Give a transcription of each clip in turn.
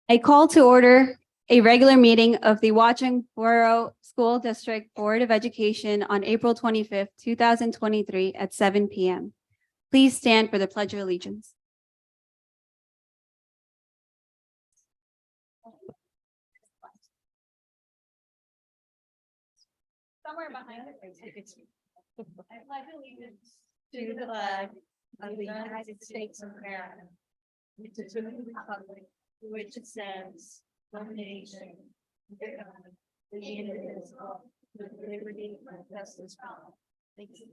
I call to order a regular meeting of the Watchung Borough School District Board of Education on April 25th, 2023 at 7 p.m. Please stand for the Pledge of Allegiance. Somewhere behind it. I pledge allegiance to the flag of the United States of America, and to the republic for which it stands, one nation, under God, indivisible, with liberty and justice for all. Thank you.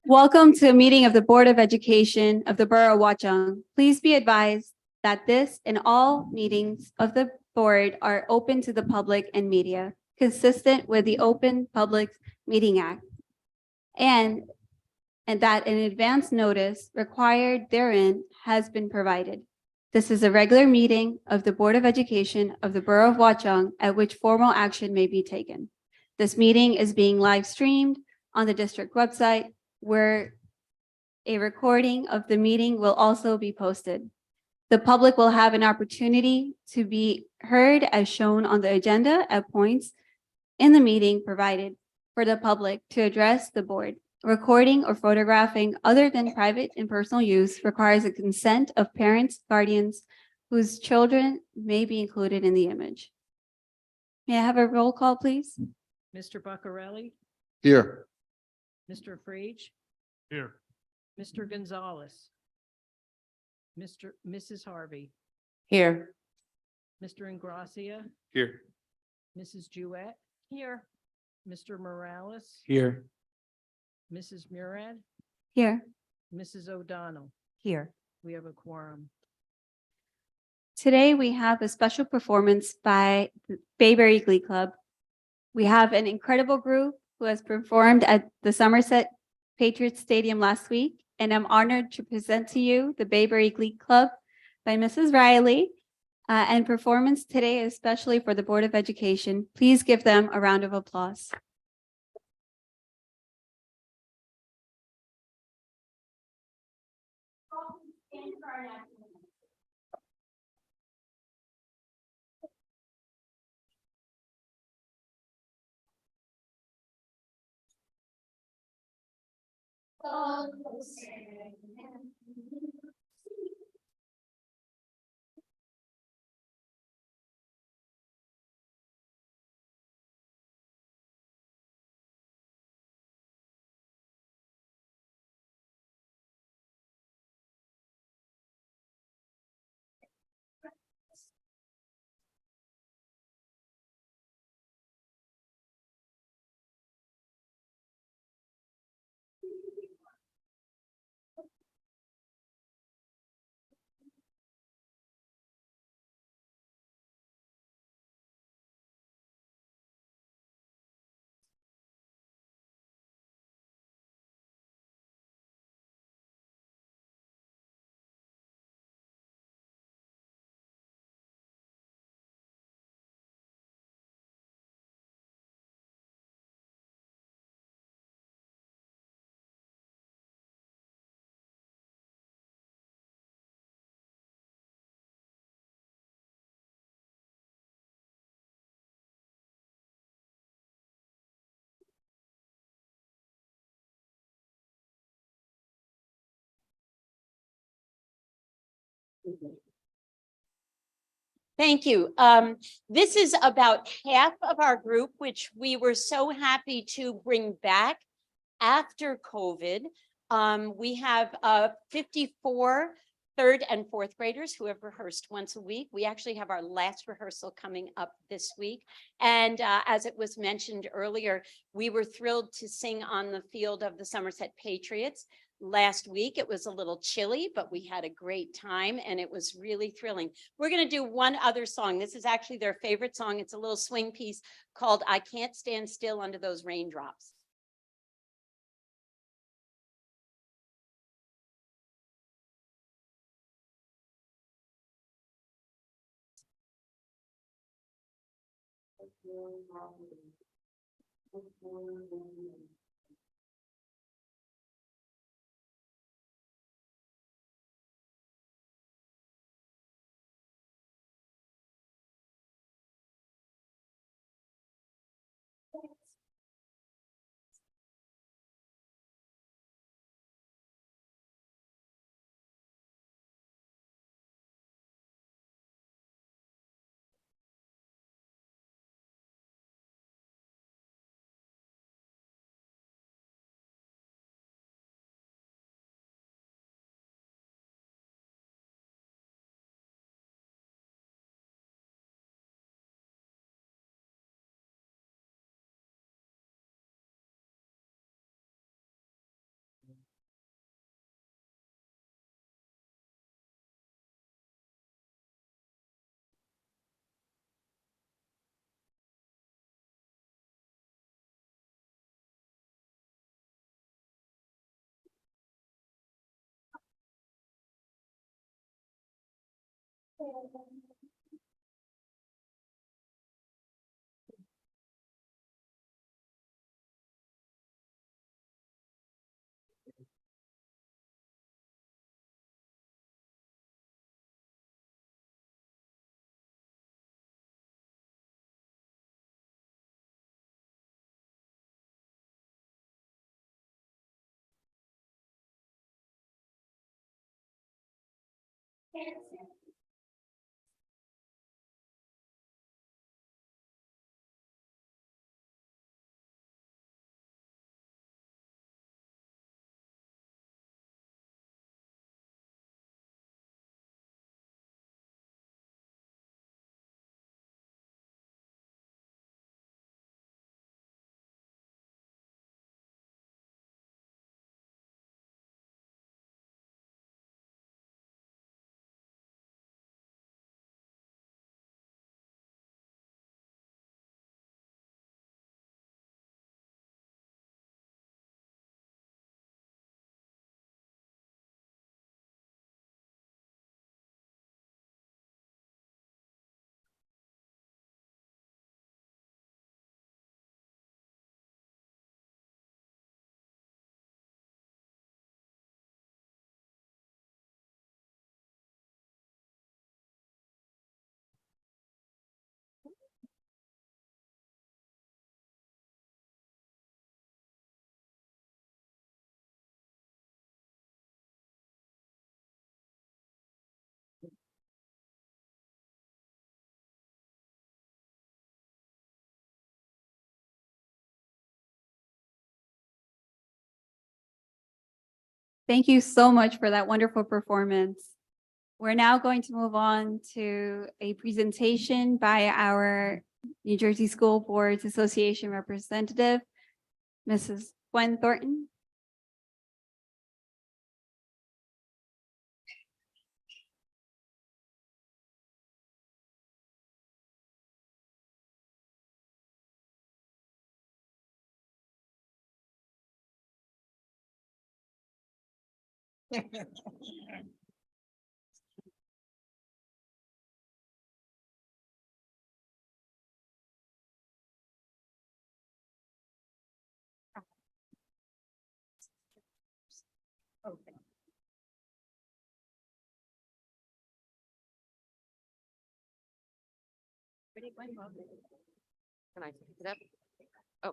Welcome to a meeting of the Board of Education of the Borough of Watchung. Please be advised that this and all meetings of the board are open to the public and media, consistent with the Open Public Meeting Act, and that an advance notice required therein has been provided. This is a regular meeting of the Board of Education of the Borough of Watchung at which formal action may be taken. This meeting is being live streamed on the district website, where a recording of the meeting will also be posted. The public will have an opportunity to be heard as shown on the agenda at points in the meeting provided for the public to address the board. Recording or photographing other than private and personal use requires the consent of parents, guardians whose children may be included in the image. May I have a roll call, please? Mr. Buccarelli, Here. Mr. Frage, Here. Mr. Gonzalez, Mrs. Harvey, Here. Mr. Ingracia, Here. Mrs. Jewett, here, Mr. Morales, Here. Mrs. Murad, Here. Mrs. O'Donnell. Here. We have a quorum. Today, we have a special performance by the Bayberry Glee Club. We have an incredible group who has performed at the Somerset Patriots Stadium last week, and I'm honored to present to you the Bayberry Glee Club by Mrs. Riley. And performance today, especially for the Board of Education. Please give them a round of applause. Thank you. This is about half of our group, which we were so happy to bring back after COVID. We have 54 third and fourth graders who have rehearsed once a week. We actually have our last rehearsal coming up this week. And as it was mentioned earlier, we were thrilled to sing on the field of the Somerset Patriots. Last week, it was a little chilly, but we had a great time and it was really thrilling. We're going to do one other song. This is actually their favorite song. It's a little swing piece called I Can't Stand Still Under Those Raindrops. Thank you so much for that wonderful performance. We're now going to move on to a presentation by our New Jersey School Boards Association representative, Mrs. Gwen Thornton. Can I pick it up? Oh.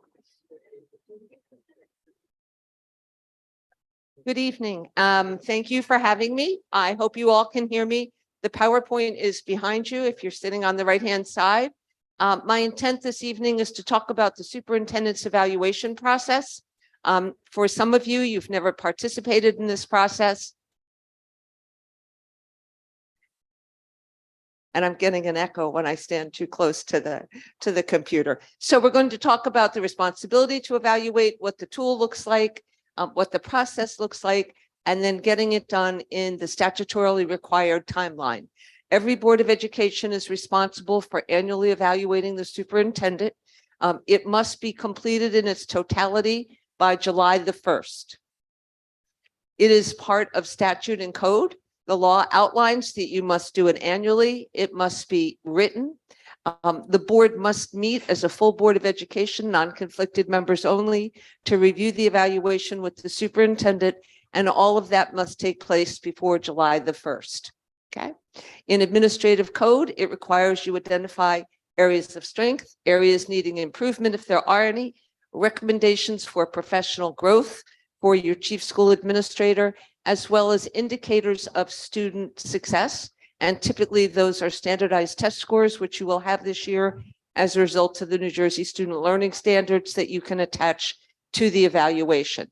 Good evening. Thank you for having me. I hope you all can hear me. The PowerPoint is behind you if you're sitting on the right-hand side. My intent this evening is to talk about the superintendent's evaluation process. For some of you, you've never participated in this process. And I'm getting an echo when I stand too close to the computer. So we're going to talk about the responsibility to evaluate, what the tool looks like, what the process looks like, and then getting it done in the statutorily required timeline. Every Board of Education is responsible for annually evaluating the superintendent. It must be completed in its totality by July the 1st. It is part of statute and code. The law outlines that you must do it annually. It must be written. The board must meet as a full Board of Education, non-conflicted members only, to review the evaluation with the superintendent, and all of that must take place before July the 1st. Okay. In administrative code, it requires you identify areas of strength, areas needing improvement if there are any, recommendations for professional growth for your chief school administrator, as well as indicators of student success. And typically those are standardized test scores, which you will have this year as a result of the New Jersey Student Learning Standards that you can attach to the evaluation.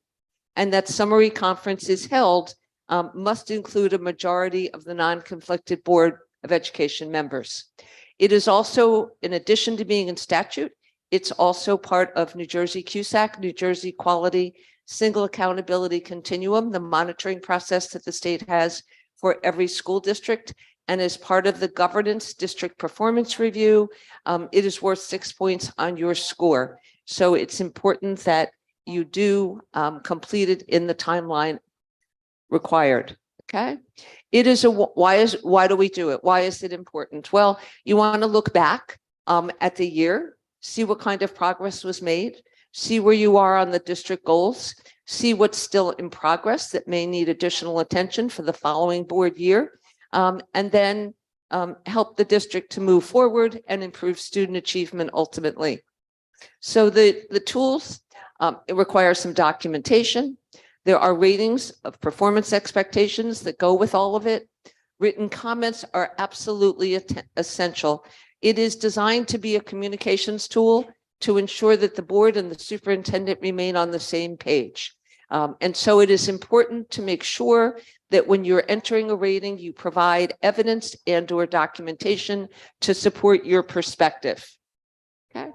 And that summary conference is held, must include a majority of the non-conflicted Board of Education members. It is also, in addition to being in statute, it's also part of New Jersey CUSAC, New Jersey Quality Single Accountability Continuum, the monitoring process that the state has for every school district. And as part of the governance district performance review, it is worth 6 points on your score. So it's important that you do complete it in the timeline required. Okay. It is why do we do it? Why is it important? Well, you want to look back at the year, see what kind of progress was made, see where you are on the district goals, see what's still in progress that may need additional attention for the following board year, and then help the district to move forward and improve student achievement ultimately. So the tools, it requires some documentation. There are ratings of performance expectations that go with all of it. Written comments are absolutely essential. It is designed to be a communications tool to ensure that the board and the superintendent remain on the same page. And so it is important to make sure that when you're entering a rating, you provide evidence and/or documentation to support your perspective. Okay.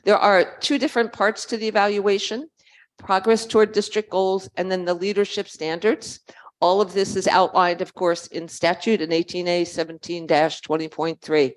There are two different parts to the evaluation: progress toward district goals, and then the leadership standards. All of this is outlined, of course, in statute in 18A 17-20.3.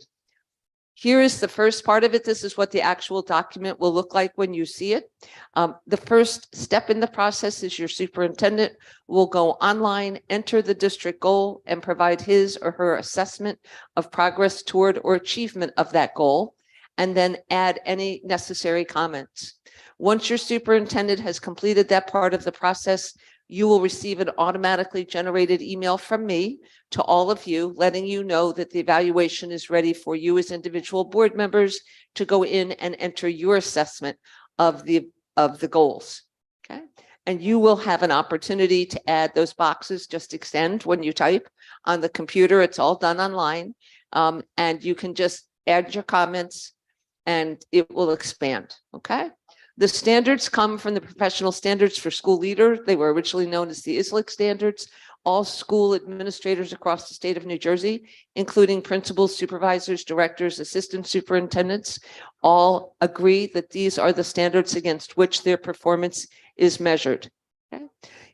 Here is the first part of it. This is what the actual document will look like when you see it. The first step in the process is your superintendent will go online, enter the district goal, and provide his or her assessment of progress toward or achievement of that goal, and then add any necessary comments. Once your superintendent has completed that part of the process, you will receive an automatically generated email from me to all of you, letting you know that the evaluation is ready for you as individual board members to go in and enter your assessment of the goals. Okay. And you will have an opportunity to add those boxes. Just extend when you type on the computer. It's all done online. And you can just add your comments and it will expand. Okay. The standards come from the Professional Standards for School Leader. They were originally known as the ISLIC standards. All school administrators across the state of New Jersey, including principals, supervisors, directors, assistant superintendents, all agree that these are the standards against which their performance is measured. Okay.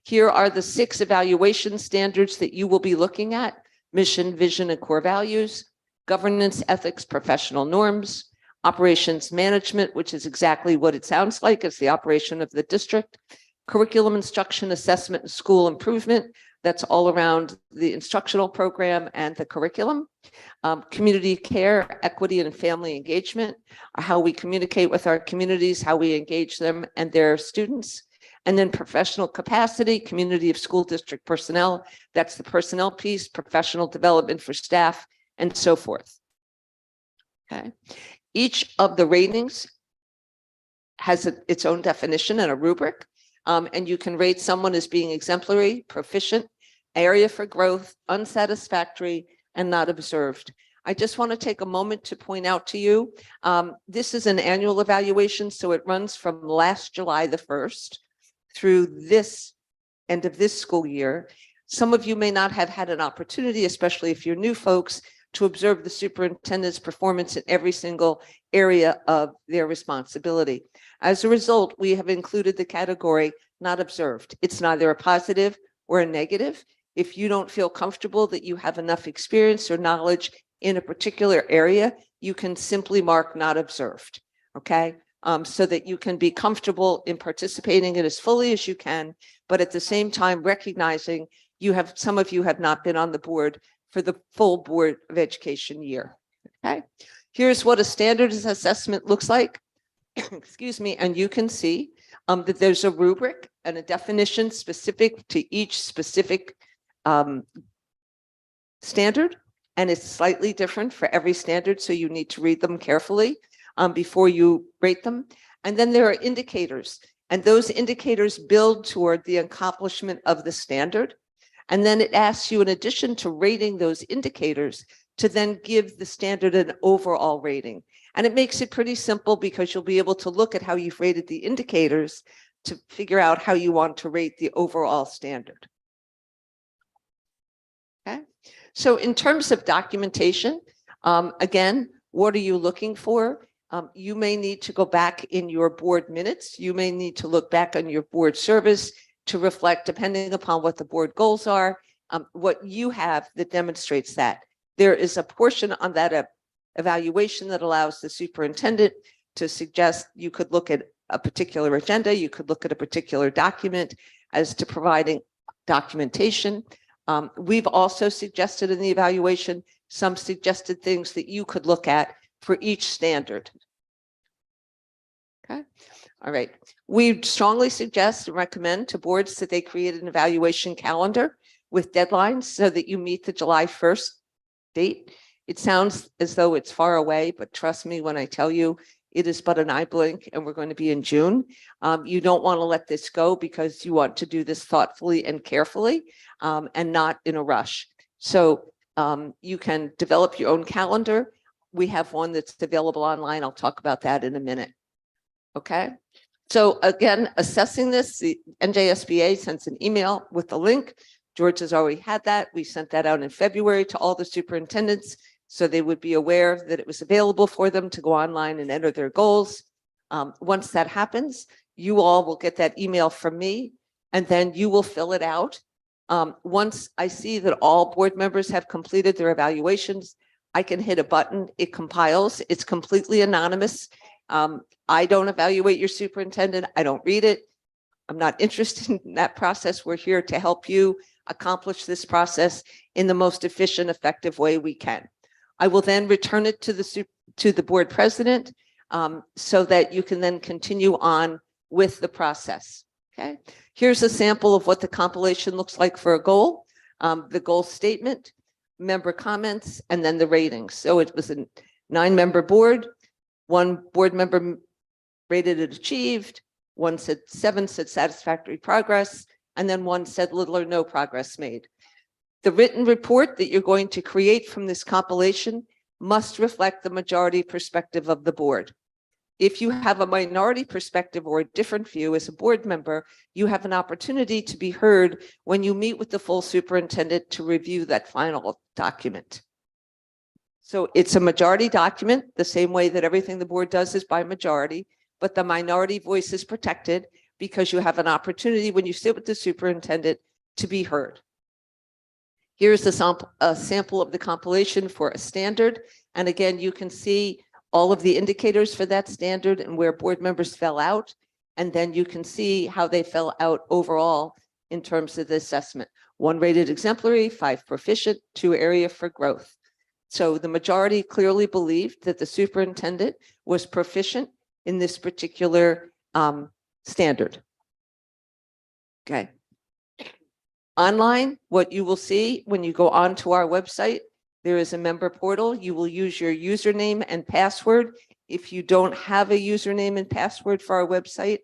Here are the 6 evaluation standards that you will be looking at: mission, vision, and core values, governance, ethics, professional norms, operations management, which is exactly what it sounds like. It's the operation of the district. Curriculum instruction, assessment, and school improvement. That's all around the instructional program and the curriculum. Community care, equity, and family engagement are how we communicate with our communities, how we engage them and their students. And then professional capacity, community of school district personnel. That's the personnel piece, professional development for staff, and so forth. Okay. Each of the ratings has its own definition and a rubric, and you can rate someone as being exemplary, proficient, area for growth, unsatisfactory, and not observed. I just want to take a moment to point out to you, this is an annual evaluation, so it runs from last July the 1st through this end of this school year. Some of you may not have had an opportunity, especially if you're new folks, to observe the superintendent's performance in every single area of their responsibility. As a result, we have included the category not observed. It's neither a positive or a negative. If you don't feel comfortable that you have enough experience or knowledge in a particular area, you can simply mark not observed, okay? So that you can be comfortable in participating in as fully as you can, but at the same time recognizing some of you have not been on the board for the full Board of Education year. Okay, here's what a standards assessment looks like. Excuse me, and you can see that there's a rubric and a definition specific to each specific standard, and it's slightly different for every standard, so you need to read them carefully before you rate them. And then there are indicators, and those indicators build toward the accomplishment of the standard. And then it asks you, in addition to rating those indicators, to then give the standard an overall rating. And it makes it pretty simple because you'll be able to look at how you've rated the indicators to figure out how you want to rate the overall standard. Okay, so in terms of documentation, again, what are you looking for? You may need to go back in your board minutes. You may need to look back on your board service to reflect, depending upon what the board goals are, what you have that demonstrates that. There is a portion on that evaluation that allows the superintendent to suggest you could look at a particular agenda, you could look at a particular document as to providing documentation. We've also suggested in the evaluation some suggested things that you could look at for each standard. Okay, all right. We strongly suggest and recommend to boards that they create an evaluation calendar with deadlines so that you meet the July 1st date. It sounds as though it's far away, but trust me when I tell you, it is but an eye blink and we're going to be in June. You don't want to let this go because you want to do this thoughtfully and carefully and not in a rush. So you can develop your own calendar. We have one that's available online. I'll talk about that in a minute. Okay. So again, assessing this, the NJSBA sends an email with the link. George has already had that. We sent that out in February to all the superintendents so they would be aware that it was available for them to go online and enter their goals. Once that happens, you all will get that email from me and then you will fill it out. Once I see that all board members have completed their evaluations, I can hit a button, it compiles, it's completely anonymous. I don't evaluate your superintendent, I don't read it. I'm not interested in that process. We're here to help you accomplish this process in the most efficient, effective way we can. I will then return it to the board president so that you can then continue on with the process. Okay, here's a sample of what the compilation looks like for a goal, the goal statement, member comments, and then the ratings. So it was a 9-member board. One board member rated it achieved, one said 7 said satisfactory progress, and then one said little or no progress made. The written report that you're going to create from this compilation must reflect the majority perspective of the board. If you have a minority perspective or a different view as a board member, you have an opportunity to be heard when you meet with the full superintendent to review that final document. So it's a majority document, the same way that everything the board does is by majority, but the minority voice is protected because you have an opportunity when you sit with the superintendent to be heard. Here's a sample of the compilation for a standard. And again, you can see all of the indicators for that standard and where board members fell out. And then you can see how they fell out overall in terms of the assessment. 1 rated exemplary, 5 proficient, 2 area for growth. So the majority clearly believed that the superintendent was proficient in this particular standard. Okay. Online, what you will see when you go onto our website, there is a member portal. You will use your username and password. If you don't have a username and password for our website,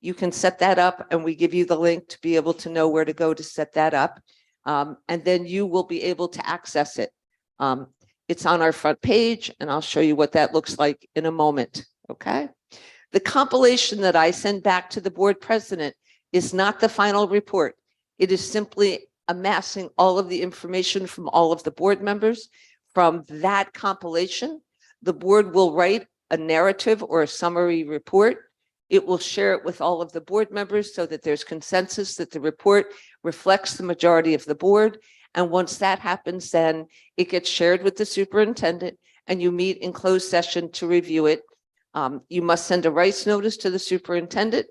you can set that up and we give you the link to be able to know where to go to set that up. And then you will be able to access it. It's on our front page and I'll show you what that looks like in a moment. Okay. The compilation that I send back to the board president is not the final report. It is simply amassing all of the information from all of the board members. From that compilation, the board will write a narrative or a summary report. It will share it with all of the board members so that there's consensus that the report reflects the majority of the board. And once that happens, then it gets shared with the superintendent and you meet in closed session to review it. You must send a rights notice to the superintendent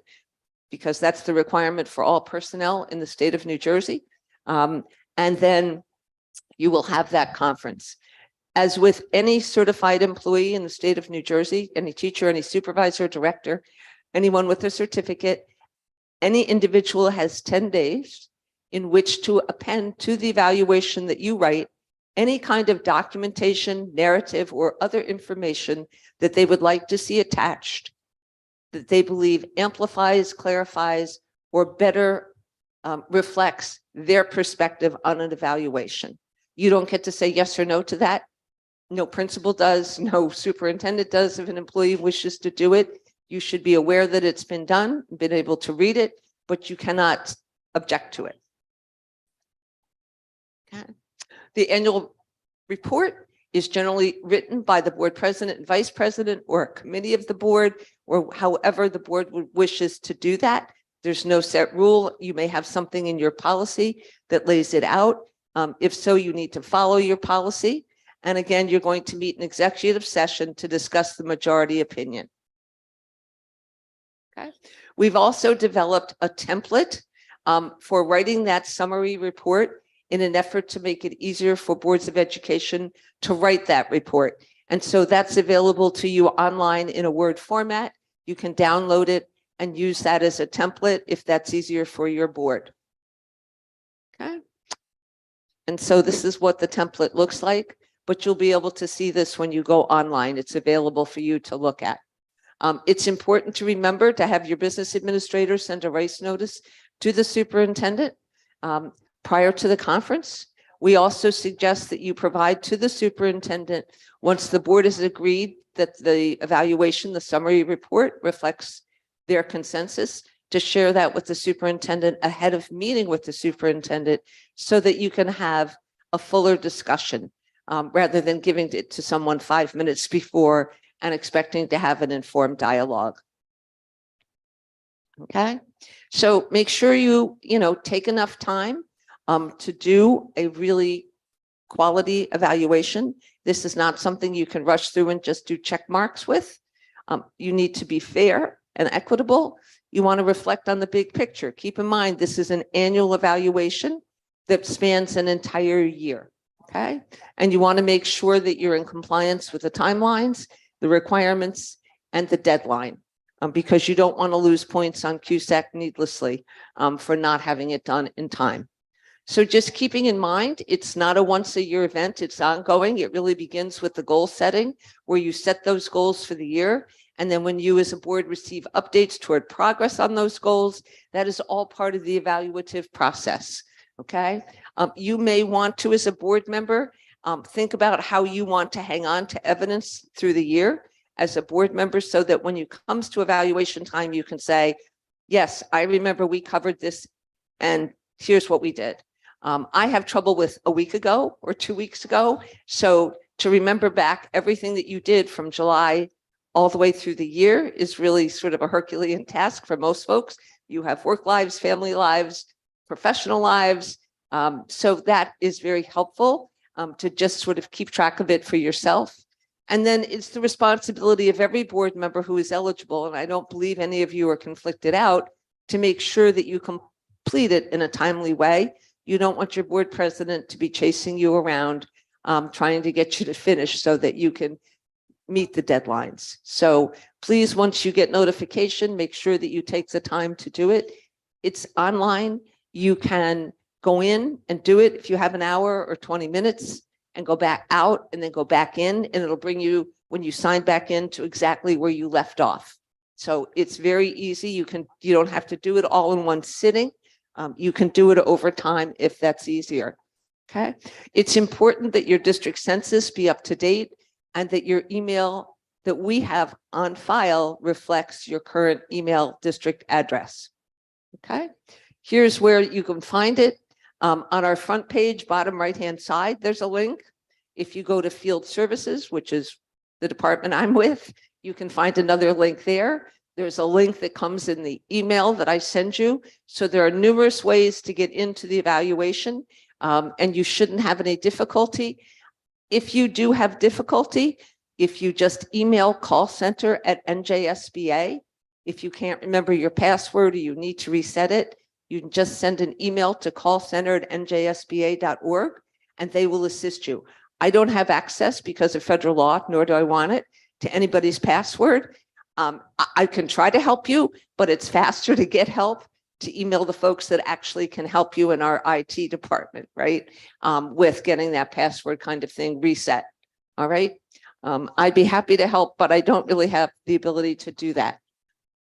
because that's the requirement for all personnel in the state of New Jersey. And then you will have that conference. As with any certified employee in the state of New Jersey, any teacher, any supervisor, director, anyone with a certificate, any individual has 10 days in which to append to the evaluation that you write any kind of documentation, narrative, or other information that they would like to see attached that they believe amplifies, clarifies, or better reflects their perspective on an evaluation. You don't get to say yes or no to that. No principal does, no superintendent does. If an employee wishes to do it, you should be aware that it's been done, been able to read it, but you cannot object to it. Okay. The annual report is generally written by the board president and vice president or a committee of the board, or however the board wishes to do that. There's no set rule. You may have something in your policy that lays it out. If so, you need to follow your policy. And again, you're going to meet an executive session to discuss the majority opinion. Okay. We've also developed a template for writing that summary report in an effort to make it easier for boards of education to write that report. And so that's available to you online in a Word format. You can download it and use that as a template if that's easier for your board. Okay. And so this is what the template looks like, but you'll be able to see this when you go online. It's available for you to look at. It's important to remember to have your business administrator send a rice notice to the superintendent prior to the conference. We also suggest that you provide to the superintendent, once the board has agreed that the evaluation, the summary report reflects their consensus, to share that with the superintendent ahead of meeting with the superintendent so that you can have a fuller discussion rather than giving it to someone 5 minutes before and expecting to have an informed dialogue. Okay, so make sure you take enough time to do a really quality evaluation. This is not something you can rush through and just do check marks with. You need to be fair and equitable. You want to reflect on the big picture. Keep in mind, this is an annual evaluation that spans an entire year. Okay, and you want to make sure that you're in compliance with the timelines, the requirements, and the deadline, because you don't want to lose points on CUSAC needlessly for not having it done in time. So just keeping in mind, it's not a once-a-year event, it's ongoing. It really begins with the goal setting, where you set those goals for the year. And then when you as a board receive updates toward progress on those goals, that is all part of the evaluative process, okay? You may want to, as a board member, think about how you want to hang on to evidence through the year as a board member, so that when you comes to evaluation time, you can say, yes, I remember we covered this and here's what we did. I have trouble with a week ago or 2 weeks ago. So to remember back everything that you did from July all the way through the year is really sort of a Herculean task for most folks. You have work lives, family lives, professional lives. So that is very helpful to just sort of keep track of it for yourself. And then it's the responsibility of every board member who is eligible, and I don't believe any of you are conflicted out, to make sure that you complete it in a timely way. You don't want your board president to be chasing you around, trying to get you to finish so that you can meet the deadlines. So please, once you get notification, make sure that you take the time to do it. It's online. You can go in and do it if you have an hour or 20 minutes and go back out and then go back in, and it'll bring you, when you sign back in, to exactly where you left off. So it's very easy. You don't have to do it all in one sitting. You can do it over time if that's easier. Okay. It's important that your district census be up to date and that your email that we have on file reflects your current email district address. Okay. Here's where you can find it. On our front page, bottom right-hand side, there's a link. If you go to Field Services, which is the department I'm with, you can find another link there. There's a link that comes in the email that I send you. So there are numerous ways to get into the evaluation, and you shouldn't have any difficulty. If you do have difficulty, if you just email call center at NJSBA, if you can't remember your password or you need to reset it, you can just send an email to callcenter@njsba.org and they will assist you. I don't have access because of federal law, nor do I want it, to anybody's password. I can try to help you, but it's faster to get help to email the folks that actually can help you in our IT department, right? With getting that password kind of thing reset. All right. I'd be happy to help, but I don't really have the ability to do that.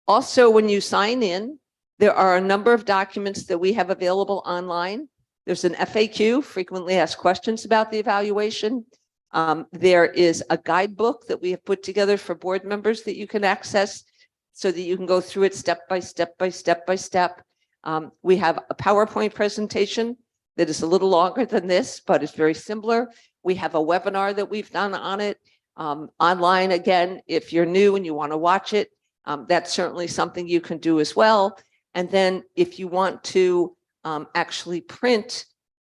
Also, when you sign in, there are a number of documents that we have available online. There's an FAQ, frequently asked questions about the evaluation. There is a guidebook that we have put together for board members that you can access so that you can go through it step by step by step by step. We have a PowerPoint presentation that is a little longer than this, but it's very similar. We have a webinar that we've done on it online. Again, if you're new and you want to watch it, that's certainly something you can do as well. And then if you want to actually print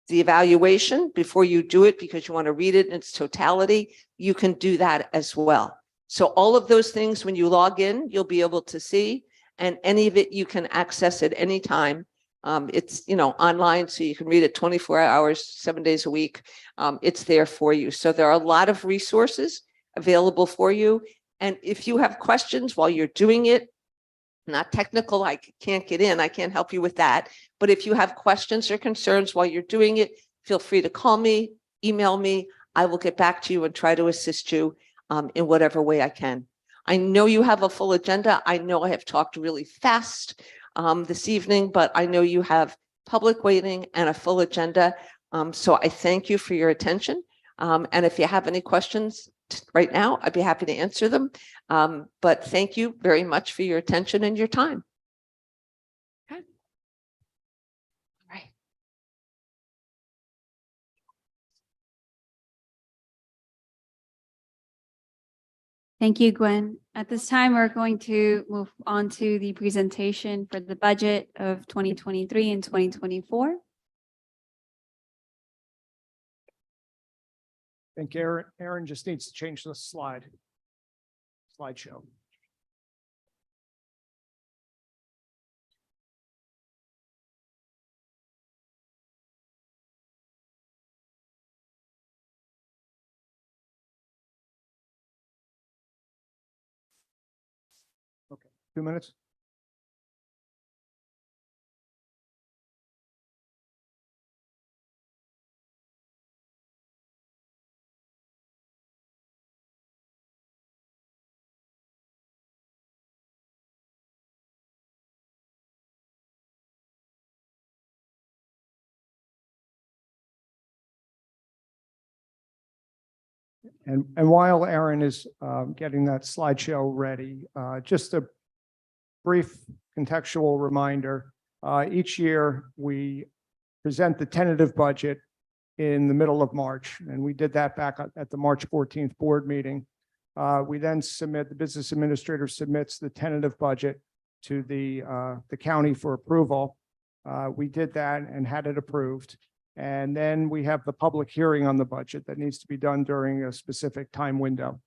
the evaluation before you do it because you want to read it in its totality, you can do that as well. So all of those things, when you log in, you'll be able to see, and any of it you can access at any time It's, online, so you can read it 24 hours, 7 days a week. It's there for you. So there are a lot of resources available for you. And if you have questions while you're doing it, not technical, I can't get in, I can't help you with that. But if you have questions or concerns while you're doing it, feel free to call me, email me. I will get back to you and try to assist you in whatever way I can. I know you have a full agenda. I know I have talked really fast this evening, but I know you have public waiting and a full agenda. So I thank you for your attention. And if you have any questions right now, I'd be happy to answer them. But thank you very much for your attention and your time. Okay. All right. Thank you, Gwen. At this time, we're going to move on to the presentation for the budget of 2023 and 2024. I think Aaron just needs to change the slideshow. Okay, 2 minutes. And while Aaron is getting that slideshow ready, just a brief contextual reminder. Each year, we present the tentative budget in the middle of March, and we did that back at the March 14th board meeting. We then submit, the business administrator submits the tentative budget to the county for approval. We did that and had it approved. And then we have the public hearing on the budget that needs to be done during a specific time window.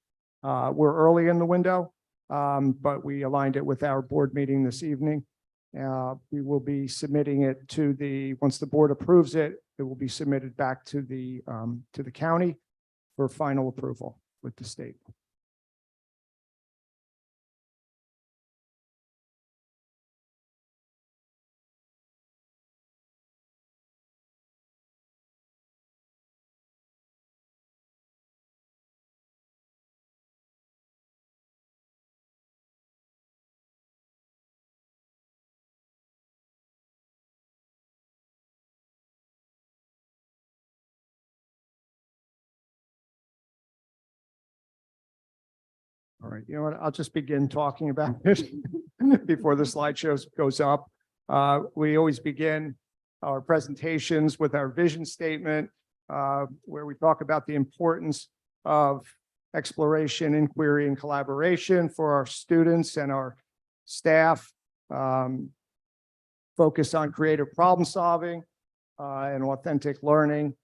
We're early in the window, but we aligned it with our board meeting this evening. We will be submitting it to once the board approves it, it will be submitted back to the county for final approval with the state. All right, you know what? I'll just begin talking about it before the slideshow goes up. We always begin our presentations with our vision statement, where we talk about the importance of exploration, inquiry, and collaboration for our students and our staff. Focus on creative problem solving and authentic learning.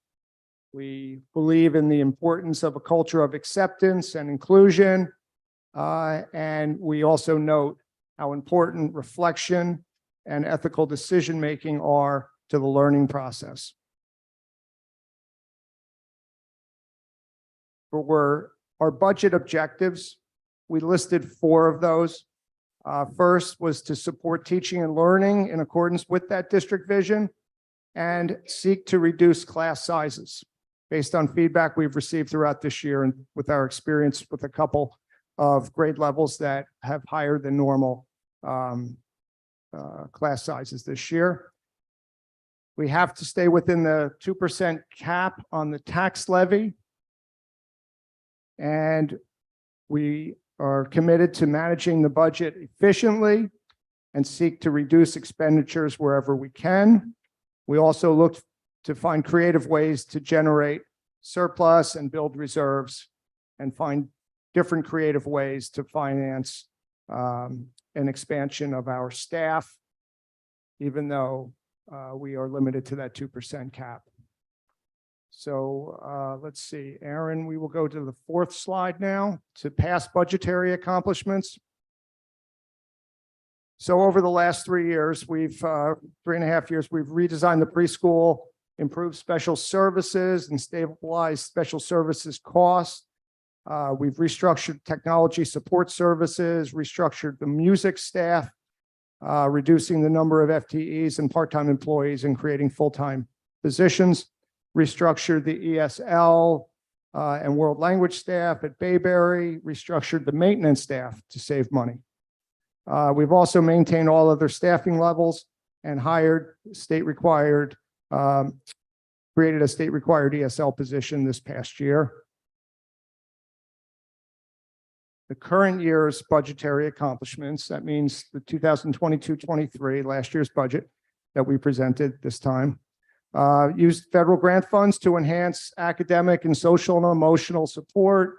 We believe in the importance of a culture of acceptance and inclusion. And we also note how important reflection and ethical decision-making are to the learning process. For our budget objectives, we listed 4 of those. First was to support teaching and learning in accordance with that district vision and seek to reduce class sizes based on feedback we've received throughout this year and with our experience with a couple of grade levels that have higher than normal class sizes this year. We have to stay within the 2% cap on the tax levy. And we are committed to managing the budget efficiently and seek to reduce expenditures wherever we can. We also look to find creative ways to generate surplus and build reserves and find different creative ways to finance an expansion of our staff, even though we are limited to that 2% cap. So let's see, Aaron, we will go to the 4th slide now to past budgetary accomplishments. So over the last 3 years, 3.5 years, we've redesigned the preschool, improved special services and stabilized special services costs. We've restructured technology support services, restructured the music staff, reducing the number of FTEs and part-time employees and creating full-time positions, restructured the ESL and world language staff at Bayberry, restructured the maintenance staff to save money. We've also maintained all other staffing levels and hired created a state-required ESL position this past year. The current year's budgetary accomplishments, that means the 2022-23, last year's budget that we presented this time, used federal grant funds to enhance academic and social and emotional support,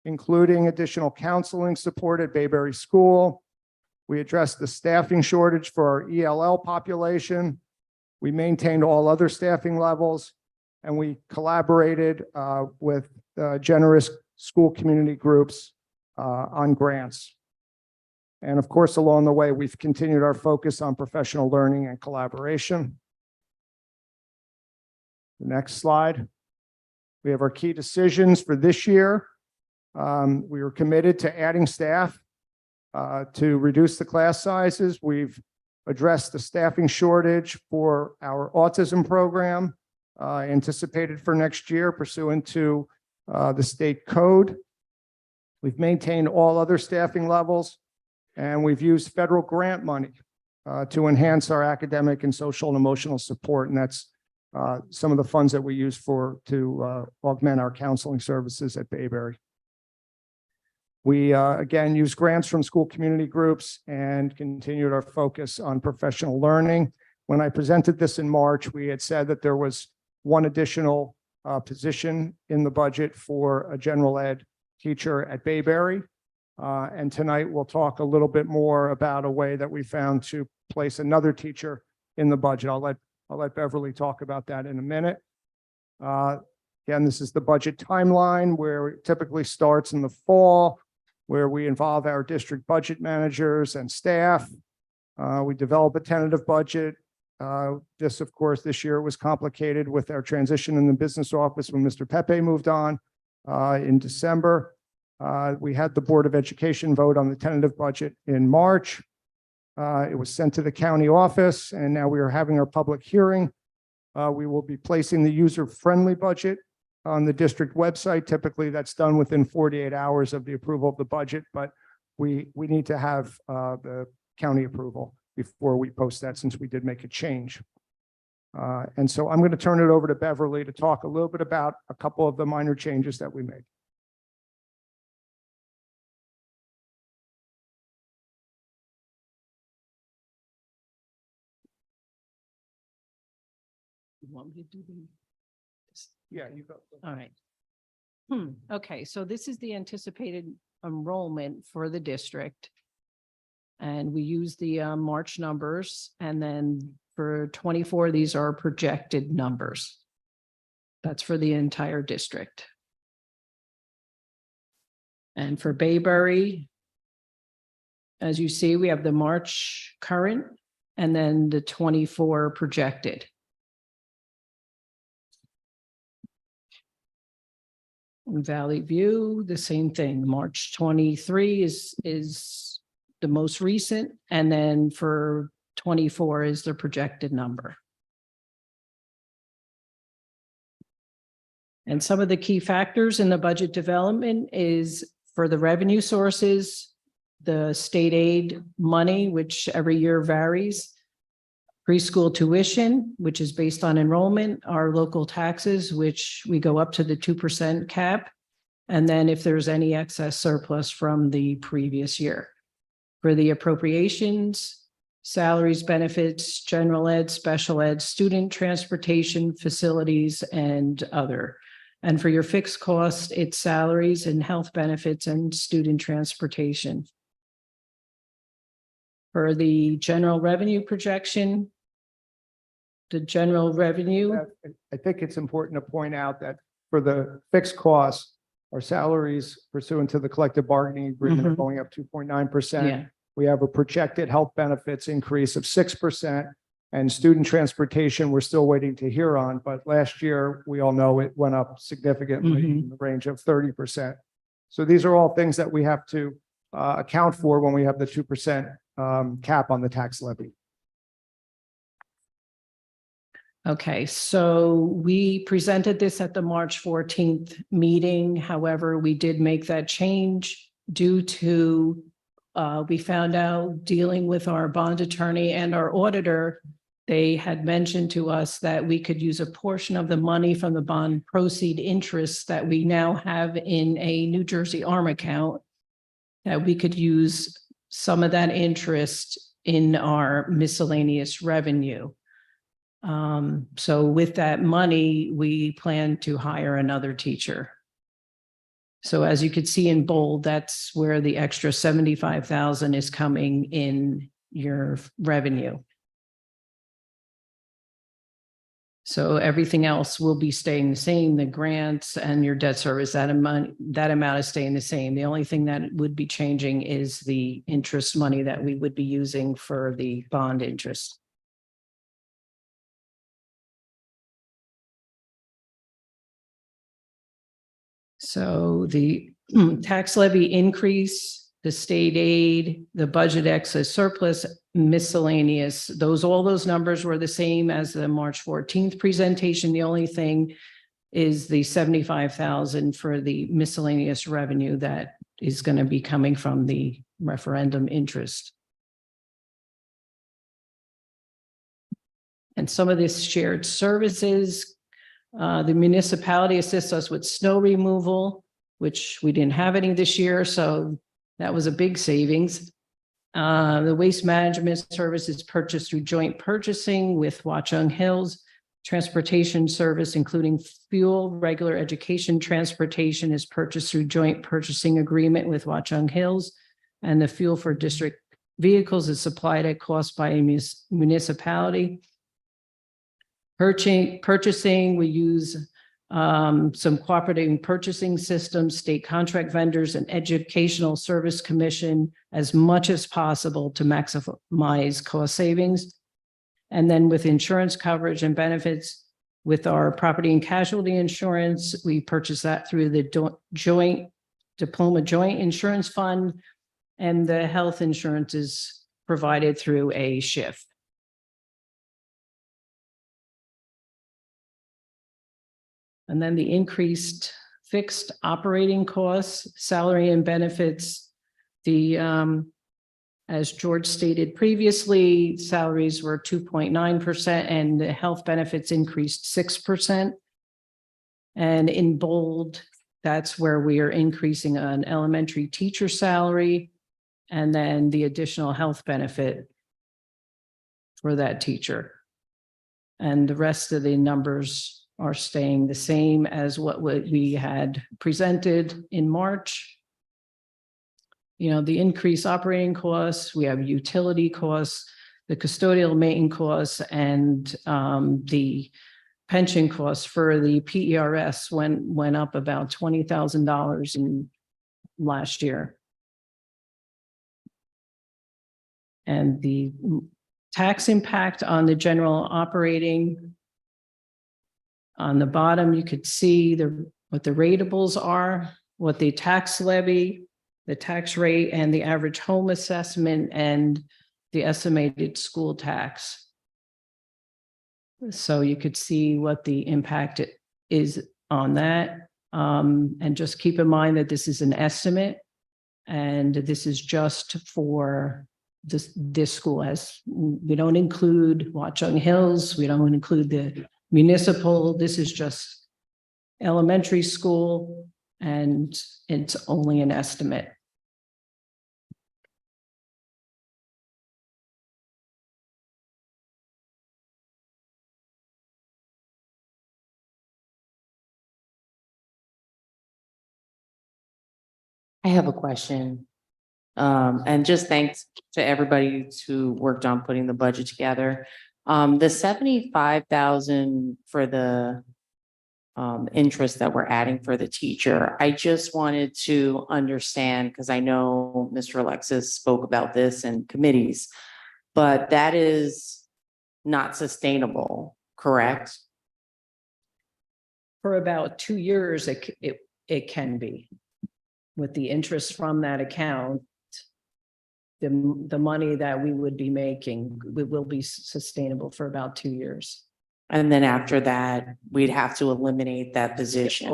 including additional counseling support at Bayberry School. We addressed the staffing shortage for our ELL population. We maintained all other staffing levels, and we collaborated with generous school community groups on grants. And of course, along the way, we've continued our focus on professional learning and collaboration. The next slide. We have our key decisions for this year. We were committed to adding staff to reduce the class sizes. We've addressed the staffing shortage for our autism program anticipated for next year pursuant to the state code. We've maintained all other staffing levels, and we've used federal grant money to enhance our academic and social and emotional support. And that's some of the funds that we use to augment our counseling services at Bayberry. We again use grants from school community groups and continued our focus on professional learning. When I presented this in March, we had said that there was one additional position in the budget for a general ed teacher at Bayberry. And tonight we'll talk a little bit more about a way that we found to place another teacher in the budget. I'll let Beverly talk about that in a minute. Again, this is the budget timeline where it typically starts in the fall, where we involve our district budget managers and staff. We develop a tentative budget. Of course, this year was complicated with our transition in the business office when Mr. Pepe moved on in December. We had the Board of Education vote on the tentative budget in March. It was sent to the county office, and now we are having our public hearing. We will be placing the user-friendly budget on the district website. Typically, that's done within 48 hours of the approval of the budget, but we need to have the county approval before we post that, since we did make a change. And so I'm going to turn it over to Beverly to talk a little bit about a couple of the minor changes that we made. You want me to do the? Yeah, you go. All right. Okay, so this is the anticipated enrollment for the district. And we use the March numbers, and then for 24, these are projected numbers. That's for the entire district. And for Bayberry, as you see, we have the March current and then the 24 projected. In Valley View, the same thing. March 23 is the most recent, and then for 24 is the projected number. And some of the key factors in the budget development is for the revenue sources, the state aid money, which every year varies, preschool tuition, which is based on enrollment, our local taxes, which we go up to the 2% cap, and then if there's any excess surplus from the previous year. For the appropriations, salaries, benefits, general ed, special ed, student transportation, facilities, and other. And for your fixed cost, it's salaries and health benefits and student transportation. For the general revenue projection, the general revenue. I think it's important to point out that for the fixed costs, our salaries pursuant to the collective bargaining agreement are going up 2.9%. Yeah. We have a projected health benefits increase of 6%. And student transportation, we're still waiting to hear on, but last year, we all know it went up significantly in the range of 30%. So these are all things that we have to account for when we have the 2% cap on the tax levy. Okay, so we presented this at the March 14th meeting. However, we did make that change due to we found out dealing with our bond attorney and our auditor, they had mentioned to us that we could use a portion of the money from the bond proceed interest that we now have in a New Jersey ARM account, that we could use some of that interest in our miscellaneous revenue. So with that money, we plan to hire another teacher. So as you could see in bold, that's where the extra 75,000 is coming in your revenue. So everything else will be staying the same, the grants and your debt service, that amount is staying the same. The only thing that would be changing is the interest money that we would be using for the bond interest. So the tax levy increase, the state aid, the budget excess surplus, miscellaneous, all those numbers were the same as the March 14th presentation. The only thing is the 75,000 for the miscellaneous revenue that is going to be coming from the referendum interest. And some of this shared services, the municipality assists us with snow removal, which we didn't have any this year, so that was a big savings. The waste management service is purchased through joint purchasing with Watchung Hills. Transportation service, including fuel, regular education transportation, is purchased through joint purchasing agreement with Watchung Hills. And the fuel for district vehicles is supplied at cost by a municipality. Purchasing, we use some cooperating purchasing systems, state contract vendors, and educational service commission as much as possible to maximize cost savings. And then with insurance coverage and benefits, with our property and casualty insurance, we purchase that through the diploma joint insurance fund, and the health insurance is provided through a shift. And then the increased fixed operating costs, salary and benefits. As George stated previously, salaries were 2.9% and the health benefits increased 6%. And in bold, that's where we are increasing an elementary teacher salary and then the additional health benefit for that teacher. And the rest of the numbers are staying the same as what we had presented in March. You know, the increased operating costs, we have utility costs, the custodial maintenance costs, and the pension costs for the PERS went up about $20,000 in last year. And the tax impact on the general operating, on the bottom, you could see what the ratables are, what the tax levy, the tax rate, and the average home assessment, and the estimated school tax. So you could see what the impact is on that. And just keep in mind that this is an estimate, and this is just for this school. As we don't include Watchung Hills, we don't include the municipal. This is just elementary school, and it's only an estimate. I have a question. And just thanks to everybody who worked on putting the budget together. The 75,000 for the interest that we're adding for the teacher. I just wanted to understand, because I know Mr. Alexis spoke about this in committees, but that is not sustainable, correct? For about 2 years, it can be. With the interest from that account, the money that we would be making, will be sustainable for about 2 years. And then after that, we'd have to eliminate that position,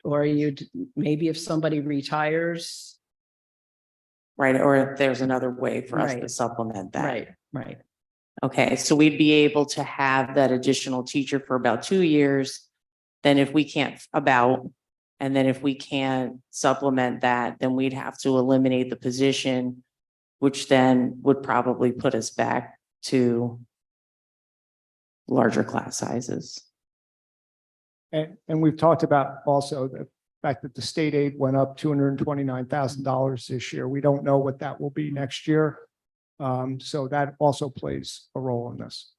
Or you'd, maybe if somebody retires. right? Or if there's another way for us to Right. supplement that. Right. Okay, so we'd be able to have that additional teacher for about 2 years. Then if we can't and then if we can't supplement that, then we'd have to eliminate the position, which then would probably put us back to larger class sizes. And we've talked about also the fact that the state aid went up $229,000 this year. We don't know what that will be next year. So that also plays a role in this.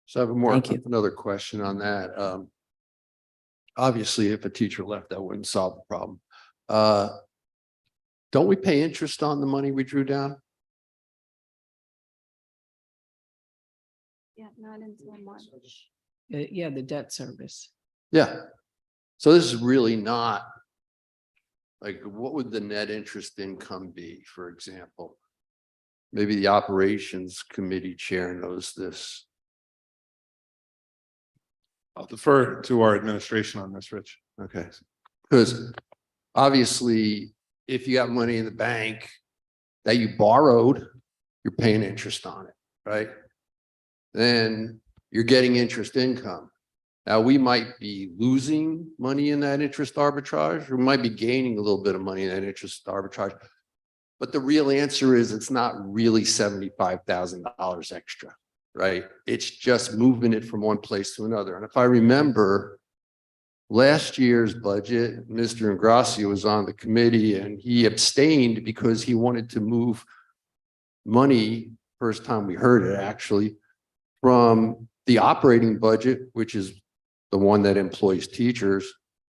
So I have Thank you. another question on that. Obviously, if a teacher left, that wouldn't solve the problem. Don't we pay interest on the money we drew down? Yeah, not until March. Yeah, the debt service. Yeah. So this is really not like, what would the net interest income be, for example? Maybe the operations committee chair knows this. I'll defer to our administration on this, Rich. Okay. Because obviously, if you got money in the bank that you borrowed, you're paying interest on it, right? Then you're getting interest income. Now, we might be losing money in that interest arbitrage, or we might be gaining a little bit of money in that interest arbitrage. But the real answer is it's not really $75,000 extra, right? It's just moving it from one place to another. And if I remember last year's budget, Mr. Ingrassia was on the committee and he abstained because he wanted to move money, first time we heard it actually, from the operating budget, which is the one that employs teachers,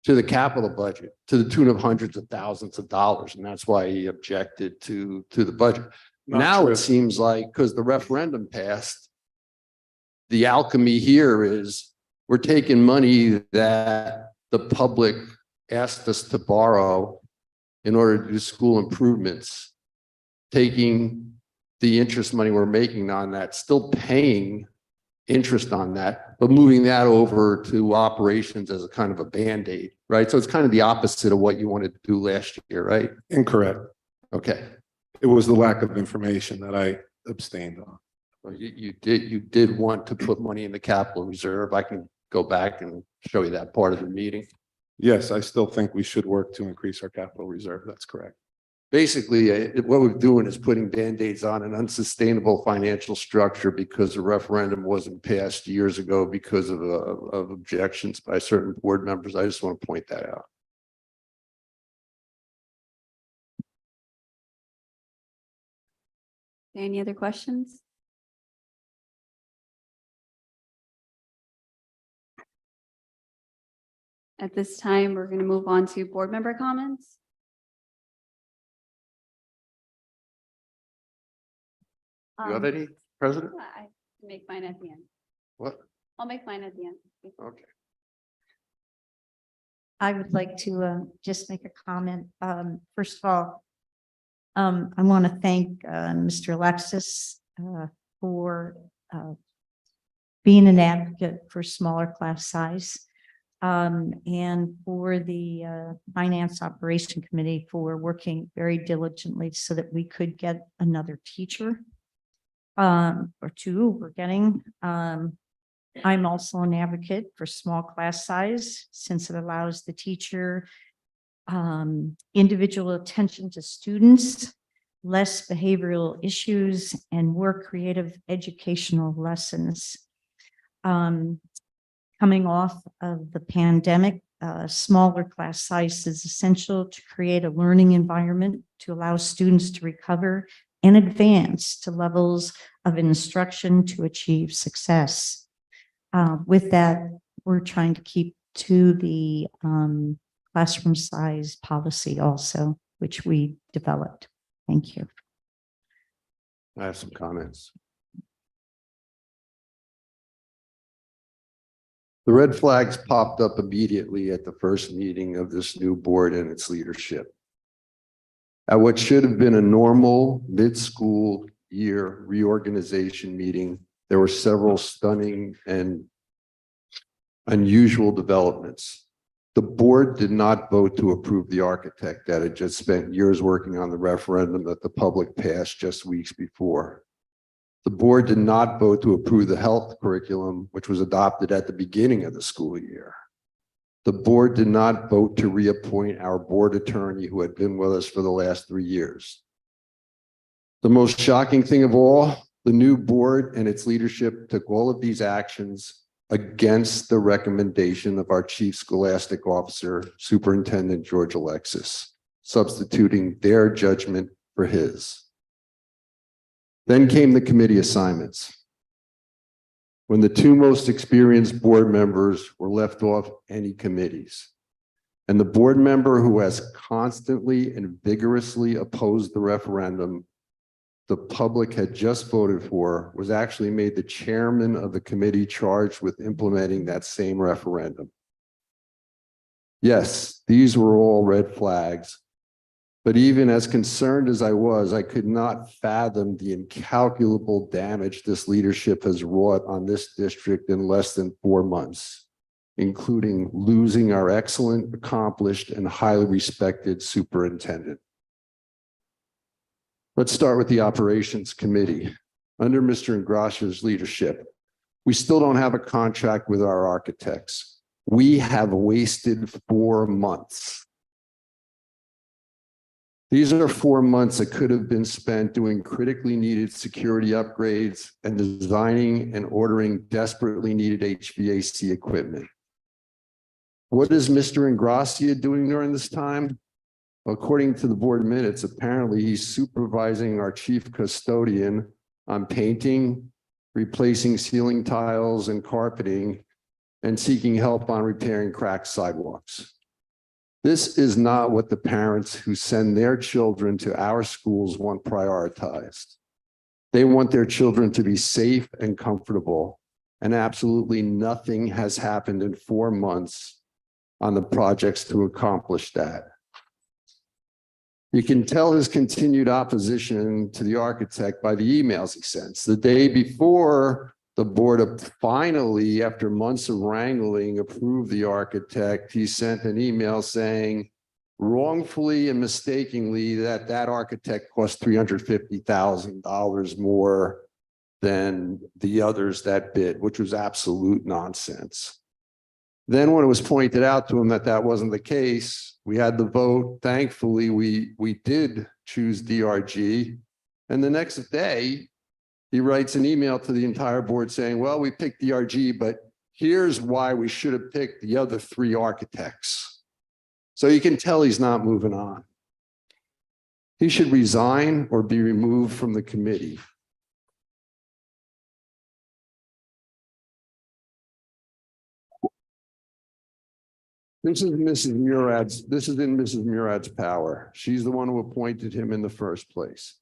to the capital budget, to the tune of hundreds of thousands of dollars. And that's why he objected to the budget. Now it seems like, because the referendum passed, the alchemy here is we're taking money that the public asked us to borrow in order to do school improvements, taking the interest money we're making on that, still paying interest on that, but moving that over to operations as a kind of a Band-Aid, right? So it's kind of the opposite of what you wanted to do last year, right? Incorrect. Okay. It was the lack of information that I abstained on. Well, you did want to put money in the capital reserve. I can go back and show you that part of the meeting. Yes, I still think we should work to increase our capital reserve. That's correct. Basically, what we're doing is putting Band-Aids on an unsustainable financial structure because the referendum wasn't passed years ago because of objections by certain board members. I just want to point that out. Any other questions? At this time, we're going to move on to board member comments. You have any, President? I make mine at the end. What? I'll make mine at the end. Okay. I would like to just make a comment. First of all, I want to thank Mr. Alexis for being an advocate for smaller class size, and for the Finance Operation Committee for working very diligently so that we could get another teacher or two. We're getting. I'm also an advocate for small class size since it allows the teacher individual attention to students, less behavioral issues, and more creative educational lessons. Coming off of the pandemic, smaller class size is essential to create a learning environment to allow students to recover and advance to levels of instruction to achieve success. With that, we're trying to keep to the classroom size policy also, which we developed. Thank you. I have some comments. The red flags popped up immediately at the first meeting of this new board and its leadership. At what should have been a normal mid-school year reorganization meeting, there were several stunning and unusual developments. The board did not vote to approve the architect that had just spent years working on the referendum that the public passed just weeks before. The board did not vote to approve the health curriculum, which was adopted at the beginning of the school year. The board did not vote to reappoint our board attorney who had been with us for the last 3 years. The most shocking thing of all, the new board and its leadership took all of these actions against the recommendation of our chief scholastic officer, Superintendent George Alexis, substituting their judgment for his. Then came the committee assignments. When the two most experienced board members were left off any committees, and the board member who has constantly and vigorously opposed the referendum the public had just voted for was actually made the chairman of the committee charged with implementing that same referendum. Yes, these were all red flags, but even as concerned as I was, I could not fathom the incalculable damage this leadership has wrought on this district in less than 4 months, including losing our excellent, accomplished, and highly respected superintendent. Let's start with the operations committee. Under Mr. Ingrascia's leadership, we still don't have a contract with our architects. We have wasted 4 months. These are 4 months that could have been spent doing critically needed security upgrades and designing and ordering desperately needed HVAC equipment. What is Mr. Ingrascia doing during this time? According to the board minutes, apparently he's supervising our chief custodian on painting, replacing ceiling tiles and carpeting, and seeking help on repairing cracked sidewalks. This is not what the parents who send their children to our schools want prioritized. They want their children to be safe and comfortable, and absolutely nothing has happened in 4 months on the projects to accomplish that. You can tell his continued opposition to the architect by the emails he sends. The day before the board finally, after months of wrangling, approved the architect, he sent an email saying wrongfully and mistakenly that architect cost $350,000 more than the others that bid, which was absolute nonsense. Then when it was pointed out to him that that wasn't the case, we had the vote. Thankfully, we did choose DRG. And the next day, he writes an email to the entire board saying, well, we picked DRG, but here's why we should have picked the other 3 architects. So you can tell he's not moving on. He should resign or be removed from the committee. This is in Mrs. Murad's power. She's the one who appointed him in the first place.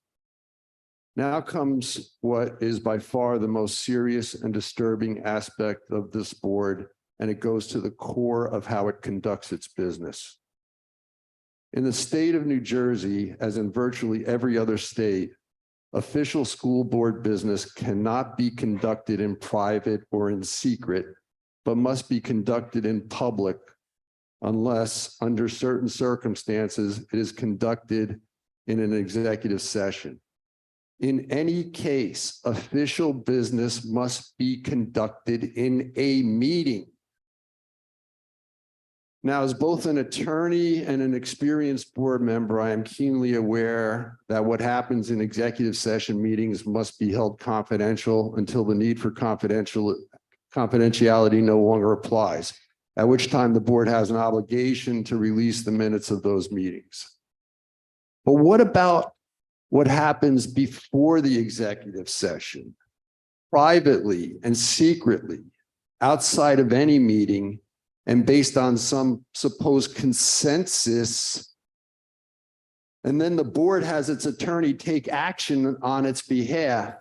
Now comes what is by far the most serious and disturbing aspect of this board, and it goes to the core of how it conducts its business. In the state of New Jersey, as in virtually every other state, official school board business cannot be conducted in private or in secret, but must be conducted in public unless, under certain circumstances, it is conducted in an executive session. In any case, official business must be conducted in a meeting. Now, as both an attorney and an experienced board member, I am keenly aware that what happens in executive session meetings must be held confidential until the need for confidentiality no longer applies, at which time the board has an obligation to release the minutes of those meetings. But what about what happens before the executive session, privately and secretly, outside of any meeting and based on some supposed consensus. And then the board has its attorney take action on its behalf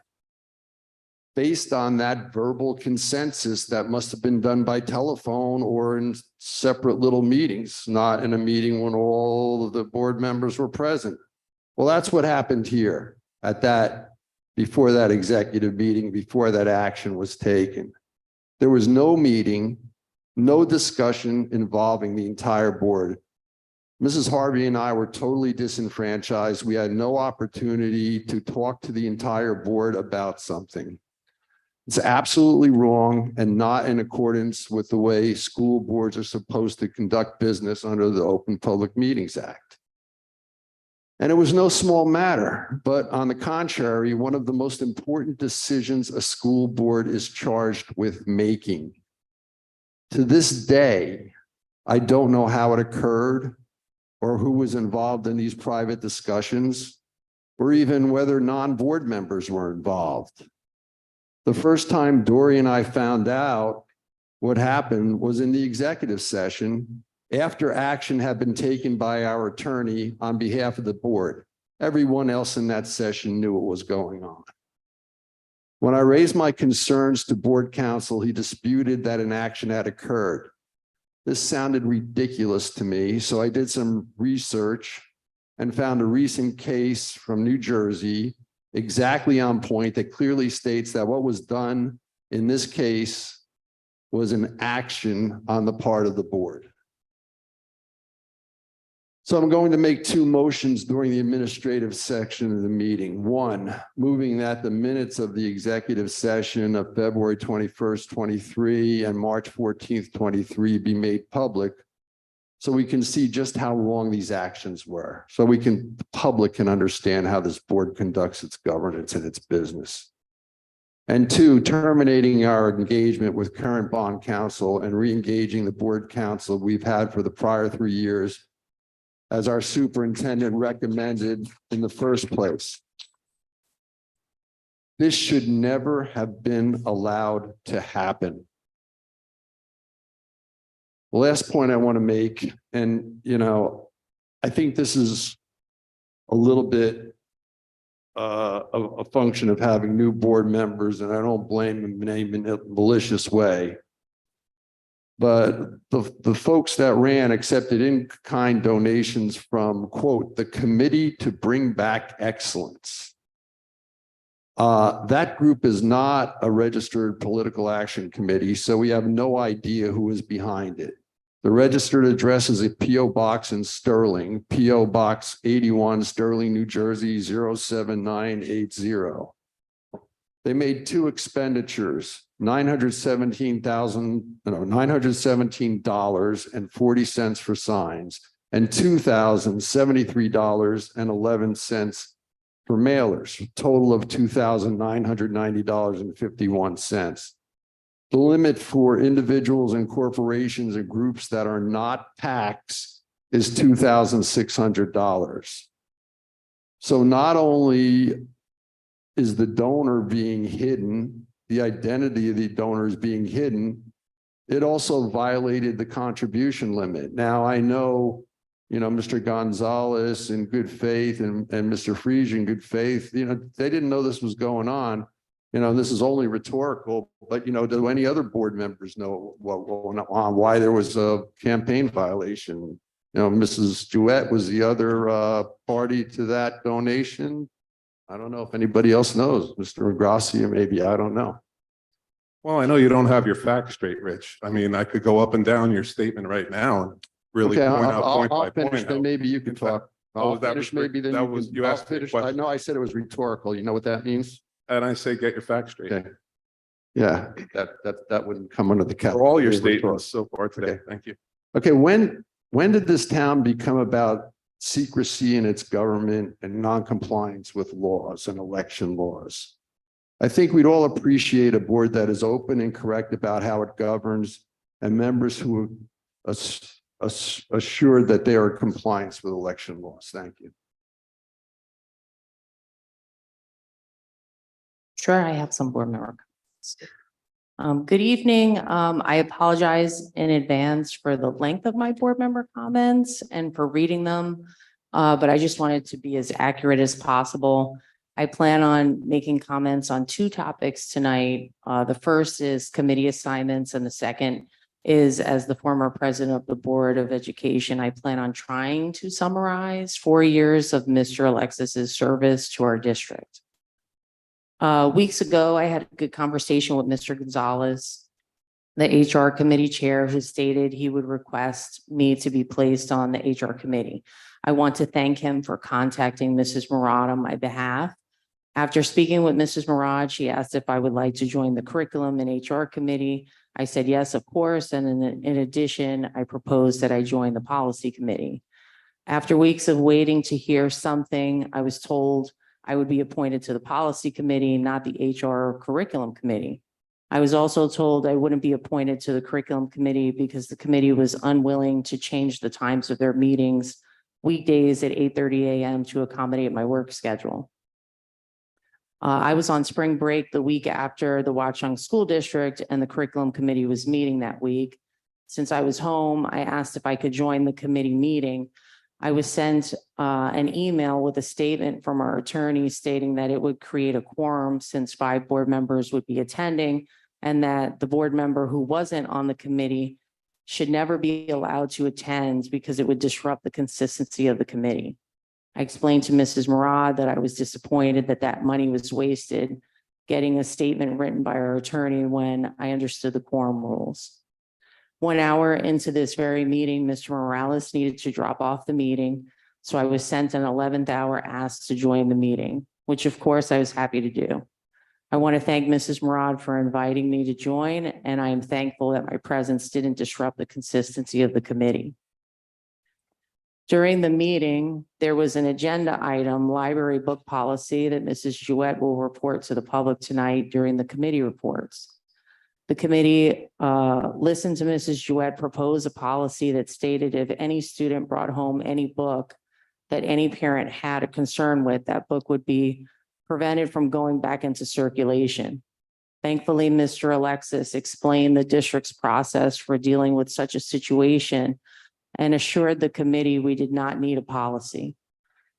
based on that verbal consensus that must have been done by telephone or in separate little meetings, not in a meeting when all of the board members were present. Well, that's what happened here at that, before that executive meeting, before that action was taken. There was no meeting, no discussion involving the entire board. Mrs. Harvey and I were totally disenfranchised. We had no opportunity to talk to the entire board about something. It's absolutely wrong and not in accordance with the way school boards are supposed to conduct business under the Open Public Meetings Act. And it was no small matter, but on the contrary, one of the most important decisions a school board is charged with making. To this day, I don't know how it occurred or who was involved in these private discussions, or even whether non-board members were involved. The first time Dory and I found out what happened was in the executive session after action had been taken by our attorney on behalf of the board. Everyone else in that session knew what was going on. When I raised my concerns to board counsel, he disputed that an action had occurred. This sounded ridiculous to me, so I did some research and found a recent case from New Jersey exactly on point that clearly states that what was done in this case was an action on the part of the board. So I'm going to make two motions during the administrative section of the meeting. One, moving that the minutes of the executive session of February 21st, 23 and March 14th, 23 be made public so we can see just how wrong these actions were. So the public can understand how this board conducts its governance and its business. And two, terminating our engagement with current bond counsel and re-engaging the board counsel we've had for the prior 3 years as our superintendent recommended in the first place. This should never have been allowed to happen. The last point I want to make, and I think this is a little bit a function of having new board members, and I don't blame them in a malicious way. But the folks that ran accepted in-kind donations from, quote, the Committee to Bring Back Excellence. That group is not a registered political action committee, so we have no idea who is behind it. The registered address is a P.O. Box in Sterling, P.O. Box 81, Sterling, New Jersey, 07980. They made two expenditures, $917.40 for signs and $2,073.11 for mailers, a total of $2,990.51. The limit for individuals and corporations and groups that are not PACs is $2,600. So not only is the donor being hidden, the identity of the donor is being hidden, it also violated the contribution limit. Now, I know, Mr. Gonzalez in good faith and Mr. Friese in good faith, they didn't know this was going on. This is only rhetorical, but, do any other board members know what went on, why there was a campaign violation? Mrs. Jewett was the other party to that donation. I don't know if anybody else knows, Mr. Gracia, maybe, I don't know. Well, I know you don't have your facts straight, Rich. I mean, I could go up and down your statement right now and really Okay, point out point I'll by finish, point. then maybe you can talk. Oh, I'll that finish, was- maybe then that you was- can. you I'll asked me a finish. question. No, I said it was rhetorical. You know what that means? And I say, get your facts straight. Okay. Yeah, that wouldn't come under the For all your category of statements so far today. Okay. Thank you. Okay, when did this town become about secrecy in its government and noncompliance with laws and election laws? I think we'd all appreciate a board that is open and correct about how it governs and members who are assured that they are in compliance with election laws. Thank you. Sure, I have some board member comments. Good evening. I apologize in advance for the length of my board member comments and for reading them. But I just wanted to be as accurate as possible. I plan on making comments on two topics tonight. The first is committee assignments, and the second is, as the former president of the Board of Education, I plan on trying to summarize 4 years of Mr. Alexis's service to our district. Weeks ago, I had a good conversation with Mr. Gonzalez, the HR committee chair, who stated he would request me to be placed on the HR committee. I want to thank him for contacting Mrs. Murad on my behalf. After speaking with Mrs. Murad, she asked if I would like to join the curriculum and HR committee. I said, yes, of course. And in addition, I proposed that I join the policy committee. After weeks of waiting to hear something, I was told I would be appointed to the policy committee, not the HR curriculum committee. I was also told I wouldn't be appointed to the curriculum committee because the committee was unwilling to change the times of their meetings weekdays at 8:30 a.m. to accommodate my work schedule. I was on spring break the week after the Watchung School District, and the curriculum committee was meeting that week. Since I was home, I asked if I could join the committee meeting. I was sent an email with a statement from our attorney stating that it would create a quorum since 5 board members would be attending, and that the board member who wasn't on the committee should never be allowed to attend because it would disrupt the consistency of the committee. I explained to Mrs. Murad that I was disappointed that that money was wasted getting a statement written by our attorney when I understood the quorum rules. 1 hour into this very meeting, Mr. Morales needed to drop off the meeting, so I was sent an 11th hour ask to join the meeting, which of course I was happy to do. I want to thank Mrs. Murad for inviting me to join, and I am thankful that my presence didn't disrupt the consistency of the committee. During the meeting, there was an agenda item, library book policy, that Mrs. Jouett will report to the public tonight during the committee reports. The committee listened to Mrs. Jouett propose a policy that stated if any student brought home any book that any parent had a concern with, that book would be prevented from going back into circulation. Thankfully, Mr. Alexis explained the district's process for dealing with such a situation and assured the committee we did not need a policy.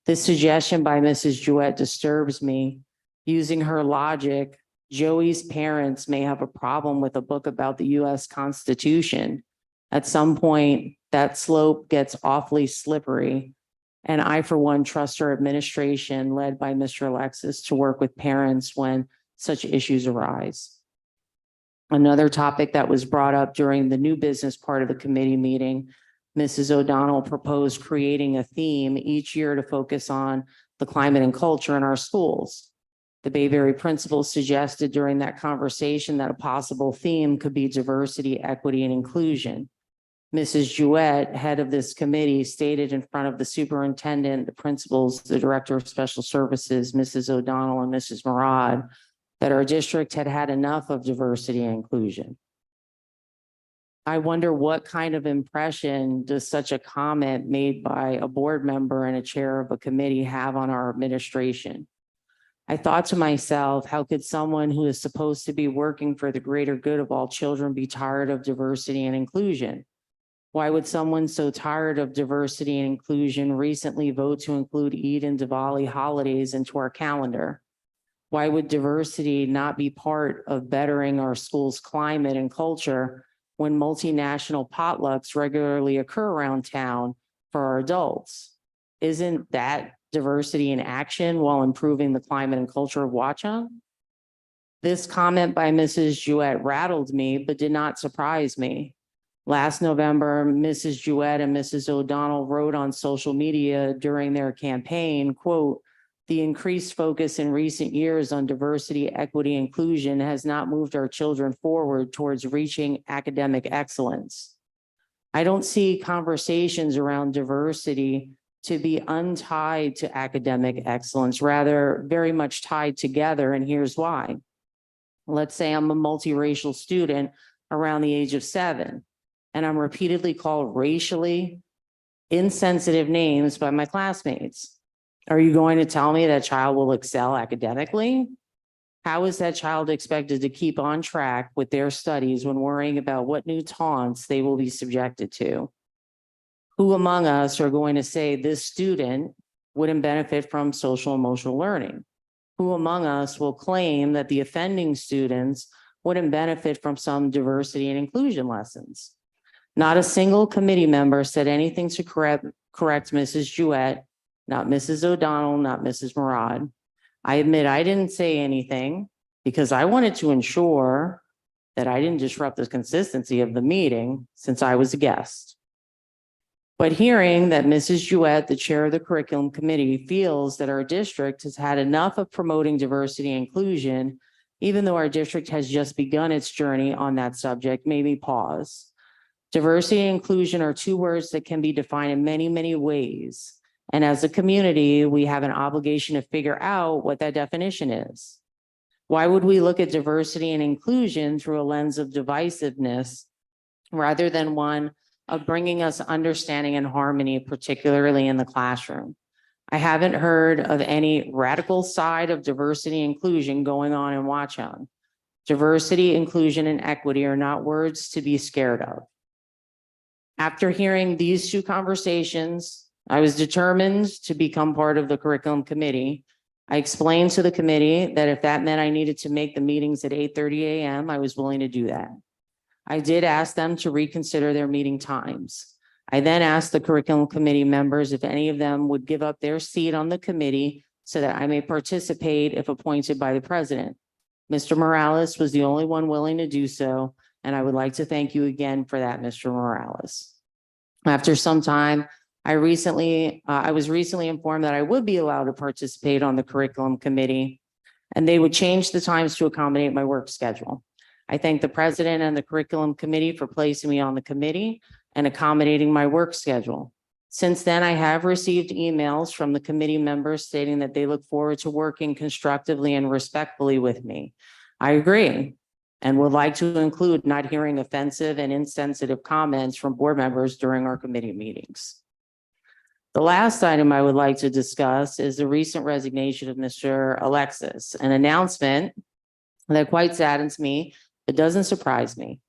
This suggestion by Mrs. Jouett disturbs me. Using her logic, Joey's parents may have a problem with a book about the US Constitution. At some point, that slope gets awfully slippery. And I, for one, trust our administration led by Mr. Alexis to work with parents when such issues arise. Another topic that was brought up during the new business part of the committee meeting, Mrs. O'Donnell proposed creating a theme each year to focus on the climate and culture in our schools. The Bayberry principals suggested during that conversation that a possible theme could be diversity, equity, and inclusion. Mrs. Jouett, head of this committee, stated in front of the superintendent, the principals, the director of special services, Mrs. O'Donnell and Mrs. Murad, that our district had had enough of diversity and inclusion. I wonder what kind of impression does such a comment made by a board member and a chair of a committee have on our administration? I thought to myself, how could someone who is supposed to be working for the greater good of all children be tired of diversity and inclusion? Why would someone so tired of diversity and inclusion recently vote to include Eid and Diwali holidays into our calendar? Why would diversity not be part of bettering our school's climate and culture when multinational potlucks regularly occur around town for our adults? Isn't that diversity in action while improving the climate and culture of Watchung? This comment by Mrs. Jouett rattled me, but did not surprise me. Last November, Mrs. Jouett and Mrs. O'Donnell wrote on social media during their campaign, quote, "The increased focus in recent years on diversity, equity, inclusion has not moved our children forward towards reaching academic excellence." I don't see conversations around diversity to be untied to academic excellence, rather very much tied together, and here's why. Let's say I'm a multiracial student around the age of 7, and I'm repeatedly called racially insensitive names by my classmates. Are you going to tell me that child will excel academically? How is that child expected to keep on track with their studies when worrying about what new taunts they will be subjected to? Who among us are going to say this student wouldn't benefit from social emotional learning? Who among us will claim that the offending students wouldn't benefit from some diversity and inclusion lessons? Not a single committee member said anything to correct Mrs. Jewett, not Mrs. O'Donnell, not Mrs. Murad. I admit I didn't say anything because I wanted to ensure that I didn't disrupt the consistency of the meeting since I was a guest. But hearing that Mrs. Jewett, the chair of the curriculum committee, feels that our district has had enough of promoting diversity and inclusion, even though our district has just begun its journey on that subject, made me pause. Diversity and inclusion are two words that can be defined in many, many ways. And as a community, we have an obligation to figure out what that definition is. Why would we look at diversity and inclusion through a lens of divisiveness rather than one of bringing us understanding and harmony, particularly in the classroom? I haven't heard of any radical side of diversity and inclusion going on in Watchung. Diversity, inclusion, and equity are not words to be scared of. After hearing these two conversations, I was determined to become part of the curriculum committee. I explained to the committee that if that meant I needed to make the meetings at 8:30 a.m., I was willing to do that. I did ask them to reconsider their meeting times. I then asked the curriculum committee members if any of them would give up their seat on the committee so that I may participate if appointed by the president. Mr. Morales was the only one willing to do so, and I would like to thank you again for that, Mr. Morales. After some time, I was recently informed that I would be allowed to participate on the curriculum committee, and they would change the times to accommodate my work schedule. I thank the president and the curriculum committee for placing me on the committee and accommodating my work schedule. Since then, I have received emails from the committee members stating that they look forward to working constructively and respectfully with me. I agree and would like to include not hearing offensive and insensitive comments from board members during our committee meetings. The last item I would like to discuss is the recent resignation of Mr. Alexis, an announcement that quite saddens me, but doesn't surprise me.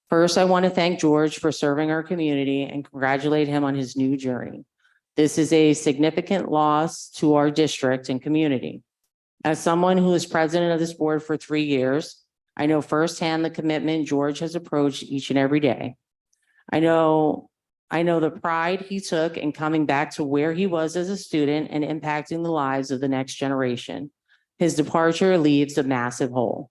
First, I want to thank George for serving our community and congratulate him on his new journey. This is a significant loss to our district and community. As someone who is president of this board for 3 years, I know firsthand the commitment George has approached each and every day. I know the pride he took in coming back to where he was as a student and impacting the lives of the next generation. His departure leaves a massive hole.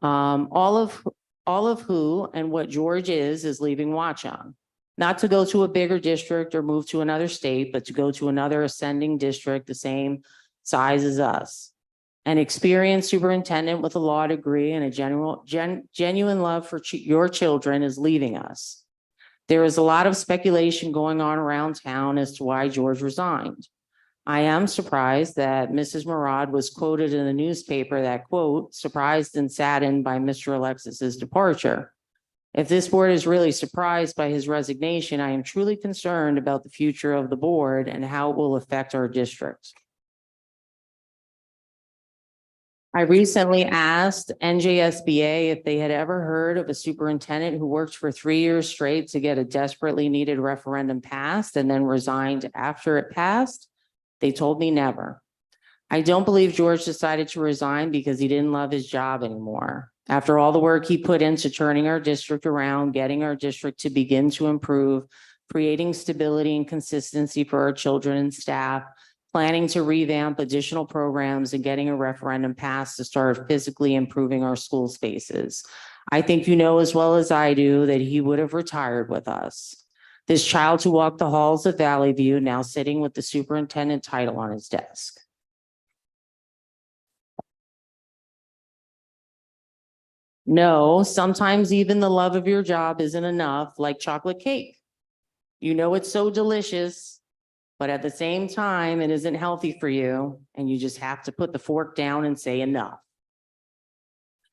All of who and what George is leaving Watchung, not to go to a bigger district or move to another state, but to go to another ascending district the same size as us. An experienced superintendent with a law degree and a genuine love for your children is leaving us. There is a lot of speculation going on around town as to why George resigned. I am surprised that Mrs. Murad was quoted in the newspaper that, quote, surprised and saddened by Mr. Alexis's departure. If this board is really surprised by his resignation, I am truly concerned about the future of the board and how it will affect our district. I recently asked NJSBA if they had ever heard of a superintendent who worked for 3 years straight to get a desperately needed referendum passed and then resigned after it passed. They told me never. I don't believe George decided to resign because he didn't love his job anymore. After all the work he put into turning our district around, getting our district to begin to improve, creating stability and consistency for our children and staff, planning to revamp additional programs and getting a referendum passed to start physically improving our school spaces. I think you know as well as I do that he would have retired with us. This child who walked the halls of Valley View now sitting with the superintendent title on his desk. No, sometimes even the love of your job isn't enough, like chocolate cake. You know it's so delicious, but at the same time, it isn't healthy for you, and you just have to put the fork down and say enough.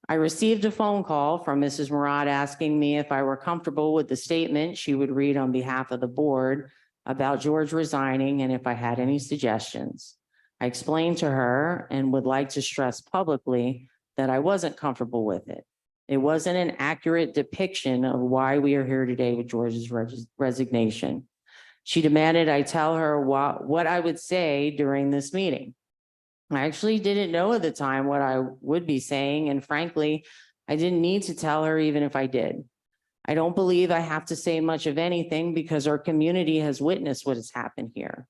I received a phone call from Mrs. Murad asking me if I were comfortable with the statement she would read on behalf of the board about George resigning and if I had any suggestions. I explained to her and would like to stress publicly that I wasn't comfortable with it. It wasn't an accurate depiction of why we are here today with George's resignation. She demanded I tell her what I would say during this meeting. I actually didn't know at the time what I would be saying, and frankly, I didn't need to tell her even if I did. I don't believe I have to say much of anything because our community has witnessed what has happened here.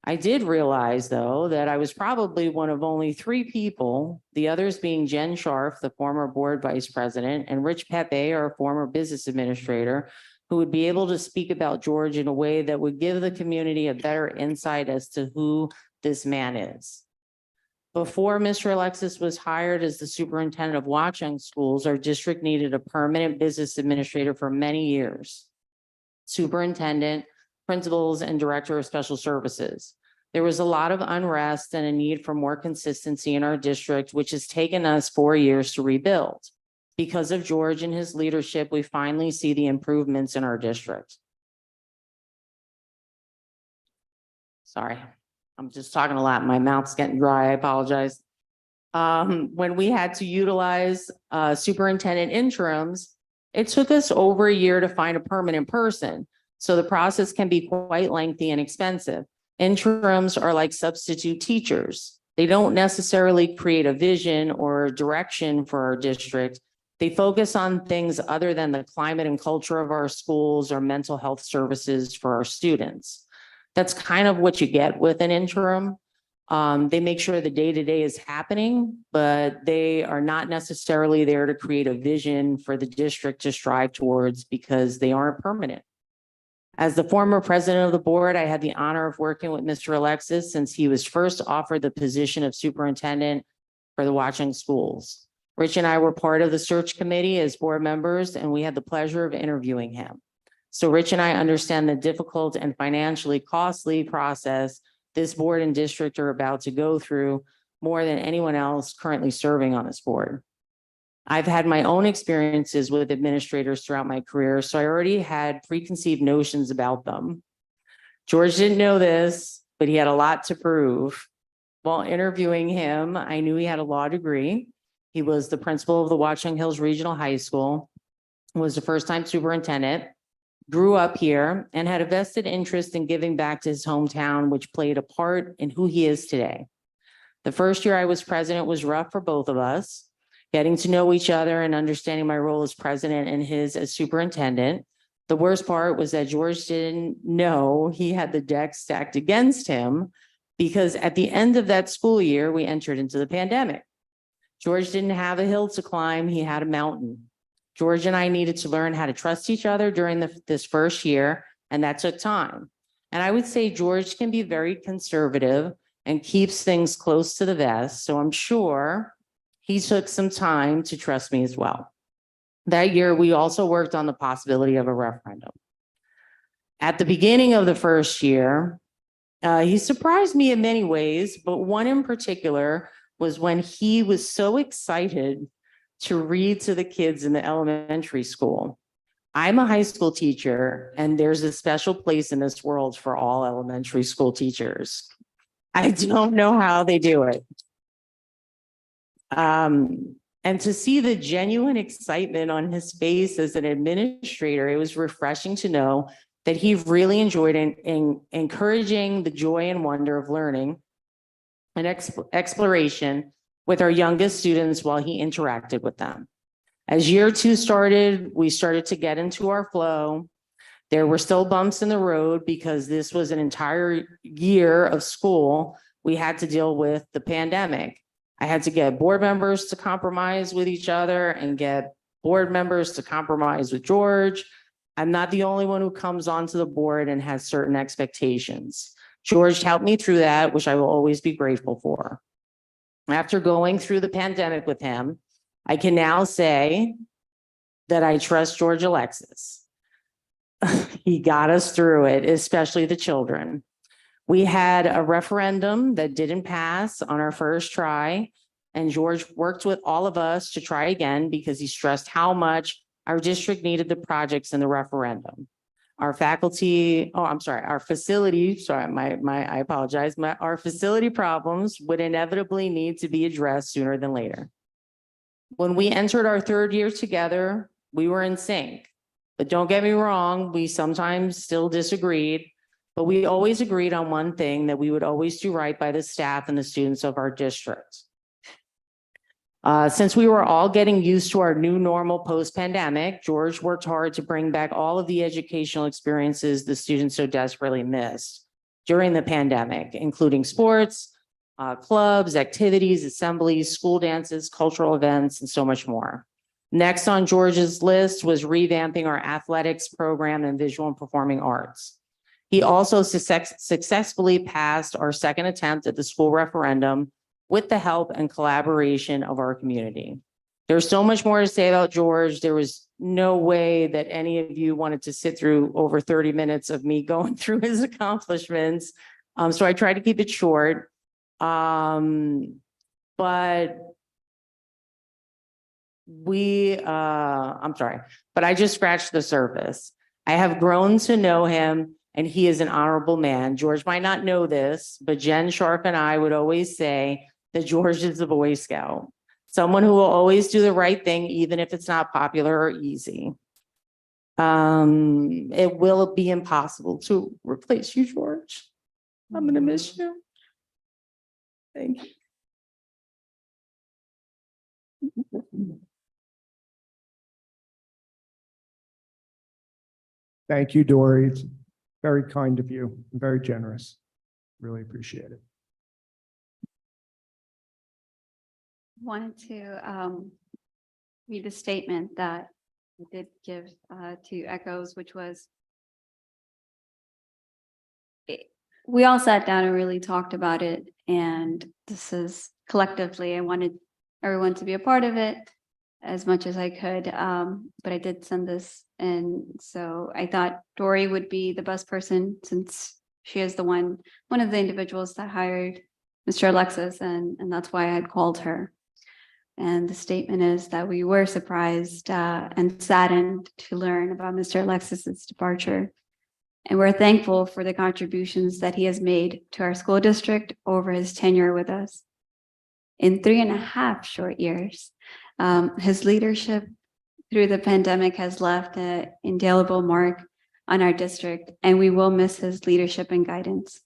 I did realize, though, that I was probably one of only 3 people, the others being Jen Scharf, the former board vice president, and Rich Pepe, our former business administrator, who would be able to speak about George in a way that would give the community a better insight as to who this man is. Before Mr. Alexis was hired as the superintendent of Watchung schools, our district needed a permanent business administrator for many years. Superintendent, principals, and director of special services. There was a lot of unrest and a need for more consistency in our district, which has taken us 4 years to rebuild. Because of George and his leadership, we finally see the improvements in our district. Sorry, I'm just talking a lot. My mouth's getting dry. I apologize. When we had to utilize superintendent interims, it took us over a year to find a permanent person. So the process can be quite lengthy and expensive. Interims are like substitute teachers. They don't necessarily create a vision or direction for our district. They focus on things other than the climate and culture of our schools or mental health services for our students. That's kind of what you get with an interim. They make sure the day-to-day is happening, but they are not necessarily there to create a vision for the district to strive towards because they aren't permanent. As the former president of the board, I had the honor of working with Mr. Alexis since he was first offered the position of superintendent for the Watchung schools. Rich and I were part of the search committee as board members, and we had the pleasure of interviewing him. So Rich and I understand the difficult and financially costly process this board and district are about to go through more than anyone else currently serving on this board. I've had my own experiences with administrators throughout my career, so I already had preconceived notions about them. George didn't know this, but he had a lot to prove. While interviewing him, I knew he had a law degree. He was the principal of the Watchung Hills Regional High School, was the first-time superintendent, grew up here, and had a vested interest in giving back to his hometown, which played a part in who he is today. The first year I was president was rough for both of us. Getting to know each other and understanding my role as president and his as superintendent. The worst part was that George didn't know he had the deck stacked against him because at the end of that school year, we entered into the pandemic. George didn't have a hill to climb, he had a mountain. George and I needed to learn how to trust each other during this first year, and that took time. And I would say George can be very conservative and keeps things close to the vest, so I'm sure he took some time to trust me as well. That year, we also worked on the possibility of a referendum. At the beginning of the first year, he surprised me in many ways, but one in particular was when he was so excited to read to the kids in the elementary school. I'm a high school teacher, and there's a special place in this world for all elementary school teachers. I don't know how they do it. And to see the genuine excitement on his face as an administrator, it was refreshing to know that he really enjoyed encouraging the joy and wonder of learning and exploration with our youngest students while he interacted with them. As year 2 started, we started to get into our flow. There were still bumps in the road because this was an entire year of school. We had to deal with the pandemic. I had to get board members to compromise with each other and get board members to compromise with George. I'm not the only one who comes onto the board and has certain expectations. George helped me through that, which I will always be grateful for. After going through the pandemic with him, I can now say that I trust George Alexis. He got us through it, especially the children. We had a referendum that didn't pass on our first try, and George worked with all of us to try again because he stressed how much our district needed the projects in the referendum. Our faculty, oh, I'm sorry, our facility, sorry, I apologize. Our facility problems would inevitably need to be addressed sooner than later. When we entered our third year together, we were in sync. But don't get me wrong, we sometimes still disagreed, but we always agreed on one thing, that we would always do right by the staff and the students of our district. Since we were all getting used to our new normal post-pandemic, George worked hard to bring back all of the educational experiences the students so desperately missed during the pandemic, including sports, clubs, activities, assemblies, school dances, cultural events, and so much more. Next on George's list was revamping our athletics program and visual and performing arts. He also successfully passed our second attempt at the school referendum with the help and collaboration of our community. There's so much more to say about George. There was no way that any of you wanted to sit through over 30 minutes of me going through his accomplishments. So I tried to keep it short. But I just scratched the surface. I have grown to know him, and he is an honorable man. George might not know this, but Jen Sharp and I would always say that George is a Boy Scout, someone who will always do the right thing, even if it's not popular or easy. It will be impossible to replace you, George. I'm gonna miss you. Thank you. Thank you, Dory. It's very kind of you, very generous. Really appreciate it. Wanted to read the statement that I did give to Echoes, which was, we all sat down and really talked about it, and this is collectively, I wanted everyone to be a part of it as much as I could, but I did send this, and so I thought Dory would be the best person, since she is the one of the individuals that hired Mr. Alexis, and that's why I had called her. And the statement is that we were surprised and saddened to learn about Mr. Alexis's departure. And we're thankful for the contributions that he has made to our school district over his tenure with us. In 3.5 short years, his leadership through the pandemic has left an indelible mark on our district, and we will miss his leadership and guidance.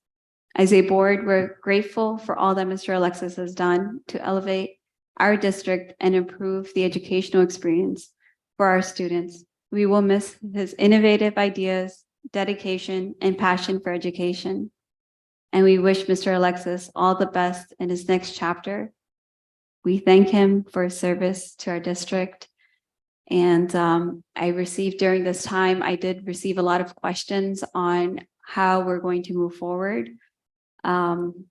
As a board, we're grateful for all that Mr. Alexis has done to elevate our district and improve the educational experience for our students. We will miss his innovative ideas, dedication, and passion for education. And we wish Mr. Alexis all the best in his next chapter. We thank him for his service to our district. And I received during this time, I did receive a lot of questions on how we're going to move forward. I'm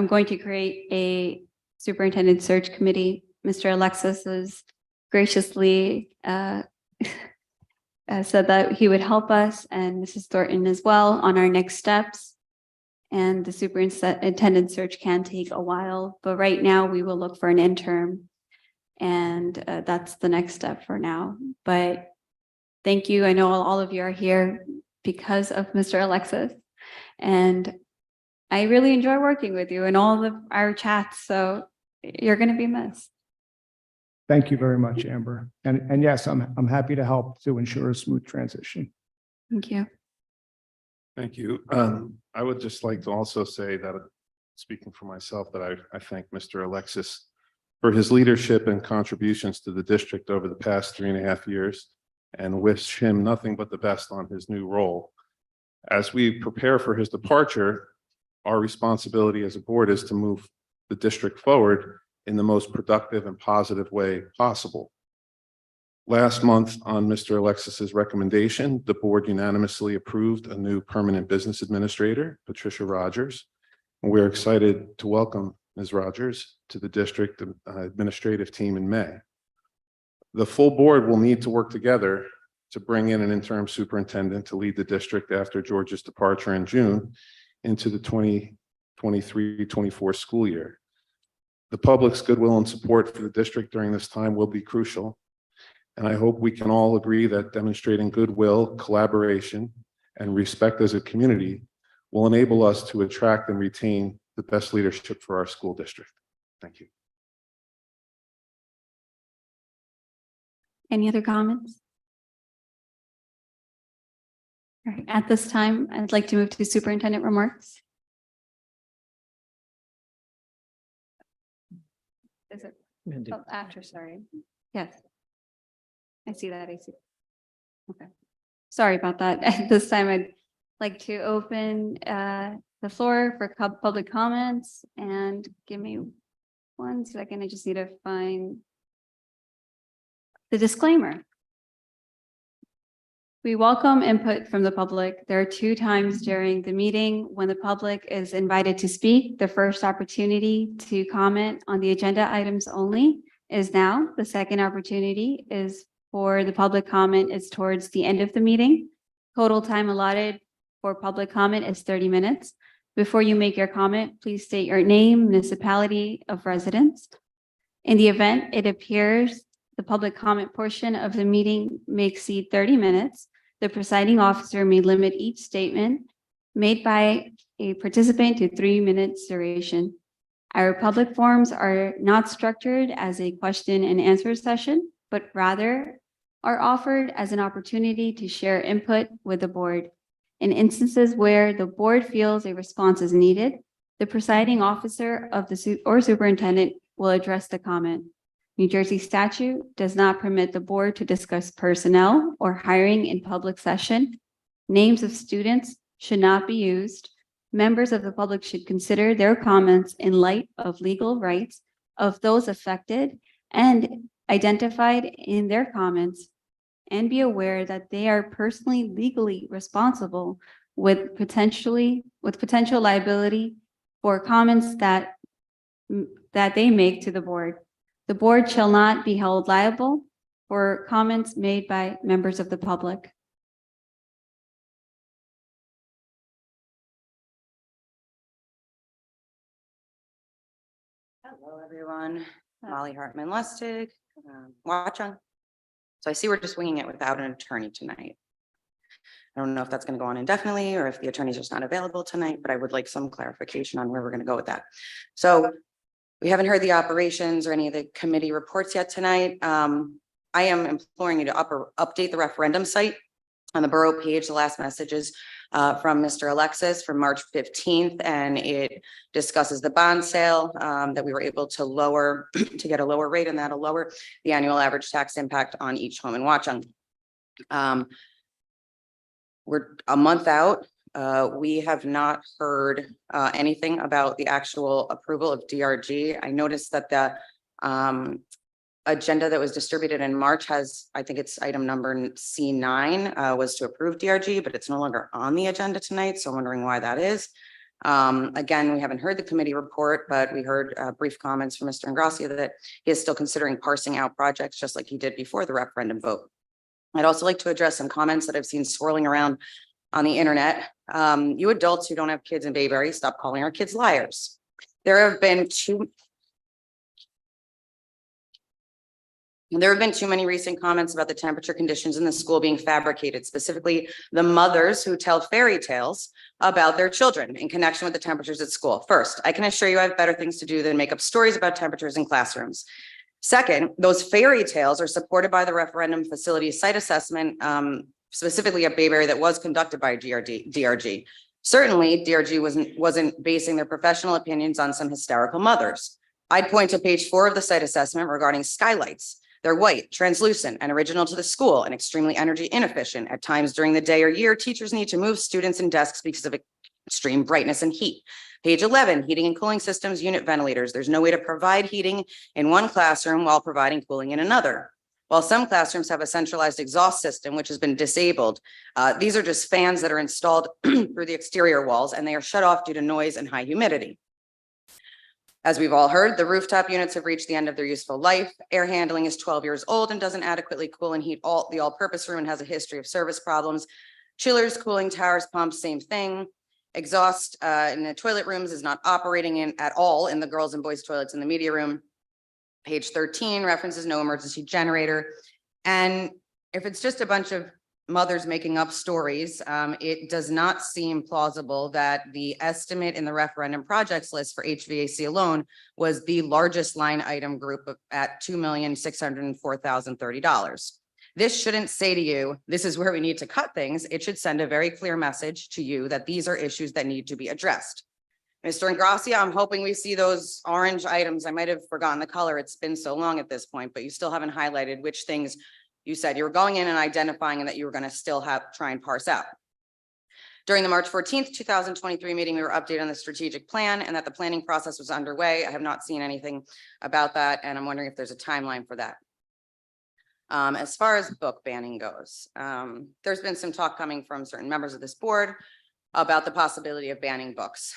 going to create a superintendent search committee. Mr. Alexis has graciously said that he would help us, and Mrs. Thornton as well, on our next steps. And the superintendent search can take a while, but right now we will look for an interim, and that's the next step for now. But thank you. I know all of you are here because of Mr. Alexis, and I really enjoy working with you in all of our chats, so you're going to be missed. Thank you very much, Amber. And yes, I'm happy to help to ensure a smooth transition. Thank you. Thank you. I would just like to also say that, speaking for myself, that I thank Mr. Alexis for his leadership and contributions to the district over the past 3.5 years, and wish him nothing but the best on his new role. As we prepare for his departure, our responsibility as a board is to move the district forward in the most productive and positive way possible. Last month, on Mr. Alexis's recommendation, the board unanimously approved a new permanent business administrator, Patricia Rogers. And we're excited to welcome Ms. Rogers to the district administrative team in May. The full board will need to work together to bring in an interim superintendent to lead the district after George's departure in June into the 2023-24 school year. The public's goodwill and support for the district during this time will be crucial. And I hope we can all agree that demonstrating goodwill, collaboration, and respect as a community will enable us to attract and retain the best leadership for our school district. Thank you. Any other comments? All right, at this time, I'd like to move to superintendent remarks. Is it after, sorry. Yes. I see that, I see. Okay. Sorry about that. At this time, I'd like to open the floor for public comments, and give me 1 second. I just need to find the disclaimer. We welcome input from the public. There are 2 times during the meeting when the public is invited to speak. The first opportunity to comment on the agenda items only is now. The second opportunity is for the public comment is towards the end of the meeting. Total time allotted for public comment is 30 minutes. Before you make your comment, please state your name, municipality of residence. In the event it appears the public comment portion of the meeting may exceed 30 minutes, the presiding officer may limit each statement made by a participant to 3 minutes duration. Our public forums are not structured as a question and answer session, but rather are offered as an opportunity to share input with the board. In instances where the board feels a response is needed, the presiding officer of the superintendent will address the comment. New Jersey statute does not permit the board to discuss personnel or hiring in public session. Names of students should not be used. Members of the public should consider their comments in light of legal rights of those affected and identified in their comments, and be aware that they are personally legally responsible with potential liability for comments that they make to the board. The board shall not be held liable for comments made by members of the public. Hello, everyone. Molly Hartman Lustig, Watchung. So I see we're just winging it without an attorney tonight. I don't know if that's going to go on indefinitely or if the attorney's just not available tonight, but I would like some clarification on where we're going to go with that. So we haven't heard the operations or any of the committee reports yet tonight. I am imploring you to update the referendum site on the borough page. The last message is from Mr. Alexis from March 15th, and it discusses the bond sale that we were able to lower to get a lower rate, and that'll lower the annual average tax impact on each home in Watchung. We're a month out. We have not heard anything about the actual approval of DRG. I noticed that the agenda that was distributed in March has, I think it's item number C9 was to approve DRG, but it's no longer on the agenda tonight. So I'm wondering why that is. Again, we haven't heard the committee report, but we heard brief comments from Mr. Ingrassia that he is still considering parsing out projects just like he did before the referendum vote. I'd also like to address some comments that I've seen swirling around on the internet. You adults who don't have kids in Bayberry, stop calling our kids liars. There have been too many recent comments about the temperature conditions in the school being fabricated, specifically the mothers who tell fairy tales about their children in connection with the temperatures at school. First, I can assure you I have better things to do than make up stories about temperatures in classrooms. Second, those fairy tales are supported by the referendum facility site assessment, specifically at Bayberry, that was conducted by DRG. Certainly, DRG wasn't basing their professional opinions on some hysterical mothers. I'd point to page 4 of the site assessment regarding skylights. They're white, translucent, and original to the school and extremely energy inefficient. At times during the day or year, teachers need to move students and desks because of extreme brightness and heat. Page 11, heating and cooling systems, unit ventilators. There's no way to provide heating in one classroom while providing cooling in another. While some classrooms have a centralized exhaust system, which has been disabled, these are just fans that are installed through the exterior walls, and they are shut off due to noise and high humidity. As we've all heard, the rooftop units have reached the end of their useful life. Air handling is 12 years old and doesn't adequately cool and heat the all-purpose room and has a history of service problems. Chillers, cooling towers, pumps, same thing. Exhaust in the toilet rooms is not operating at all in the girls' and boys' toilets in the media room. Page 13 references no emergency generator. And if it's just a bunch of mothers making up stories, it does not seem plausible that the estimate in the referendum projects list for HVAC alone was the largest line item group at $2,604,030. This shouldn't say to you, this is where we need to cut things. It should send a very clear message to you that these are issues that need to be addressed. Mr. Ingrassia, I'm hoping we see those orange items. I might have forgotten the color. It's been so long at this point, but you still haven't highlighted which things you said you were going in and identifying and that you were going to still try and parse out. During the March 14th, 2023 meeting, we were updated on the strategic plan and that the planning process was underway. I have not seen anything about that, and I'm wondering if there's a timeline for that. As far as book banning goes, there's been some talk coming from certain members of this board about the possibility of banning books.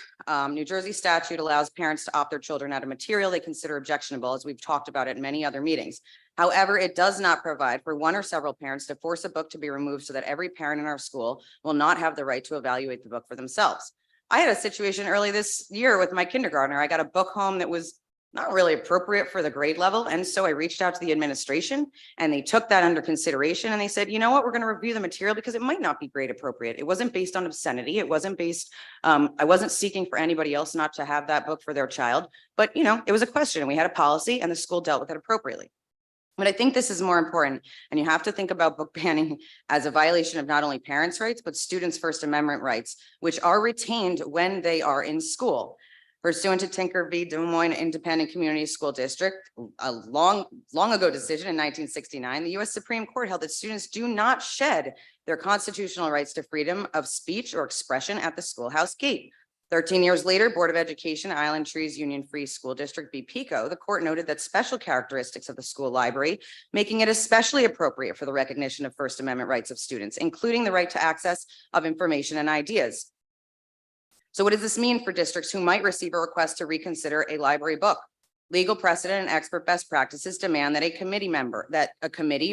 New Jersey statute allows parents to opt their children out of material they consider objectionable, as we've talked about at many other meetings. However, it does not provide for one or several parents to force a book to be removed so that every parent in our school will not have the right to evaluate the book for themselves. I had a situation early this year with my kindergartner. I got a book home that was not really appropriate for the grade level. And so I reached out to the administration and they took that under consideration. And they said, you know what, we're going to review the material because it might not be grade appropriate. It wasn't based on obscenity. It wasn't based, I wasn't seeking for anybody else not to have that book for their child. But, you know, it was a question and we had a policy and the school dealt with it appropriately. But I think this is more important, and you have to think about book banning as a violation of not only parents' rights, but students' First Amendment rights, which are retained when they are in school. Pursuant to Tinker v. Des Moines Independent Community School District, a long ago decision in 1969, the U.S. Supreme Court held that students do not shed their constitutional rights to freedom of speech or expression at the schoolhouse gate. 13 years later, Board of Education, Island Trees Union Free School District v. Pico, the court noted that special characteristics of the school library, making it especially appropriate for the recognition of First Amendment rights of students, including the right to access of information and ideas. So what does this mean for districts who might receive a request to reconsider a library book? Legal precedent and expert best practices demand that a committee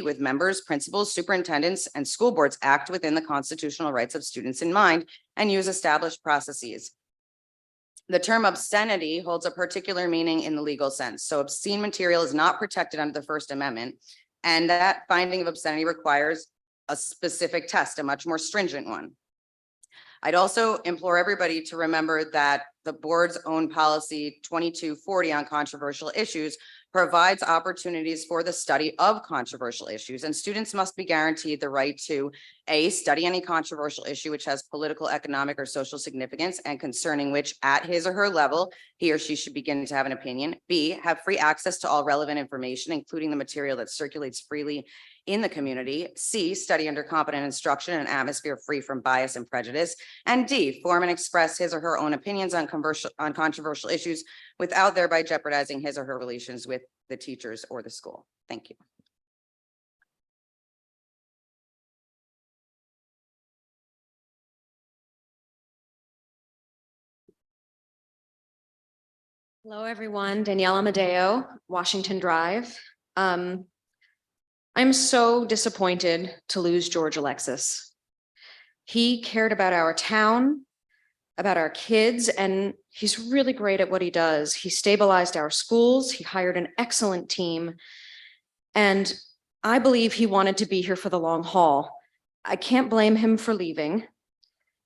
with members, principals, superintendents, and school boards act within the constitutional rights of students in mind and use established processes. The term obscenity holds a particular meaning in the legal sense. So obscene material is not protected under the First Amendment, and that finding of obscenity requires a specific test, a much more stringent one. I'd also implore everybody to remember that the board's own policy 2240 on controversial issues provides opportunities for the study of controversial issues, and students must be guaranteed the right to A, study any controversial issue which has political, economic, or social significance and concerning which at his or her level, he or she should begin to have an opinion. B, have free access to all relevant information, including the material that circulates freely in the community. C, study under competent instruction in an atmosphere free from bias and prejudice. And D, form and express his or her own opinions on controversial issues without thereby jeopardizing his or her relations with the teachers or the school. Thank you. Hello, everyone. Danielle Amadeo, Washington Drive. I'm so disappointed to lose George Alexis. He cared about our town, about our kids, and he's really great at what he does. He stabilized our schools. He hired an excellent team. And I believe he wanted to be here for the long haul. I can't blame him for leaving.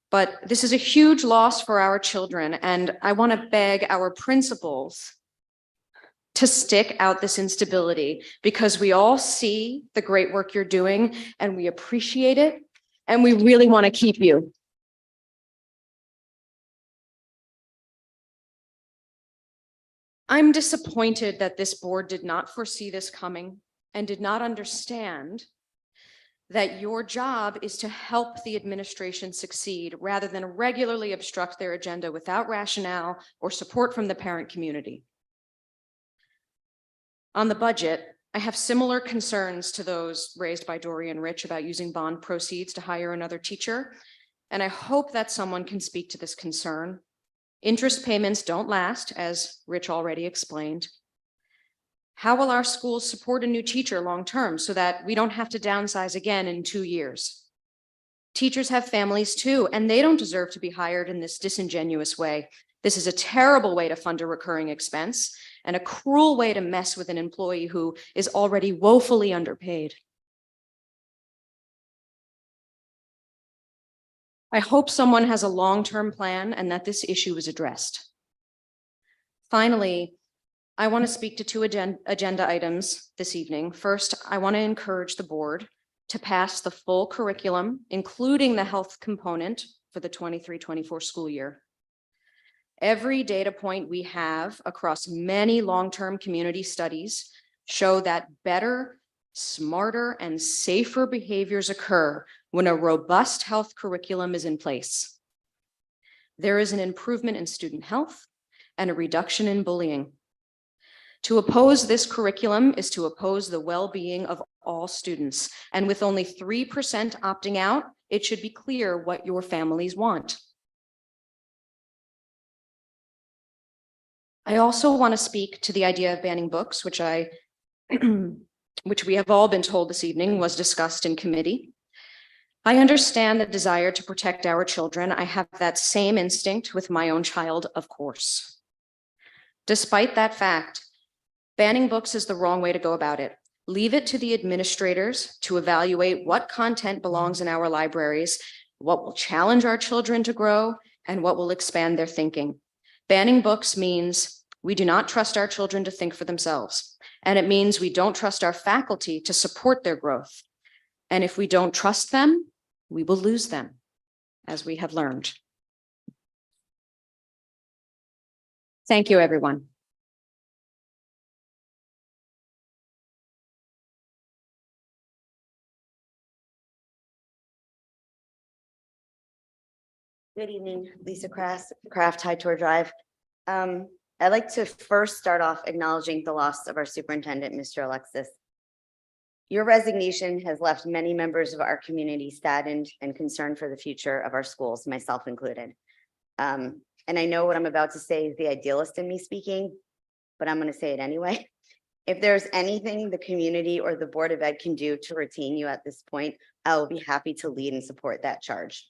But this is a huge loss for our children, and I want to beg our principals to stick out this instability, because we all see the great work you're doing and we appreciate it, and we really want to keep you. I'm disappointed that this board did not foresee this coming and did not understand that your job is to help the administration succeed rather than regularly obstruct their agenda without rationale or support from the parent community. On the budget, I have similar concerns to those raised by Dory and Rich about using bond proceeds to hire another teacher, and I hope that someone can speak to this concern. Interest payments don't last, as Rich already explained. How will our schools support a new teacher long-term so that we don't have to downsize again in 2 years? Teachers have families too, and they don't deserve to be hired in this disingenuous way. This is a terrible way to fund a recurring expense and a cruel way to mess with an employee who is already woefully underpaid. I hope someone has a long-term plan and that this issue is addressed. Finally, I want to speak to two agenda items this evening. First, I want to encourage the board to pass the full curriculum, including the health component for the 23-24 school year. Every data point we have across many long-term community studies show that better, smarter, and safer behaviors occur when a robust health curriculum is in place. There is an improvement in student health and a reduction in bullying. To oppose this curriculum is to oppose the well-being of all students. And with only 3% opting out, it should be clear what your families want. I also want to speak to the idea of banning books, which we have all been told this evening was discussed in committee. I understand the desire to protect our children. I have that same instinct with my own child, of course. Despite that fact, banning books is the wrong way to go about it. Leave it to the administrators to evaluate what content belongs in our libraries, what will challenge our children to grow, and what will expand their thinking. Banning books means we do not trust our children to think for themselves. And it means we don't trust our faculty to support their growth. And if we don't trust them, we will lose them, as we have learned. Thank you, everyone. Good evening, Lisa Craft, High Tour Drive. I'd like to first start off acknowledging the loss of our superintendent, Mr. Alexis. Your resignation has left many members of our community saddened and concerned for the future of our schools, myself included. And I know what I'm about to say is the idealist in me speaking, but I'm going to say it anyway. If there's anything the community or the Board of Ed can do to retain you at this point, I will be happy to lead and support that charge.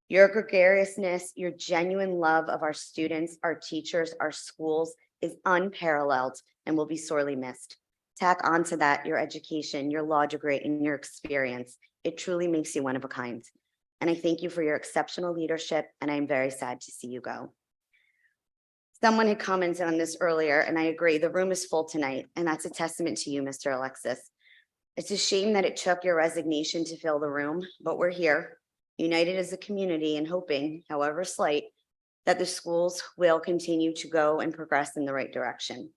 Your gregariousness, your genuine love of our students, our teachers, our schools is unparalleled and will be sorely missed. Tack onto that your education, your law degree, and your experience. It truly makes you one of a kind. And I thank you for your exceptional leadership, and I'm very sad to see you go. Someone had commented on this earlier, and I agree, the room is full tonight, and that's a testament to you, Mr. Alexis. It's a shame that it took your resignation to fill the room, but we're here, united as a community and hoping, however slight, that the schools will continue to go and progress in the right direction.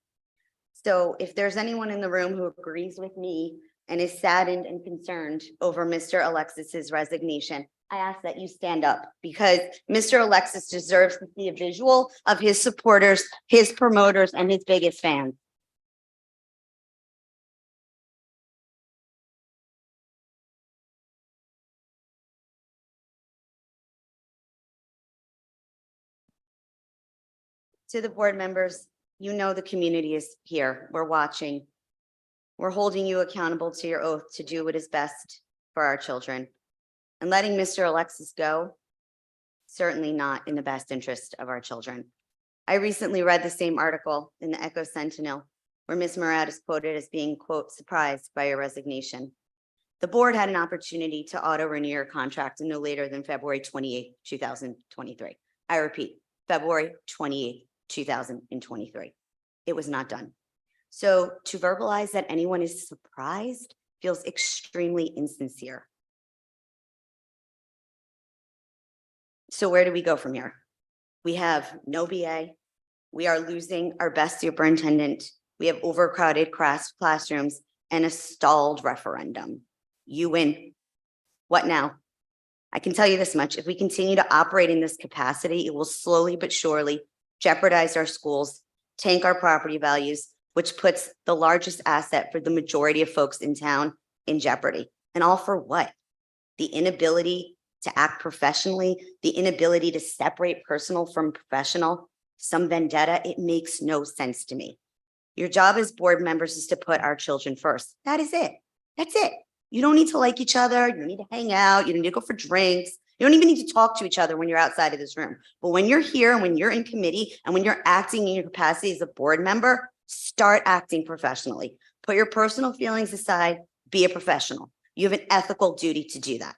So if there's anyone in the room who agrees with me and is saddened and concerned over Mr. Alexis's resignation, I ask that you stand up because Mr. Alexis deserves to see a visual of his supporters, his promoters, and his biggest fans. To the board members, you know the community is here. We're watching. We're holding you accountable to your oath to do what is best for our children. And letting Mr. Alexis go, certainly not in the best interest of our children. I recently read the same article in the Echo Sentinel where Ms. Murad is quoted as being, quote, surprised by your resignation. The board had an opportunity to auto-renew your contract no later than February 28, 2023. I repeat, February 28, 2023. It was not done. So to verbalize that anyone is surprised feels extremely insincere. So where do we go from here? We have no BA. We are losing our best superintendent. We have overcrowded classrooms and a stalled referendum. You win. What now? I can tell you this much. If we continue to operate in this capacity, it will slowly but surely jeopardize our schools, tank our property values, which puts the largest asset for the majority of folks in town in jeopardy. And all for what? The inability to act professionally, the inability to separate personal from professional, some vendetta. It makes no sense to me. Your job as board members is to put our children first. That is it. That's it. You don't need to like each other. You don't need to hang out. You don't need to go for drinks. You don't even need to talk to each other when you're outside of this room. But when you're here and when you're in committee and when you're acting in your capacity as a board member, start acting professionally. Put your personal feelings aside. Be a professional. You have an ethical duty to do that.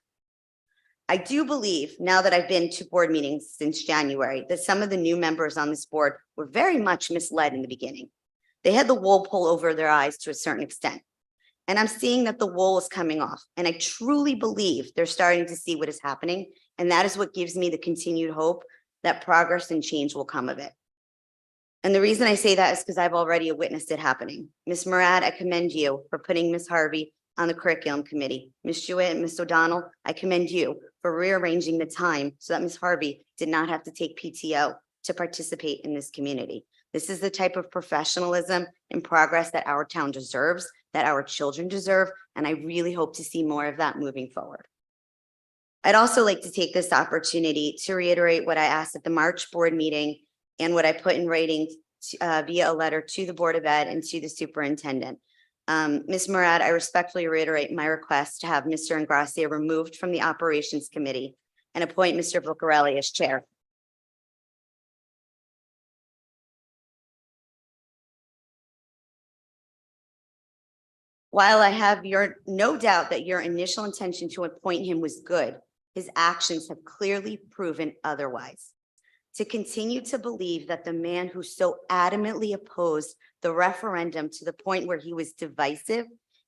I do believe, now that I've been to board meetings since January, that some of the new members on this board were very much misled in the beginning. They had the wool pull over their eyes to a certain extent. And I'm seeing that the wool is coming off. And I truly believe they're starting to see what is happening. And that is what gives me the continued hope that progress and change will come of it. And the reason I say that is because I've already witnessed it happening. Ms. Murad, I commend you for putting Ms. Harvey on the curriculum committee. Ms. Jewett and Ms. O'Donnell, I commend you for rearranging the time so that Ms. Harvey did not have to take PTO to participate in this community. This is the type of professionalism and progress that our town deserves, that our children deserve, and I really hope to see more of that moving forward. I'd also like to take this opportunity to reiterate what I asked at the March board meeting and what I put in writing via a letter to the Board of Ed and to the superintendent. Ms. Murad, I respectfully reiterate my request to have Mr. Ingrassia removed from the operations committee and appoint Mr. Buccarelli as chair. While I have no doubt that your initial intention to appoint him was good, his actions have clearly proven otherwise. To continue to believe that the man who so adamantly opposed the referendum to the point where he was divisive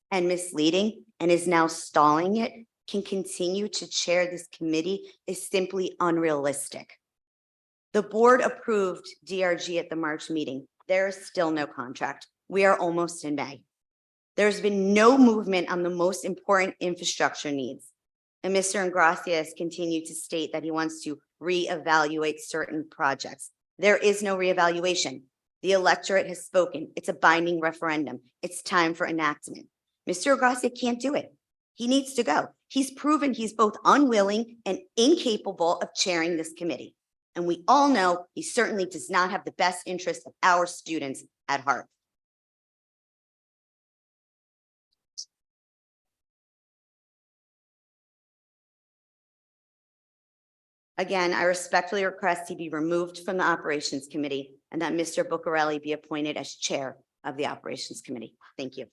and misleading and is now stalling it can continue to chair this committee is simply unrealistic. The board approved DRG at the March meeting. There is still no contract. We are almost in May. There's been no movement on the most important infrastructure needs. And Mr. Ingrassia has continued to state that he wants to reevaluate certain projects. There is no reevaluation. The electorate has spoken. It's a binding referendum. It's time for enactment. Mr. Ingrassia can't do it. He needs to go. He's proven he's both unwilling and incapable of chairing this committee. And we all know he certainly does not have the best interest of our students at heart. Again, I respectfully request he be removed from the operations committee and that Mr. Buccarelli be appointed as chair of the operations committee. Thank you.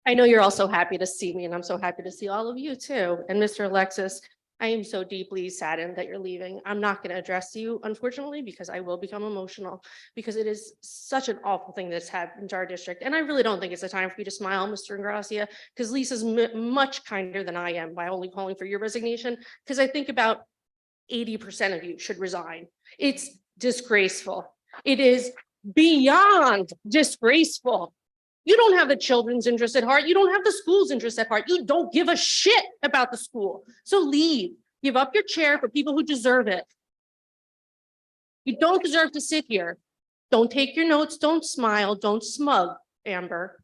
I know you're also happy to see me, and I'm so happy to see all of you too. And Mr. Alexis, I am so deeply saddened that you're leaving. I'm not going to address you, unfortunately, because I will become emotional, because it is such an awful thing that's happened to our district. And I really don't think it's a time for you to smile, Mr. Ingrassia, because Lisa's much kinder than I am by only calling for your resignation, because I think about 80% of you should resign. It's disgraceful. It is beyond disgraceful. You don't have the children's interest at heart. You don't have the school's interest at heart. You don't give a shit about the school. So leave. Give up your chair for people who deserve it. You don't deserve to sit here. Don't take your notes. Don't smile. Don't smug, Amber.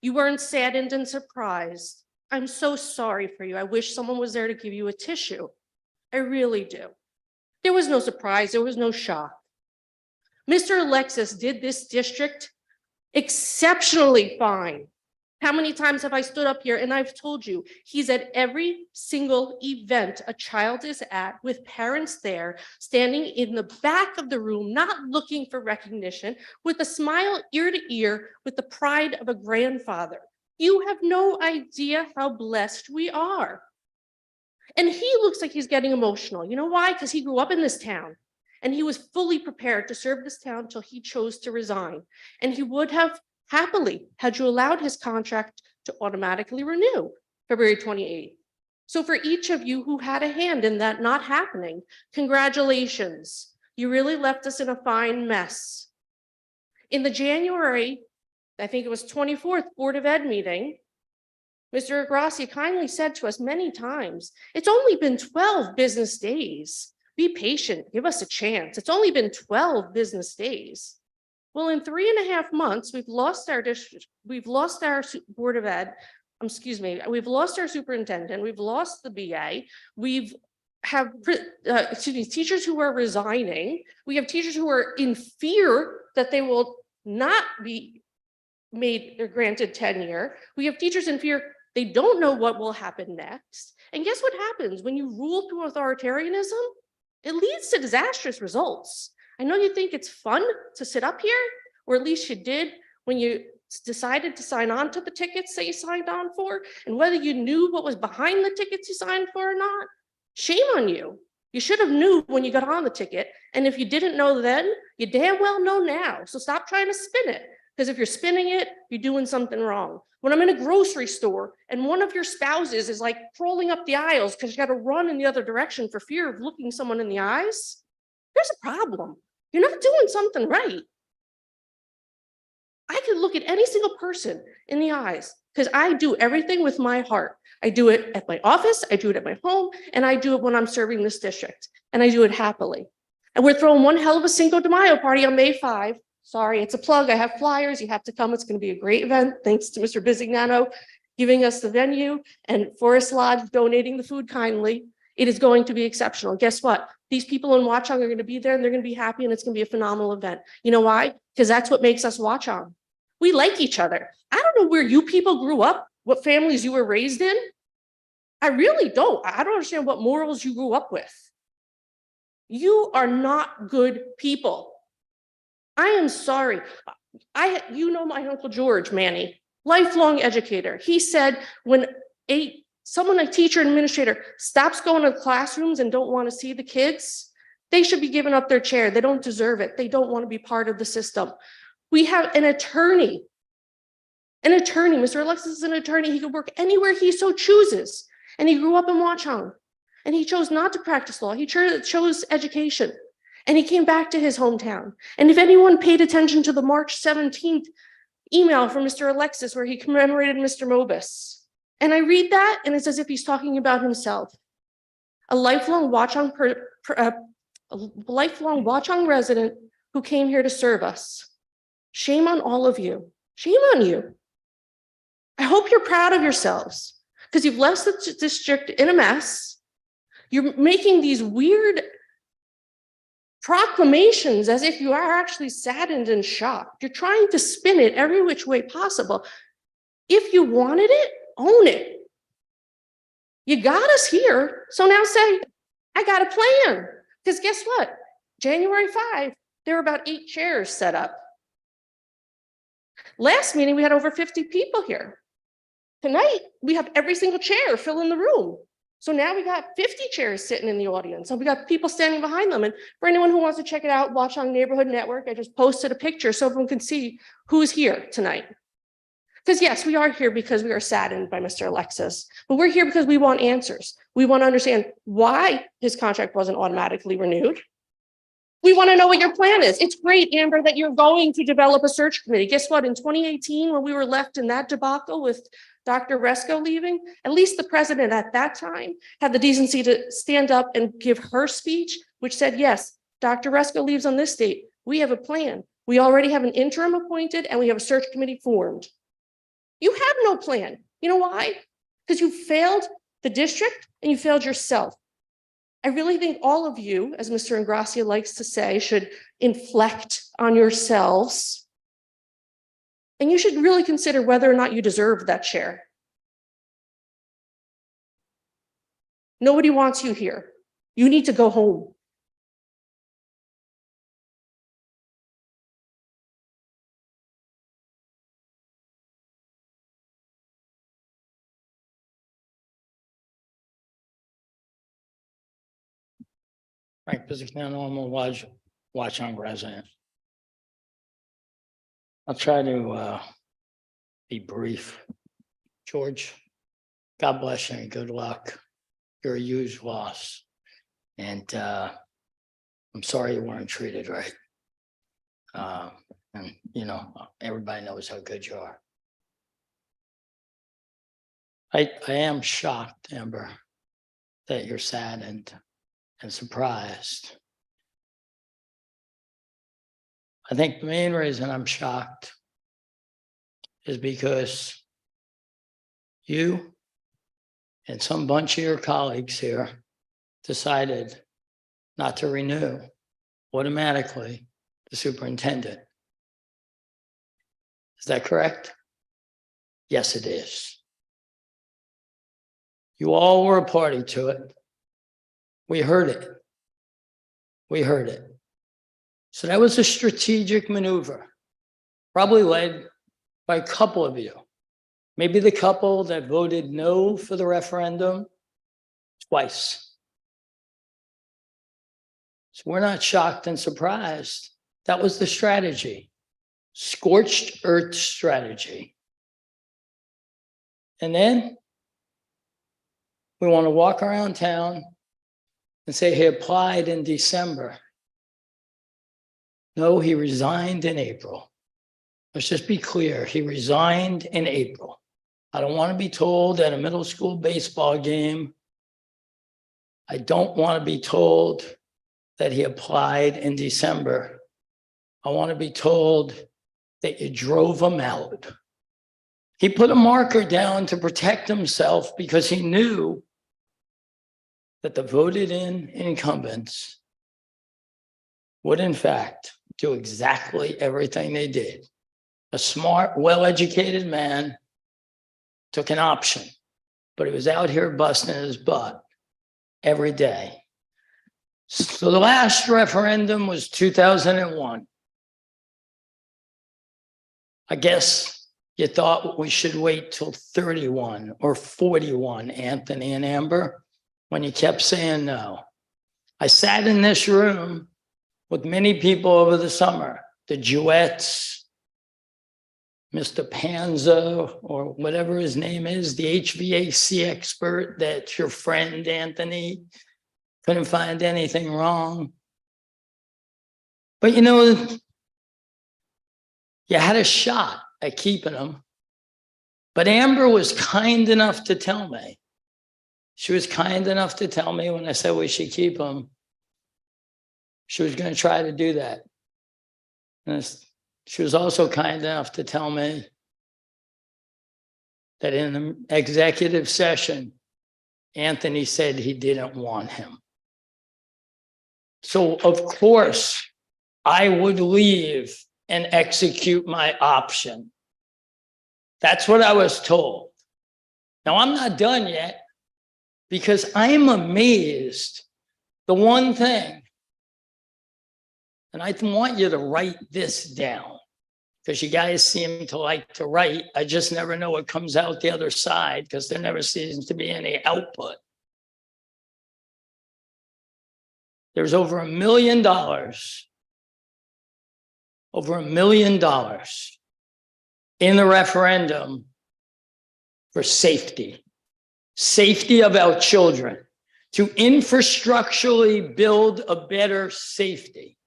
You weren't saddened and surprised. I'm so sorry for you. I wish someone was there to give you a tissue. I really do. There was no surprise. There was no shock. Mr. Alexis did this district exceptionally fine. How many times have I stood up here and I've told you he's at every single event a child is at with parents there, standing in the back of the room, not looking for recognition, with a smile ear to ear, with the pride of a grandfather. You have no idea how blessed we are. And he looks like he's getting emotional. You know why? Because he grew up in this town. And he was fully prepared to serve this town until he chose to resign. And he would have happily had you allowed his contract to automatically renew February 28th. So for each of you who had a hand in that not happening, congratulations. You really left us in a fine mess. In the January, I think it was 24th Board of Ed meeting, Mr. Ingrassia kindly said to us many times, it's only been 12 business days. Be patient, give us a chance. It's only been 12 business days. Well, in 3.5 months, we've lost our district, we've lost our Board of Ed, we've lost our superintendent, we've lost the BA, teachers who are resigning, we have teachers who are in fear that they will not be made or granted tenure. We have teachers in fear, they don't know what will happen next. And guess what happens when you rule through authoritarianism? It leads to disastrous results. I know you think it's fun to sit up here, or at least you did when you decided to sign on to the tickets that you signed on for, and whether you knew what was behind the tickets you signed for or not, shame on you. You should have knew when you got on the ticket. And if you didn't know then, you damn well know now. So stop trying to spin it. Because if you're spinning it, you're doing something wrong. When I'm in a grocery store and one of your spouses is like crawling up the aisles because you got to run in the other direction for fear of looking someone in the eyes, there's a problem. You're not doing something right. I could look at any single person in the eyes because I do everything with my heart. I do it at my office, I do it at my home, and I do it when I'm serving this district, and I do it happily. And we're throwing one hell of a Cinco de Mayo party on May 5. Sorry, it's a plug. I have flyers. You have to come. It's going to be a great event. Thanks to Mr. Bisignano giving us the venue and Forest Lodge donating the food kindly. It is going to be exceptional. Guess what? These people in Watchung are going to be there and they're going to be happy and it's going to be a phenomenal event. You know why? Because that's what makes us Watchung. We like each other. I don't know where you people grew up, what families you were raised in. I really don't. I don't understand what morals you grew up with. You are not good people. I am sorry. You know my Uncle George, Manny, lifelong educator. He said when a teacher and administrator stops going to classrooms and don't want to see the kids, they should be giving up their chair. They don't deserve it. They don't want to be part of the system. We have an attorney. Mr. Alexis is an attorney. He could work anywhere he so chooses. And he grew up in Watchung. And he chose not to practice law. He chose education. And he came back to his hometown. And if anyone paid attention to the March 17th email from Mr. Alexis where he commemorated Mr. Mobus, and I read that and it's as if he's talking about himself. A lifelong Watchung resident who came here to serve us. Shame on all of you. Shame on you. I hope you're proud of yourselves because you've left the district in a mess. You're making these weird proclamations as if you are actually saddened and shocked. You're trying to spin it every which way possible. If you wanted it, own it. You got us here. So now say, I got a plan. Because guess what? January 5, there were about 8 chairs set up. Last meeting, we had over 50 people here. Tonight, we have every single chair filling the room. So now we got 50 chairs sitting in the audience and we got people standing behind them. And for anyone who wants to check it out, Watchung Neighborhood Network, I just posted a picture so everyone can see who's here tonight. Because yes, we are here because we are saddened by Mr. Alexis, but we're here because we want answers. We want to understand why his contract wasn't automatically renewed. We want to know what your plan is. It's great, Amber, that you're going to develop a search committee. Guess what? In 2018, when we were left in that debacle with Dr. Resco leaving, at least the president at that time had the decency to stand up and give her speech, which said, yes, Dr. Resco leaves on this date. We have a plan. We already have an interim appointed and we have a search committee formed. You have no plan. You know why? Because you failed the district and you failed yourself. I really think all of you, as Mr. Ingrassia likes to say, should inflect on yourselves. And you should really consider whether or not you deserve that chair. Nobody wants you here. You need to go home. Frank Bisignano, I'm a Watchung resident. I'll try to be brief. George, God bless you and good luck. You're a huge loss. And I'm sorry you weren't treated right. And you know, everybody knows how good you are. I am shocked, Amber, that you're saddened and surprised. I think the main reason I'm shocked is because you and some bunch of your colleagues here decided not to renew automatically the superintendent. Is that correct? Yes, it is. You all were a party to it. We heard it. We heard it. So that was a strategic maneuver, probably led by a couple of you. Maybe the couple that voted no for the referendum twice. So we're not shocked and surprised. That was the strategy. Scorched earth strategy. And then we want to walk around town and say he applied in December. No, he resigned in April. Let's just be clear. He resigned in April. I don't want to be told at a middle school baseball game. I don't want to be told that he applied in December. I want to be told that you drove him out. He put a marker down to protect himself because he knew that the voted in incumbents would in fact do exactly everything they did. A smart, well-educated man took an option, but he was out here busting his butt every day. So the last referendum was 2001. I guess you thought we should wait till 31 or 41, Anthony and Amber, when you kept saying no. I sat in this room with many people over the summer, the Jewetts, Mr. Panza, or whatever his name is, the HVAC expert that your friend Anthony couldn't find anything wrong. But you know, you had a shot at keeping him. But Amber was kind enough to tell me. She was kind enough to tell me when I said we should keep him, she was going to try to do that. And she was also kind enough to tell me that in an executive session, Anthony said he didn't want him. So of course, I would leave and execute my option. That's what I was told. Now I'm not done yet because I'm amazed. The one thing, and I want you to write this down because you guys seem to like to write. I just never know what comes out the other side because there never seems to be any output. There's over $1 million, over $1 million in the referendum for safety of our children, to infrastructurally build a better safety.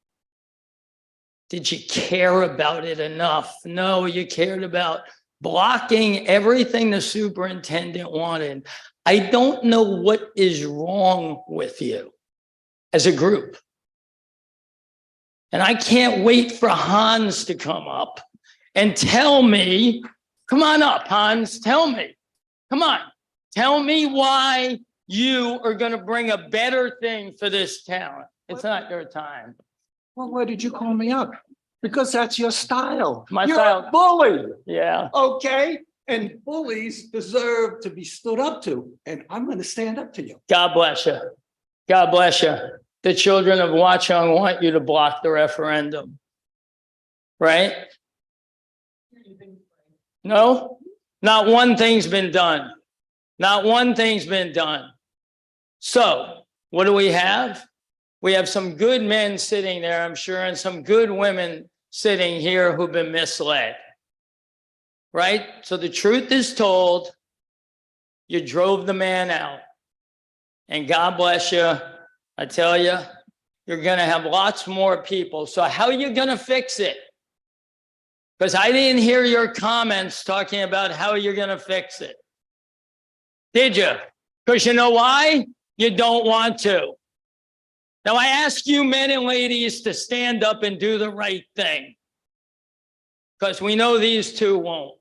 Did you care about it enough? No, you cared about blocking everything the superintendent wanted. I don't know what is wrong with you as a group. And I can't wait for Hans to come up and tell me, come on up, Hans, tell me, come on, tell me why you are going to bring a better thing for this town. It's not your time. Well, why did you call me up? Because that's your style. My You're style. a bully, Yeah. okay? And bullies deserve to be stood up to, and I'm going to stand up to you. God bless you. God bless you. The children of Watchung want you to block the referendum. Right? No? Not one thing's been done. Not one thing's been done. So, what do we have? We have some good men sitting there, I'm sure, and some good women sitting here who've been misled. Right? So the truth is told, you drove the man out. And God bless you. I tell you, you're going to have lots more people. So how are you going to fix it? Because I didn't hear your comments talking about how you're going to fix it. Did you? Because you know why? You don't want to. Now, I ask you men and ladies to stand up and do the right thing. Because we know these two won't.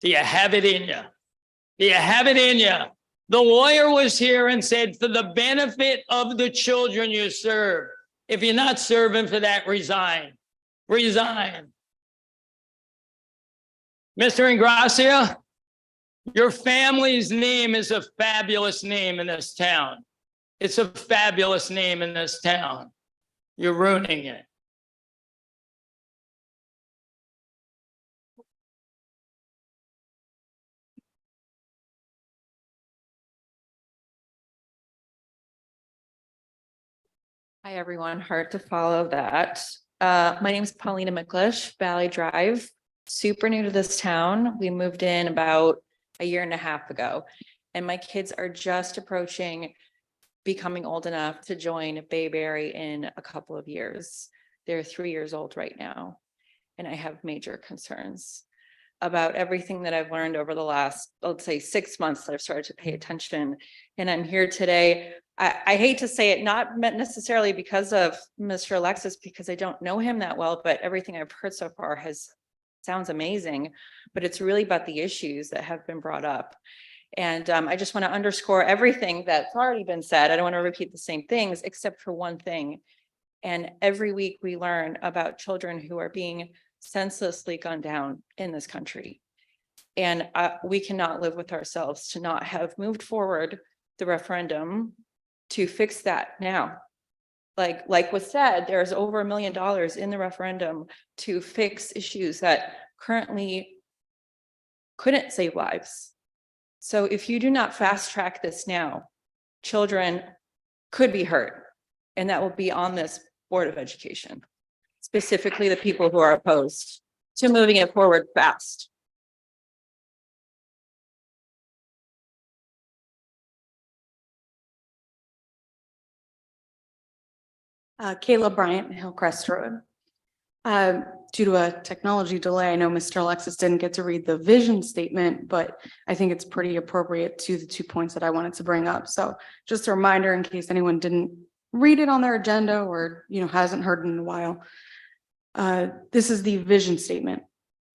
Do you have it in you? Do you have it in you? The lawyer was here and said, for the benefit of the children you serve, if you're not serving for that, resign. Resign. Mr. Ingracia, your family's name is a fabulous name in this town. It's a fabulous name in this town. You're ruining it. Hi, everyone. Hard to follow that. My name is Paulina McClish, Valley Drive. Super new to this town. We moved in about a year and a half ago, and my kids are just approaching becoming old enough to join Bayberry in a couple of years. They're 3 years old right now, and I have major concerns about everything that I've learned over the last, let's say, 6 months that I've started to pay attention. And I'm here today. I hate to say it, not meant necessarily because of Mr. Alexis, because I don't know him that well, but everything I've heard so far sounds amazing, but it's really about the issues that have been brought up. And I just want to underscore everything that's already been said. I don't want to repeat the same things, except for one thing. And every week we learn about children who are being senselessly gunned down in this country. And we cannot live with ourselves to not have moved forward the referendum to fix that now. Like was said, there's over $1 million in the referendum to fix issues that currently couldn't save lives. So if you do not fast track this now, children could be hurt, and that will be on this Board of Education, specifically the people who are opposed to moving it forward fast. Kayla Bryant, Hillcrest Road. Due to a technology delay, I know Mr. Alexis didn't get to read the vision statement, but I think it's pretty appropriate to the 2 points that I wanted to bring up. So just a reminder in case anyone didn't read it on their agenda or, hasn't heard it in a while. This is the vision statement.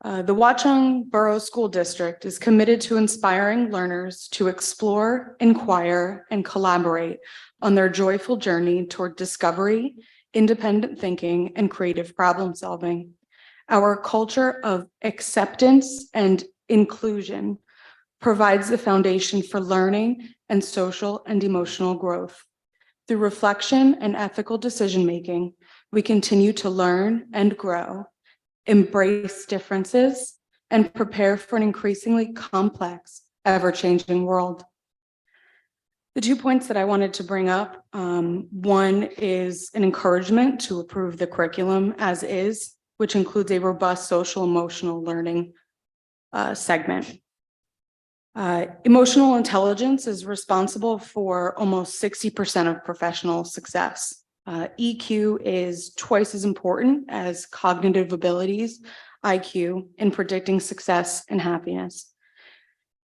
The Watchung Borough School District is committed to inspiring learners to explore, inquire, and collaborate on their joyful journey toward discovery, independent thinking, and creative problem solving. Our culture of acceptance and inclusion provides the foundation for learning and social and emotional growth. Through reflection and ethical decision-making, we continue to learn and grow, embrace differences, and prepare for an increasingly complex, ever-changing world. The 2 points that I wanted to bring up, one is an encouragement to approve the curriculum as is, which includes a robust social emotional learning segment. Emotional intelligence is responsible for almost 60% of professional success. EQ is twice as important as cognitive abilities, IQ, in predicting success and happiness.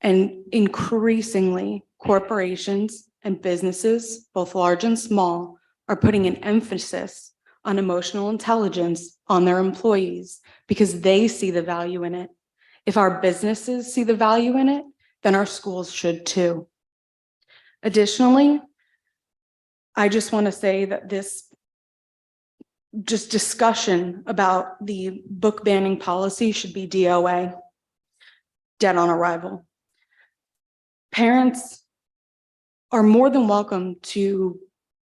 And increasingly, corporations and businesses, both large and small, are putting an emphasis on emotional intelligence on their employees because they see the value in it. If our businesses see the value in it, then our schools should too. Additionally, I just want to say that this discussion about the book banning policy should be DOA, dead on arrival. Parents are more than welcome to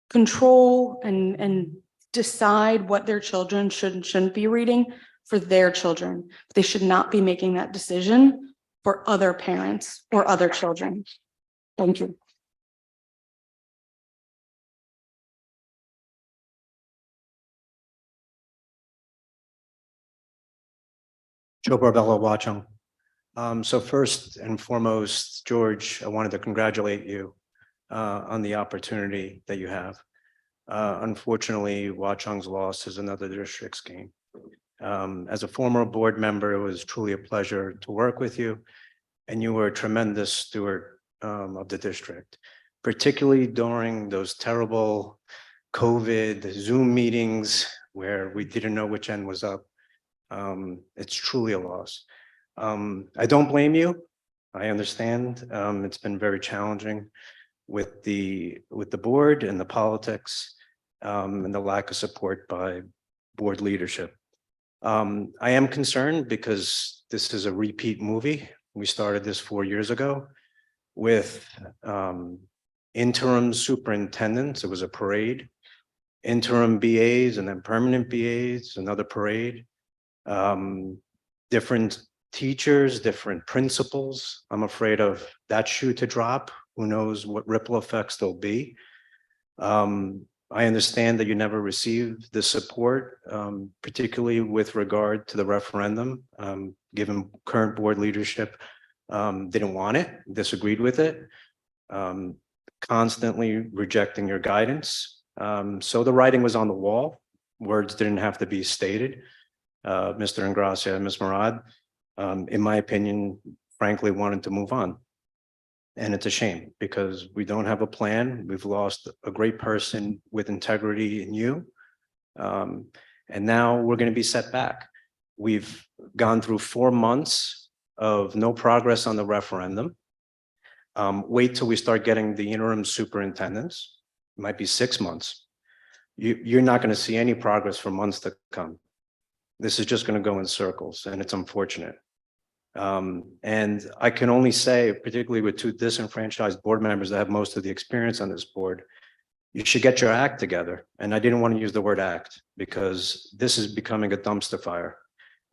control and decide what their children should and shouldn't be reading for their children. They should not be making that decision for other parents or other children. Thank you. Joe Barbella, Watchung. So first and foremost, George, I wanted to congratulate you on the opportunity that you have. Unfortunately, Watchung's loss is another district's gain. As a former board member, it was truly a pleasure to work with you, and you were a tremendous steward of the district, particularly during those terrible COVID Zoom meetings where we didn't know which end was up. It's truly a loss. I don't blame you. I understand. It's been very challenging with the board and the politics and the lack of support by board leadership. I am concerned because this is a repeat movie. We started this 4 years ago with interim superintendents. It was a parade, interim BAs, and then permanent BAs, another parade. Different teachers, different principals. I'm afraid of that shoe to drop. Who knows what ripple effects there'll be. I understand that you never received the support, particularly with regard to the referendum, given current board leadership didn't want it, disagreed with it, constantly rejecting your guidance. So the writing was on the wall. Words didn't have to be stated. Mr. Ingracia and Ms. Murad, in my opinion, frankly, wanted to move on. And it's a shame because we don't have a plan. We've lost a great person with integrity in you. And now we're going to be set back. We've gone through 4 months of no progress on the referendum. Wait till we start getting the interim superintendents. It might be 6 months. You're not going to see any progress for months to come. This is just going to go in circles, and it's unfortunate. And I can only say, particularly with 2 disenfranchised board members that have most of the experience on this board, you should get your act together. And I didn't want to use the word act because this is becoming a dumpster fire.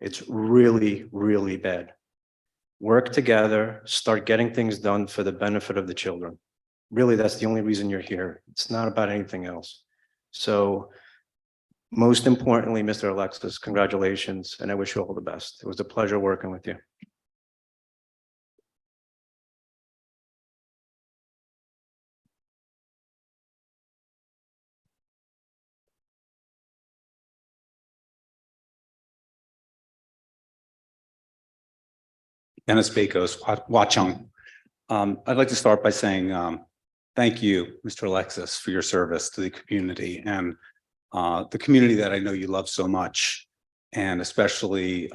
It's really, really bad. Work together, start getting things done for the benefit of the children. Really, that's the only reason you're here. It's not about anything else. So most importantly, Mr. Alexis, congratulations, and I wish you all the best. It was a pleasure working with you. Dennis Bakos, Watchung. I'd like to start by saying thank you, Mr. Alexis, for your service to the community and the community that I know you love so much, and especially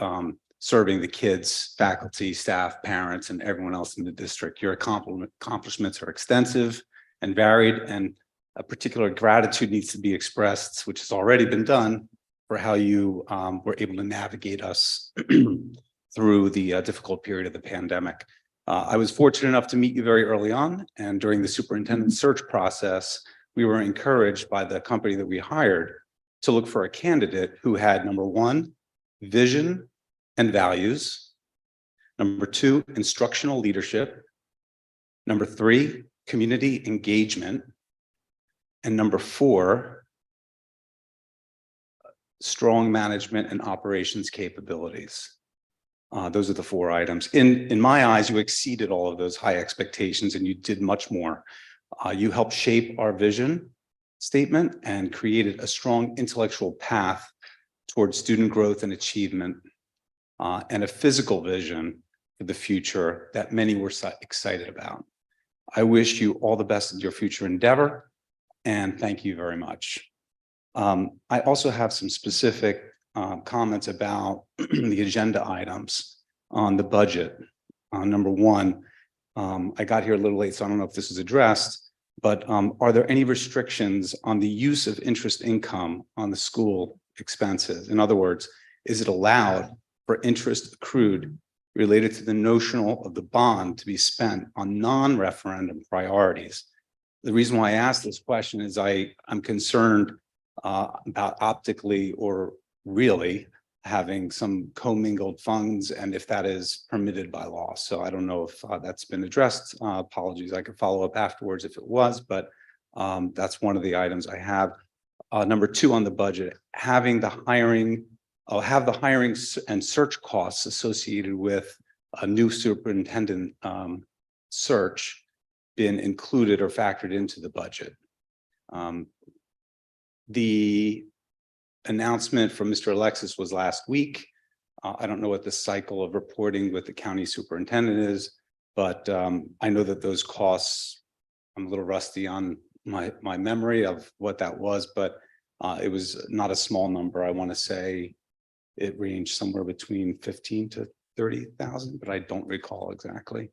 serving the kids, faculty, staff, parents, and everyone else in the district. Your accomplishments are extensive and varied, and a particular gratitude needs to be expressed, which has already been done, for how you were able to navigate us through the difficult period of the pandemic. I was fortunate enough to meet you very early on, and during the superintendent search process, we were encouraged by the company that we hired to look for a candidate who had, number 1, vision and values, number 2, instructional leadership, number 3, community engagement, and number 4, strong management and operations capabilities. Those are the 4 items. In my eyes, you exceeded all of those high expectations, and you did much more. You helped shape our vision statement and created a strong intellectual path towards student growth and achievement, and a physical vision for the future that many were excited about. I wish you all the best in your future endeavor, and thank you very much. I also have some specific comments about the agenda items on the budget. Number 1, I got here a little late, so I don't know if this is addressed, but are there any restrictions on the use of interest income on the school expenses? In other words, is it allowed for interest accrued related to the notional of the bond to be spent on non-referendum priorities? The reason why I asked this question is I'm concerned about optically or really having some commingled funds, and if that is permitted by law. So I don't know if that's been addressed. Apologies, I could follow up afterwards if it was, but that's one of the items I have. Number 2 on the budget, having the hiring, have the hiring and search costs associated with a new superintendent search been included or factored into the budget. The announcement from Mr. Alexis was last week. I don't know what the cycle of reporting with the county superintendent is, but I know that those costs, I'm a little rusty on my memory of what that was, but it was not a small number. I want to say it ranged somewhere between 15 to 30,000, but I don't recall exactly.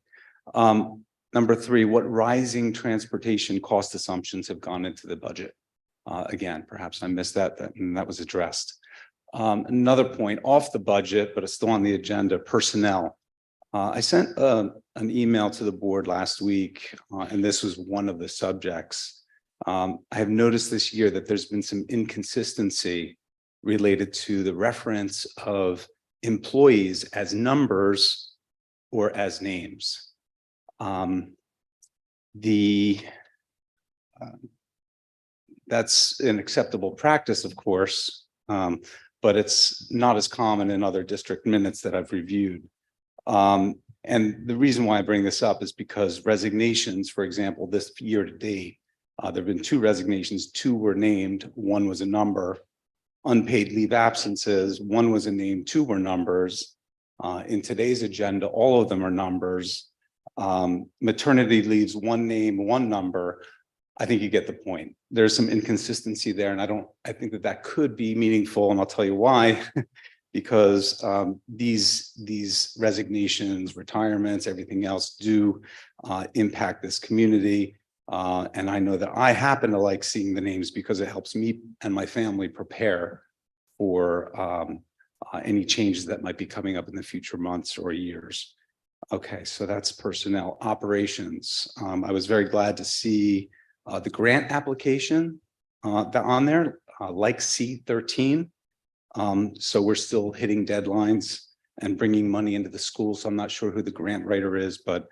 Number 3, what rising transportation cost assumptions have gone into the budget? Again, perhaps I missed that and that was addressed. Another point off the budget, but it's still on the agenda, personnel. I sent an email to the board last week, and this was one of the subjects. I have noticed this year that there's been some inconsistency related to the reference of employees as numbers or as names. That's an acceptable practice, of course, but it's not as common in other district minutes that I've reviewed. And the reason why I bring this up is because resignations, for example, this year to date, there have been 2 resignations, 2 were named, 1 was a number. Unpaid leave absences, 1 was a name, 2 were numbers. In today's agenda, all of them are numbers. Maternity leaves, 1 name, 1 number. I think you get the point. There's some inconsistency there, and I think that could be meaningful, and I'll tell you why. Because these resignations, retirements, everything else do impact this community. And I know that I happen to like seeing the names because it helps me and my family prepare for any changes that might be coming up in the future months or years. Okay, so that's personnel. Operations. I was very glad to see the grant application on there, like C13. So we're still hitting deadlines and bringing money into the schools. So I'm not sure who the grant writer is, but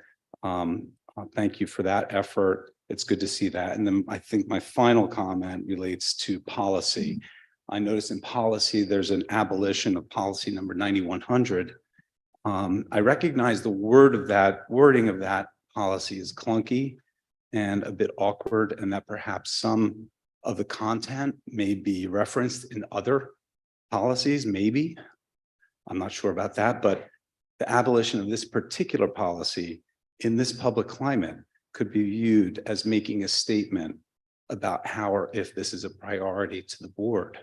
thank you for that effort. It's good to see that. And then I think my final comment relates to policy. I noticed in policy, there's an abolition of policy number 9100. I recognize the wording of that policy is clunky and a bit awkward, and that perhaps some of the content may be referenced in other policies, maybe. I'm not sure about that, but the abolition of this particular policy in this public climate could be viewed as making a statement about how or if this is a priority to the board.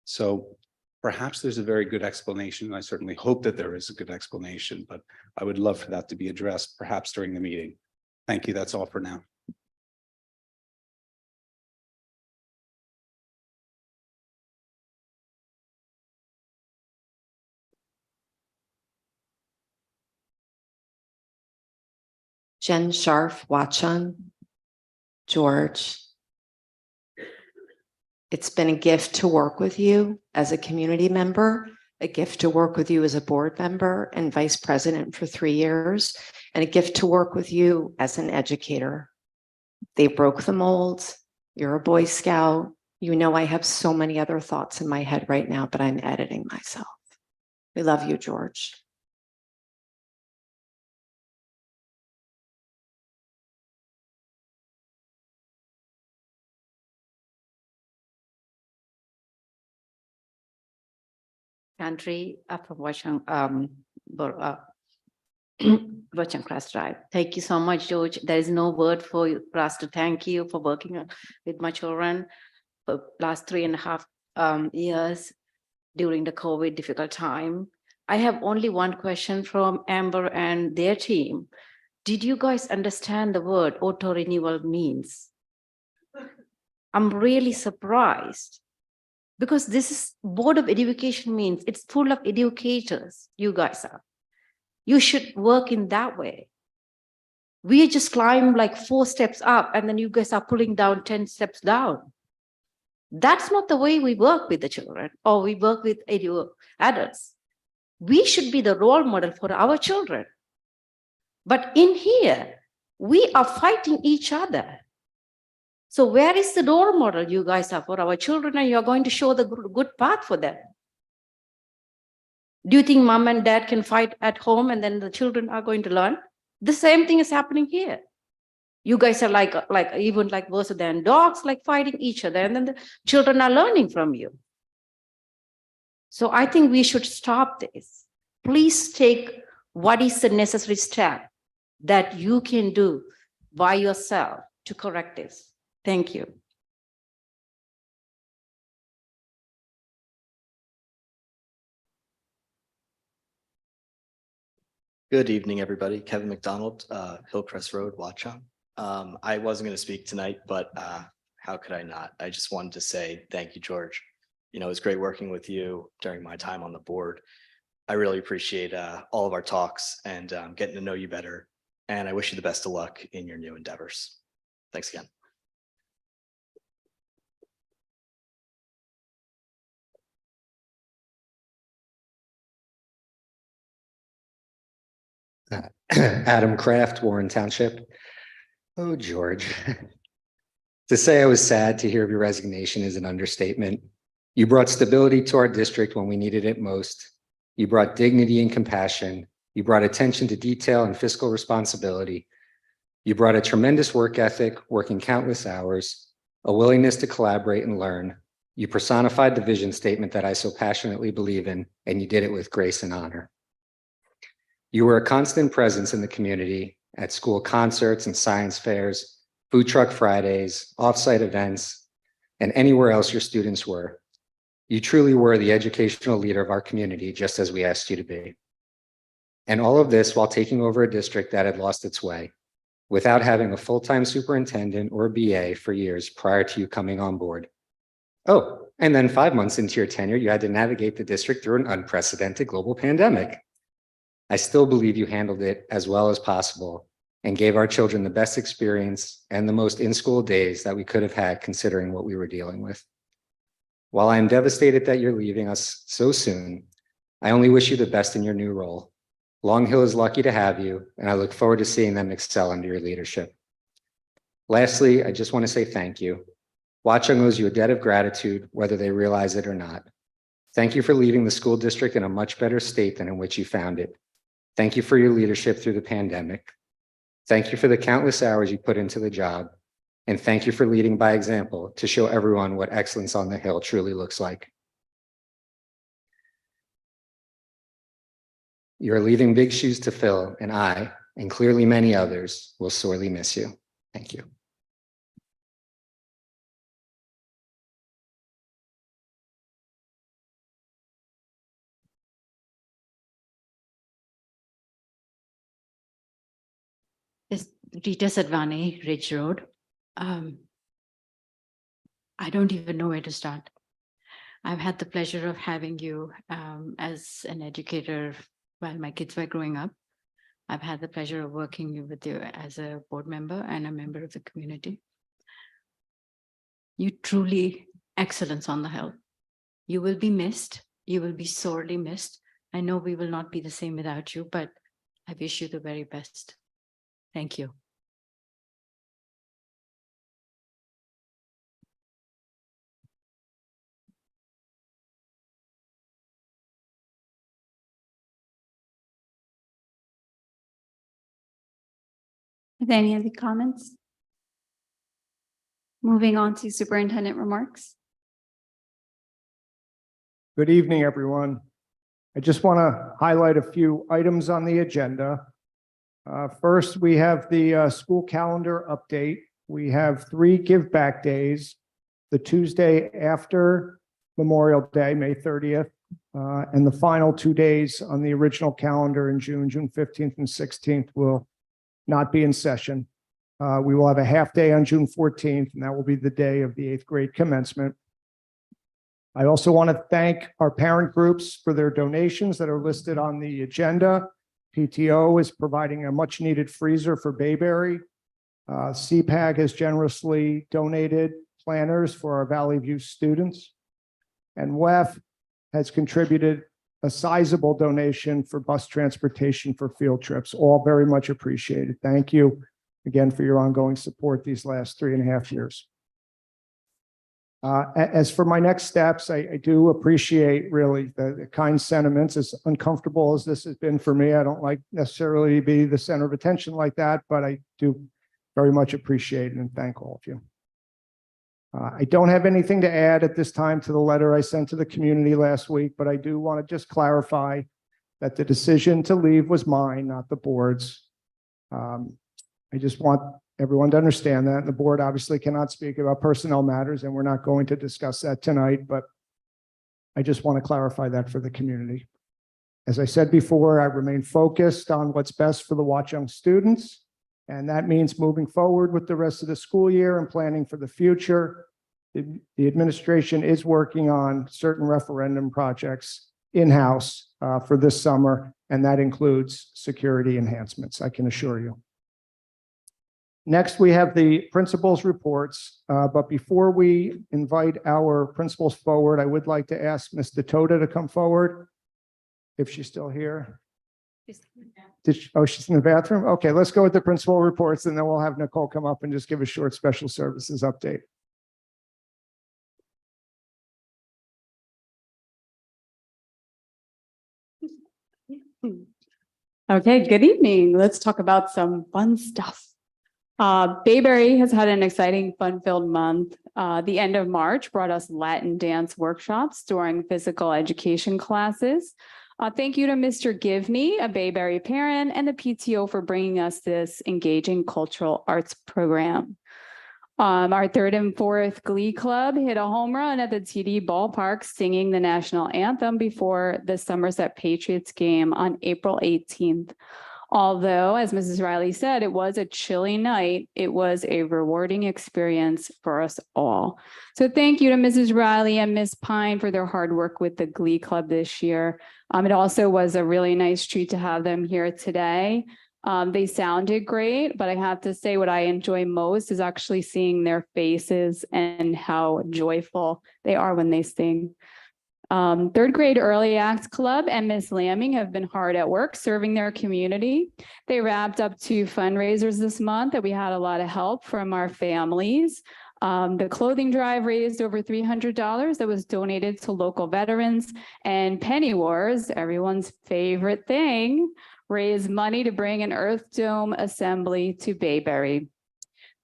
So perhaps there's a very good explanation. I certainly hope that there is a good explanation, but I would love for that to be addressed perhaps during the meeting. Thank you. That's all for now. Jen Scharf, Watchung, George. It's been a gift to work with you as a community member, a gift to work with you as a board member and vice president for 3 years, and a gift to work with you as an educator. They broke the mold. You're a Boy Scout. You know, I have so many other thoughts in my head right now, but I'm editing myself. We love you, George. Country from Watchung Watchung Cross Drive. Thank you so much, George. There is no word for us to thank you for working with my children for last 3.5 years during the COVID difficult time. I have only one question from Amber and their team. Did you guys understand the word auto renewal means? I'm really surprised. Because this is Board of Education means it's full of educators, you guys are. You should work in that way. We just climb like 4 steps up and then you guys are pulling down 10 steps down. That's not the way we work with the children or we work with adults. We should be the role model for our children. But in here, we are fighting each other. So where is the role model you guys are for our children and you're going to show the good path for them? Do you think mom and dad can fight at home and then the children are going to learn? The same thing is happening here. You guys are like even like worse than dogs, like fighting each other, and then the children are learning from you. So I think we should stop this. Please take what is the necessary step that you can do by yourself to correct this. Thank you. Good evening, everybody. Kevin McDonald, Hillcrest Road, Watchung. I wasn't going to speak tonight, but how could I not? I just wanted to say thank you, George. You know, it was great working with you during my time on the board. I really appreciate all of our talks and getting to know you better. And I wish you the best of luck in your new endeavors. Thanks again. Adam Kraft, Warren Township. Oh, George. To say I was sad to hear of your resignation is an understatement. You brought stability to our district when we needed it most. You brought dignity and compassion. You brought attention to detail and fiscal responsibility. You brought a tremendous work ethic, working countless hours, a willingness to collaborate and learn. You personified the vision statement that I so passionately believe in, and you did it with grace and honor. You were a constant presence in the community at school concerts and science fairs, food truck Fridays, offsite events, and anywhere else your students were. You truly were the educational leader of our community, just as we asked you to be. And all of this while taking over a district that had lost its way, without having a full-time superintendent or BA for years prior to you coming on board. Oh, and then 5 months into your tenure, you had to navigate the district through an unprecedented global pandemic. I still believe you handled it as well as possible and gave our children the best experience and the most in-school days that we could have had considering what we were dealing with. While I am devastated that you're leaving us so soon, I only wish you the best in your new role. Long Hill is lucky to have you, and I look forward to seeing them excel under your leadership. Lastly, I just want to say thank you. Watchung owes you a debt of gratitude, whether they realize it or not. Thank you for leaving the school district in a much better state than in which you found it. Thank you for your leadership through the pandemic. Thank you for the countless hours you put into the job. And thank you for leading by example to show everyone what excellence on the Hill truly looks like. You're leaving big shoes to fill, and I, and clearly many others, will sorely miss you. Thank you. Is Rita Sadvani, Ridge Road. I don't even know where to start. I've had the pleasure of having you as an educator while my kids were growing up. I've had the pleasure of working with you as a board member and a member of the community. You truly excellence on the Hill. You will be missed. You will be sorely missed. I know we will not be the same without you, but I wish you the very best. Thank you. Are there any other comments? Moving on to superintendent remarks. Good evening, everyone. I just want to highlight a few items on the agenda. First, we have the school calendar update. We have 3 give back days, the Tuesday after Memorial Day, May 30th, and the final 2 days on the original calendar in June 15th and 16th will not be in session. We will have a half day on June 14th, and that will be the day of the 8th grade commencement. I also want to thank our parent groups for their donations that are listed on the agenda. PTO is providing a much needed freezer for Bayberry. CPAG has generously donated planners for our Valley View students. And WEF has contributed a sizable donation for bus transportation for field trips, all very much appreciated. Thank you again for your ongoing support these last 3.5 years. As for my next steps, I do appreciate really the kind sentiments. As uncomfortable as this has been for me, I don't like necessarily to be the center of attention like that, but I do very much appreciate it and thank all of you. I don't have anything to add at this time to the letter I sent to the community last week, but I do want to just clarify that the decision to leave was mine, not the board's. I just want everyone to understand that. The board obviously cannot speak about personnel matters, and we're not going to discuss that tonight, but I just want to clarify that for the community. As I said before, I remain focused on what's best for the Watchung students, and that means moving forward with the rest of the school year and planning for the future. The administration is working on certain referendum projects in-house for this summer, and that includes security enhancements, I can assure you. Next, we have the principals' reports, but before we invite our principals forward, I would like to ask Ms. Dakota to come forward, if she's still here. She's in the bathroom? Okay, let's go with the principal reports and then we'll have Nicole come up and just give a short special services update. Okay, good evening. Let's talk about some fun stuff. Bayberry has had an exciting, fun-filled month. The end of March brought us Latin dance workshops during physical education classes. Thank you to Mr. Givney, a Bayberry parent, and the PTO for bringing us this engaging cultural arts program. Our third and fourth Glee Club hit a home run at the TD Ballpark, singing the national anthem before the Somerset Patriots game on April 18th. Although, as Mrs. Riley said, it was a chilly night, it was a rewarding experience for us all. So thank you to Mrs. Riley and Ms. Pine for their hard work with the Glee Club this year. It also was a really nice treat to have them here today. They sounded great, but I have to say what I enjoy most is actually seeing their faces and how joyful they are when they sing. Third grade Early Acts Club and Miss Lamming have been hard at work serving their community. They wrapped up 2 fundraisers this month that we had a lot of help from our families. The clothing drive raised over $300 that was donated to local veterans, and Penny Wars, everyone's favorite thing, raised money to bring an Earth Dome assembly to Bayberry.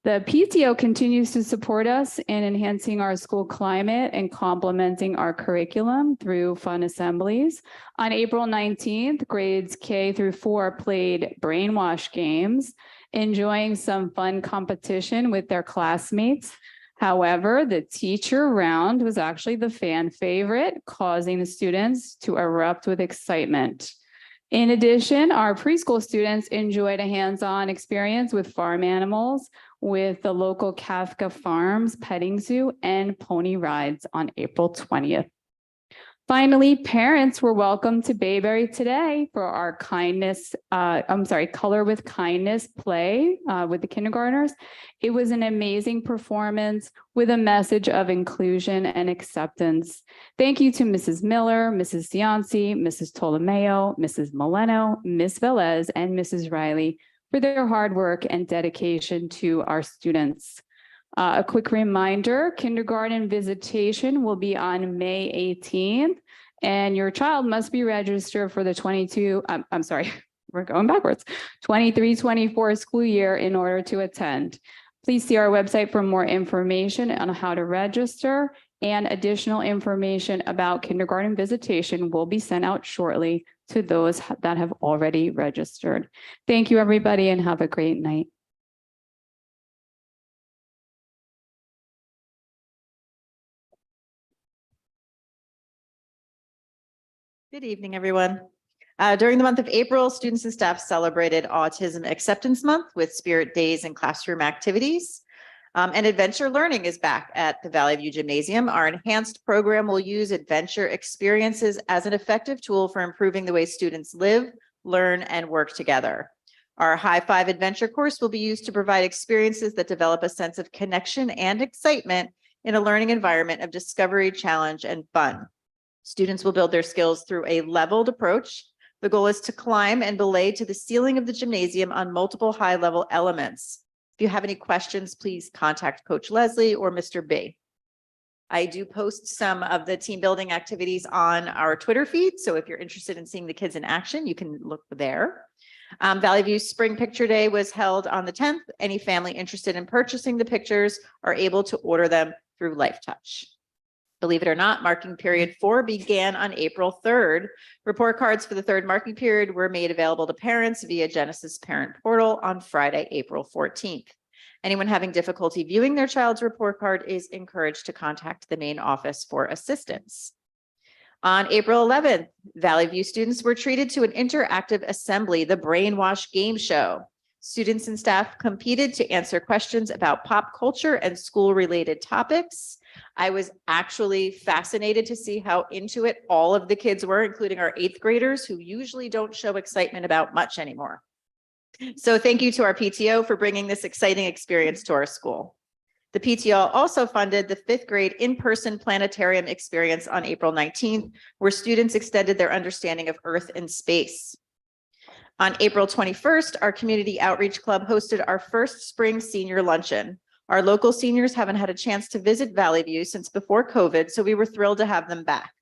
The PTO continues to support us in enhancing our school climate and complementing our curriculum through fun assemblies. On April 19th, grades K through 4 played brainwash games, enjoying some fun competition with their classmates. However, the teacher round was actually the fan favorite, causing the students to erupt with excitement. In addition, our preschool students enjoyed a hands-on experience with farm animals with the local Kafka Farms petting zoo and pony rides on April 20th. Finally, parents were welcome to Bayberry today for our Color with Kindness play with the kindergartners. It was an amazing performance with a message of inclusion and acceptance. Thank you to Mrs. Miller, Mrs. Cianci, Mrs. Tolomeo, Mrs. Moleno, Ms. Velez, and Mrs. Riley for their hard work and dedication to our students. A quick reminder, kindergarten visitation will be on May 18th, and your child must be registered for the 23-24 school year in order to attend. Please see our website for more information on how to register, and additional information about kindergarten visitation will be sent out shortly to those that have already registered. Thank you, everybody, and have a great night. Good evening, everyone. During the month of April, students and staff celebrated Autism Acceptance Month with spirit days and classroom activities. And adventure learning is back at the Valley View Gymnasium. Our enhanced program will use adventure experiences as an effective tool for improving the way students live, learn, and work together. Our High Five Adventure course will be used to provide experiences that develop a sense of connection and excitement in a learning environment of discovery, challenge, and fun. Students will build their skills through a leveled approach. The goal is to climb and belay to the ceiling of the gymnasium on multiple high-level elements. If you have any questions, please contact Coach Leslie or Mr. B. I do post some of the team building activities on our Twitter feed, so if you're interested in seeing the kids in action, you can look there. Valley View Spring Picture Day was held on the 10th. Any family interested in purchasing the pictures are able to order them through LifeTouch. Believe it or not, marking period 4 began on April 3rd. Report cards for the 3rd marking period were made available to parents via Genesis Parent Portal on Friday, April 14th. Anyone having difficulty viewing their child's report card is encouraged to contact the main office for assistance. On April 11th, Valley View students were treated to an interactive assembly, the Brainwash Game Show. Students and staff competed to answer questions about pop culture and school-related topics. I was actually fascinated to see how into it all of the kids were, including our 8th graders who usually don't show excitement about much anymore. So thank you to our PTO for bringing this exciting experience to our school. The PTO also funded the 5th grade in-person planetarium experience on April 19th, where students extended their understanding of Earth and space. On April 21st, our Community Outreach Club hosted our first spring senior luncheon. Our local seniors haven't had a chance to visit Valley View since before COVID, so we were thrilled to have them back.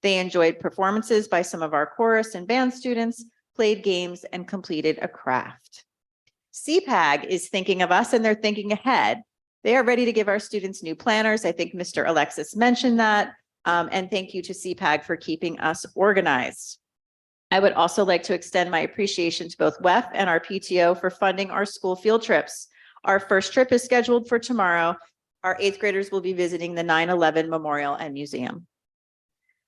They enjoyed performances by some of our chorus and band students, played games, and completed a craft. CPAG is thinking of us and they're thinking ahead. They are ready to give our students new planners. I think Mr. Alexis mentioned that. And thank you to CPAG for keeping us organized. I would also like to extend my appreciation to both WEF and our PTO for funding our school field trips. Our first trip is scheduled for tomorrow. Our 8th graders will be visiting the 9/11 Memorial and Museum.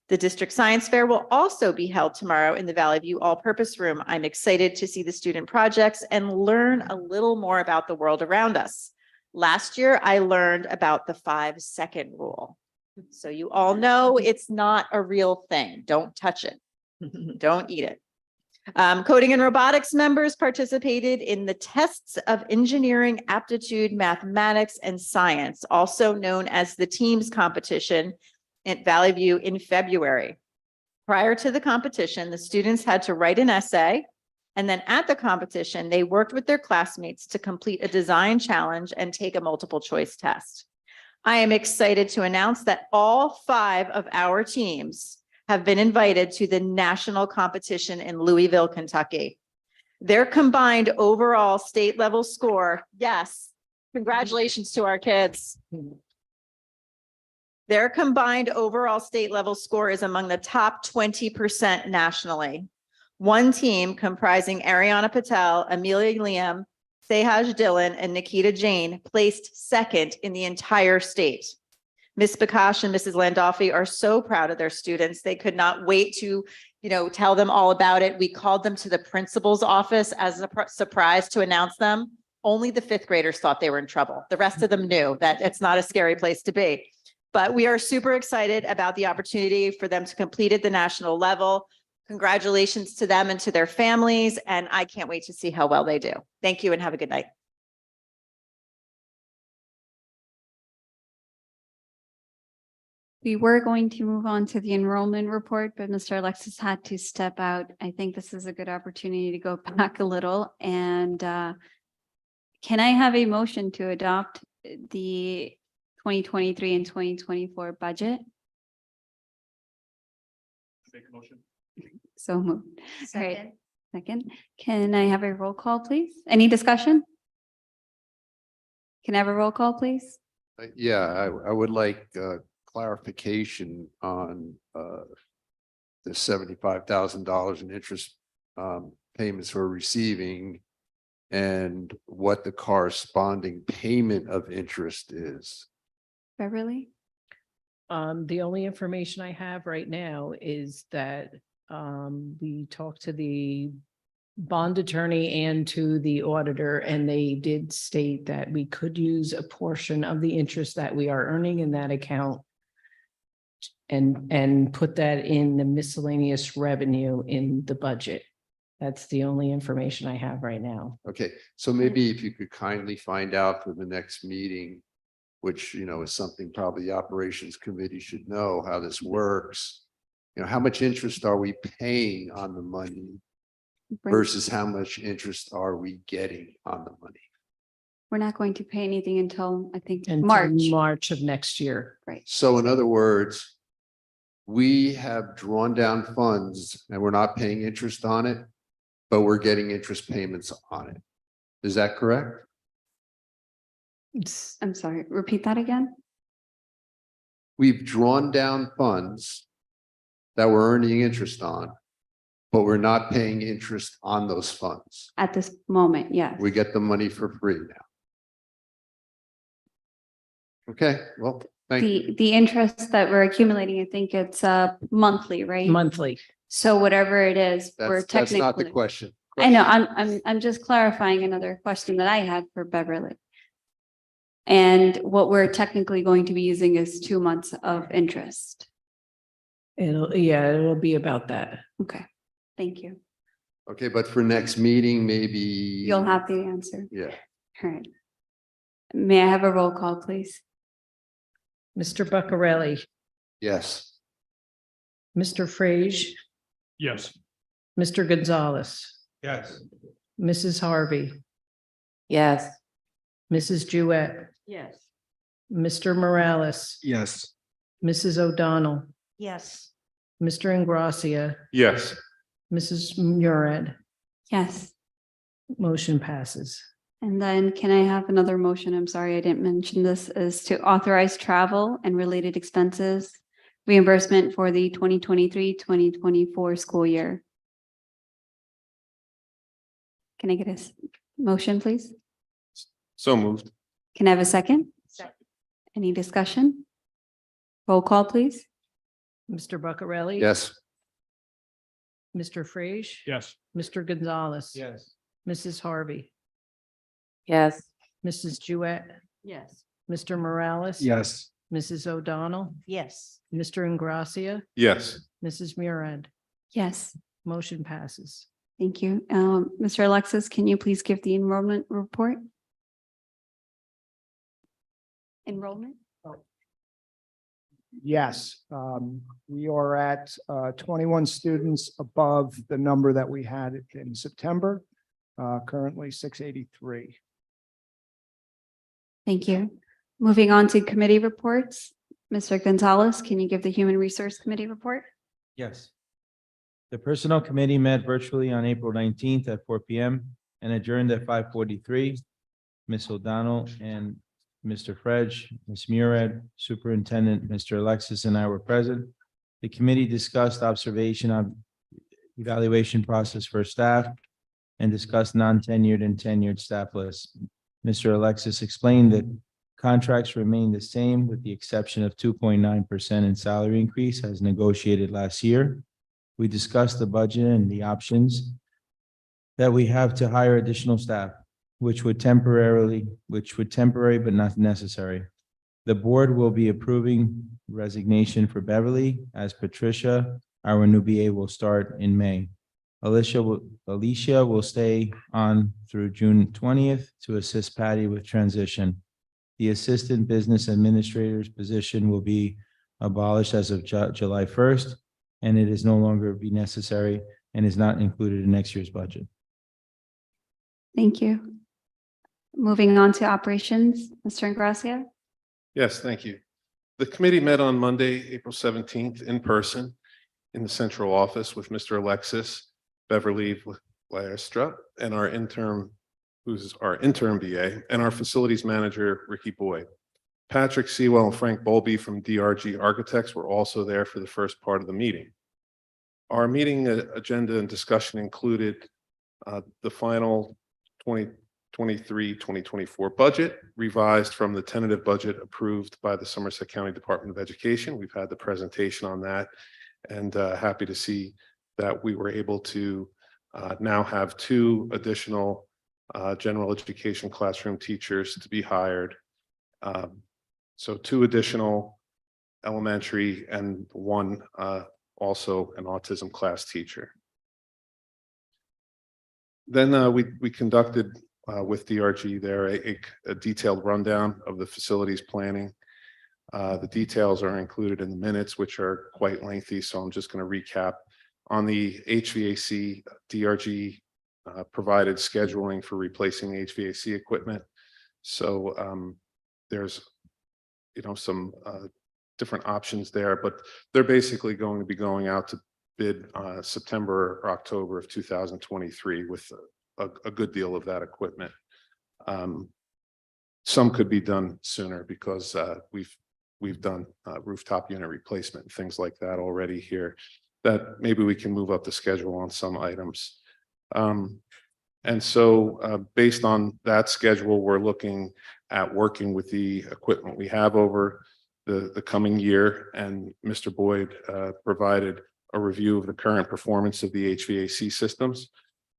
The district science fair will also be held tomorrow in the Valley View All-Purpose Room. I'm excited to see the student projects and learn a little more about the world around us. Last year, I learned about the 5-second rule. So you all know it's not a real thing. Don't touch it. Don't eat it. Coding and robotics members participated in the tests of engineering, aptitude, mathematics, and science, also known as the Teams competition at Valley View in February. Prior to the competition, the students had to write an essay, and then at the competition, they worked with their classmates to complete a design challenge and take a multiple choice test. I am excited to announce that all 5 of our teams have been invited to the national competition in Louisville, Kentucky. Their combined overall state level score, yes, congratulations to our kids. Their combined overall state level score is among the top 20% nationally. One team comprising Ariana Patel, Amelia Liam, Sehaj Dillon, and Nikita Jain placed second in the entire state. Ms. Bakash and Mrs. Landolfi are so proud of their students. They could not wait to, tell them all about it. We called them to the principal's office as a surprise to announce them. Only the 5th graders thought they were in trouble. The rest of them knew that it's not a scary place to be. But we are super excited about the opportunity for them to complete at the national level. Congratulations to them and to their families. And I can't wait to see how well they do. Thank you and have a good night. We were going to move on to the enrollment report, but Mr. Alexis had to step out. I think this is a good opportunity to go back a little. And can I have a motion to adopt the 2023 and 2024 budget? Make a motion. So moved. All right. Second. Can I have a roll call, please? Any discussion? Can I have a roll call, please? Yeah, I would like clarification on the $75,000 in interest payments we're receiving and what the corresponding payment of interest is. Beverly? The only information I have right now is that we talked to the bond attorney and to the auditor, and they did state that we could use a portion of the interest that we are earning in that account and put that in the miscellaneous revenue in the budget. That's the only information I have right now. Okay, so maybe if you could kindly find out for the next meeting, which, is something probably the operations committee should know how this works. How much interest are we paying on the money versus how much interest are we getting on the money? We're not going to pay anything until, I think, Until March of next year. Right. So in other words, we have drawn down funds and we're not paying interest on it, but we're getting interest payments on it. Is that correct? I'm sorry, repeat that again? We've drawn down funds that we're earning interest on, but we're not paying interest on those funds. At this moment, yes. We get the money for free now. Okay, well, thank you. The interest that we're accumulating, I think it's monthly, right? Monthly. So whatever it is, we're That's not the technically. question. I know, I'm just clarifying another question that I had for Beverly. And what we're technically going to be using is 2 months of interest. It'll be about that. Okay, thank you. Okay, but for next meeting, maybe. You'll have the answer. Yeah. All right. May I have a roll call, please? Mr. Buccarelli, Yes. Mr. Frage, Yes. Mr. Gonzalez, Yes. Mrs. Harvey, Yes. Mrs. Jewett, Yes. Mr. Morales, Yes. Mrs. O'Donnell, Yes. Mr. Ingracia, Yes. Mrs. Murad. Yes. Motion passes. And then can I have another motion? I'm sorry, I didn't mention this, is to authorize travel and related expenses reimbursement for the 2023-2024 school year. Can I get a motion, please? So moved. Can I have a second? Any discussion? Roll call, please. Mr. Buccarelli? Yes. Mr. Frage? Yes. Mr. Gonzalez? Yes. Mrs. Harvey, Yes. Mrs. Jewett, Yes. Mr. Morales? Yes. Mrs. O'Donnell, Yes. Mr. Ingracia, Yes. Mrs. Murad. Yes, Motion passes. thank you. Mr. Alexis, can you please give the enrollment report? Enrollment? Yes, we are at 21 students above the number that we had in September, currently 683. Thank you. Moving on to committee reports. Mr. Gonzalez, can you give the Human Resource Committee report? Yes. The Personnel Committee met virtually on April 19th at 4 p.m. and adjourned at 5:43. Ms. O'Donnell and Mr. Fredge, Ms. Murad, Superintendent, Mr. Alexis, and I were present. The committee discussed observation of evaluation process for staff and discussed non-tenured and tenured staff lists. Mr. Alexis explained that contracts remain the same with the exception of 2.9% in salary increase as negotiated last year. We discussed the budget and the options that we have to hire additional staff, which would temporary but not necessary. The board will be approving resignation for Beverly as Patricia, our new BA, will start in May. Alicia will stay on through June 20th to assist Patty with transition. The assistant business administrator's position will be abolished as of July 1st, and it is no longer be necessary and is not included in next year's budget. Thank you. Moving on to operations, Mr. Ingracia. Yes, thank you. The committee met on Monday, April 17th in person in the central office with Mr. Alexis, Beverly Laestra, and our intern, who's our intern BA, and our facilities manager, Ricky Boyd. Patrick Sewell and Frank Bowlby from DRG Architects were also there for the first part of the meeting. Our meeting agenda and discussion included the final 2023-2024 budget, revised from the tentative budget approved by the Somerset County Department of Education. We've had the presentation on that, and happy to see that we were able to now have 2 additional general education classroom teachers to be hired. So 2 additional elementary and 1 also an autism class teacher. Then we conducted with DRG there a detailed rundown of the facilities planning. The details are included in the minutes, which are quite lengthy, so I'm just going to recap. On the HVAC, DRG provided scheduling for replacing HVAC equipment. So there's some different options there, but they're basically going to be going out to bid September or October of 2023 with a good deal of that equipment. Some could be done sooner because we've done rooftop unit replacement and things like that already here, that maybe we can move up the schedule on some items. And so based on that schedule, we're looking at working with the equipment we have over the coming year. And Mr. Boyd provided a review of the current performance of the HVAC systems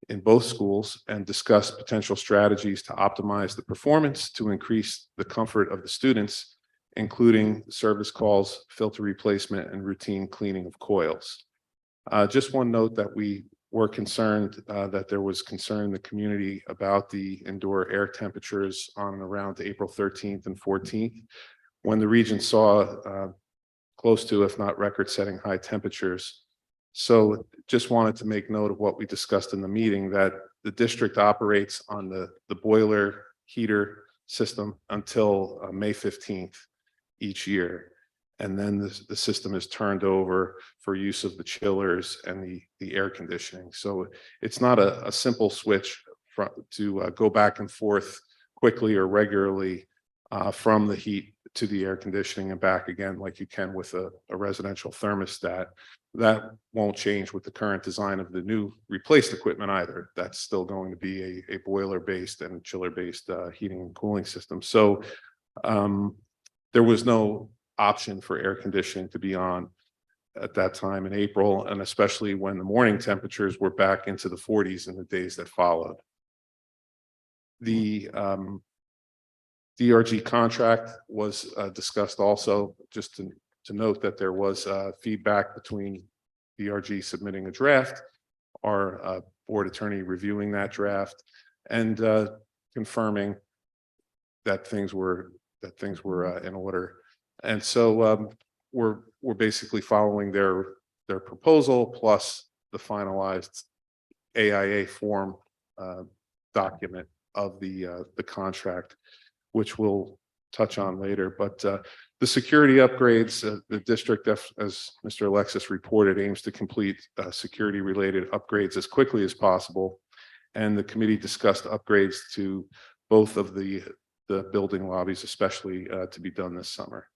in both schools and discussed potential strategies to optimize the performance to increase the comfort of the students, including service calls, filter replacement, and routine cleaning of coils. Just one note that we were concerned that there was concern in the community about the indoor air temperatures on and around April 13th and 14th, when the region saw close to, if not record-setting high temperatures. So just wanted to make note of what we discussed in the meeting, that the district operates on the boiler heater system until May 15th each year. And then the system is turned over for use of the chillers and the air conditioning. So it's not a simple switch to go back and forth quickly or regularly from the heat to the air conditioning and back again, like you can with a residential thermostat. That won't change with the current design of the new replaced equipment either. That's still going to be a boiler-based and chiller-based heating and cooling system. So there was no option for air conditioning to be on at that time in April, and especially when the morning temperatures were back into the 40s in the days that followed. The DRG contract was discussed also, just to note that there was feedback between DRG submitting a draft, our board attorney reviewing that draft, and confirming that things were in order. And so we're basically following their proposal plus the finalized AIA form document of the contract, which we'll touch on later. But the security upgrades, the district, as Mr. Alexis reported, aims to complete security related upgrades as quickly as possible. And the committee discussed upgrades to both of the building lobbies, especially to be done this summer.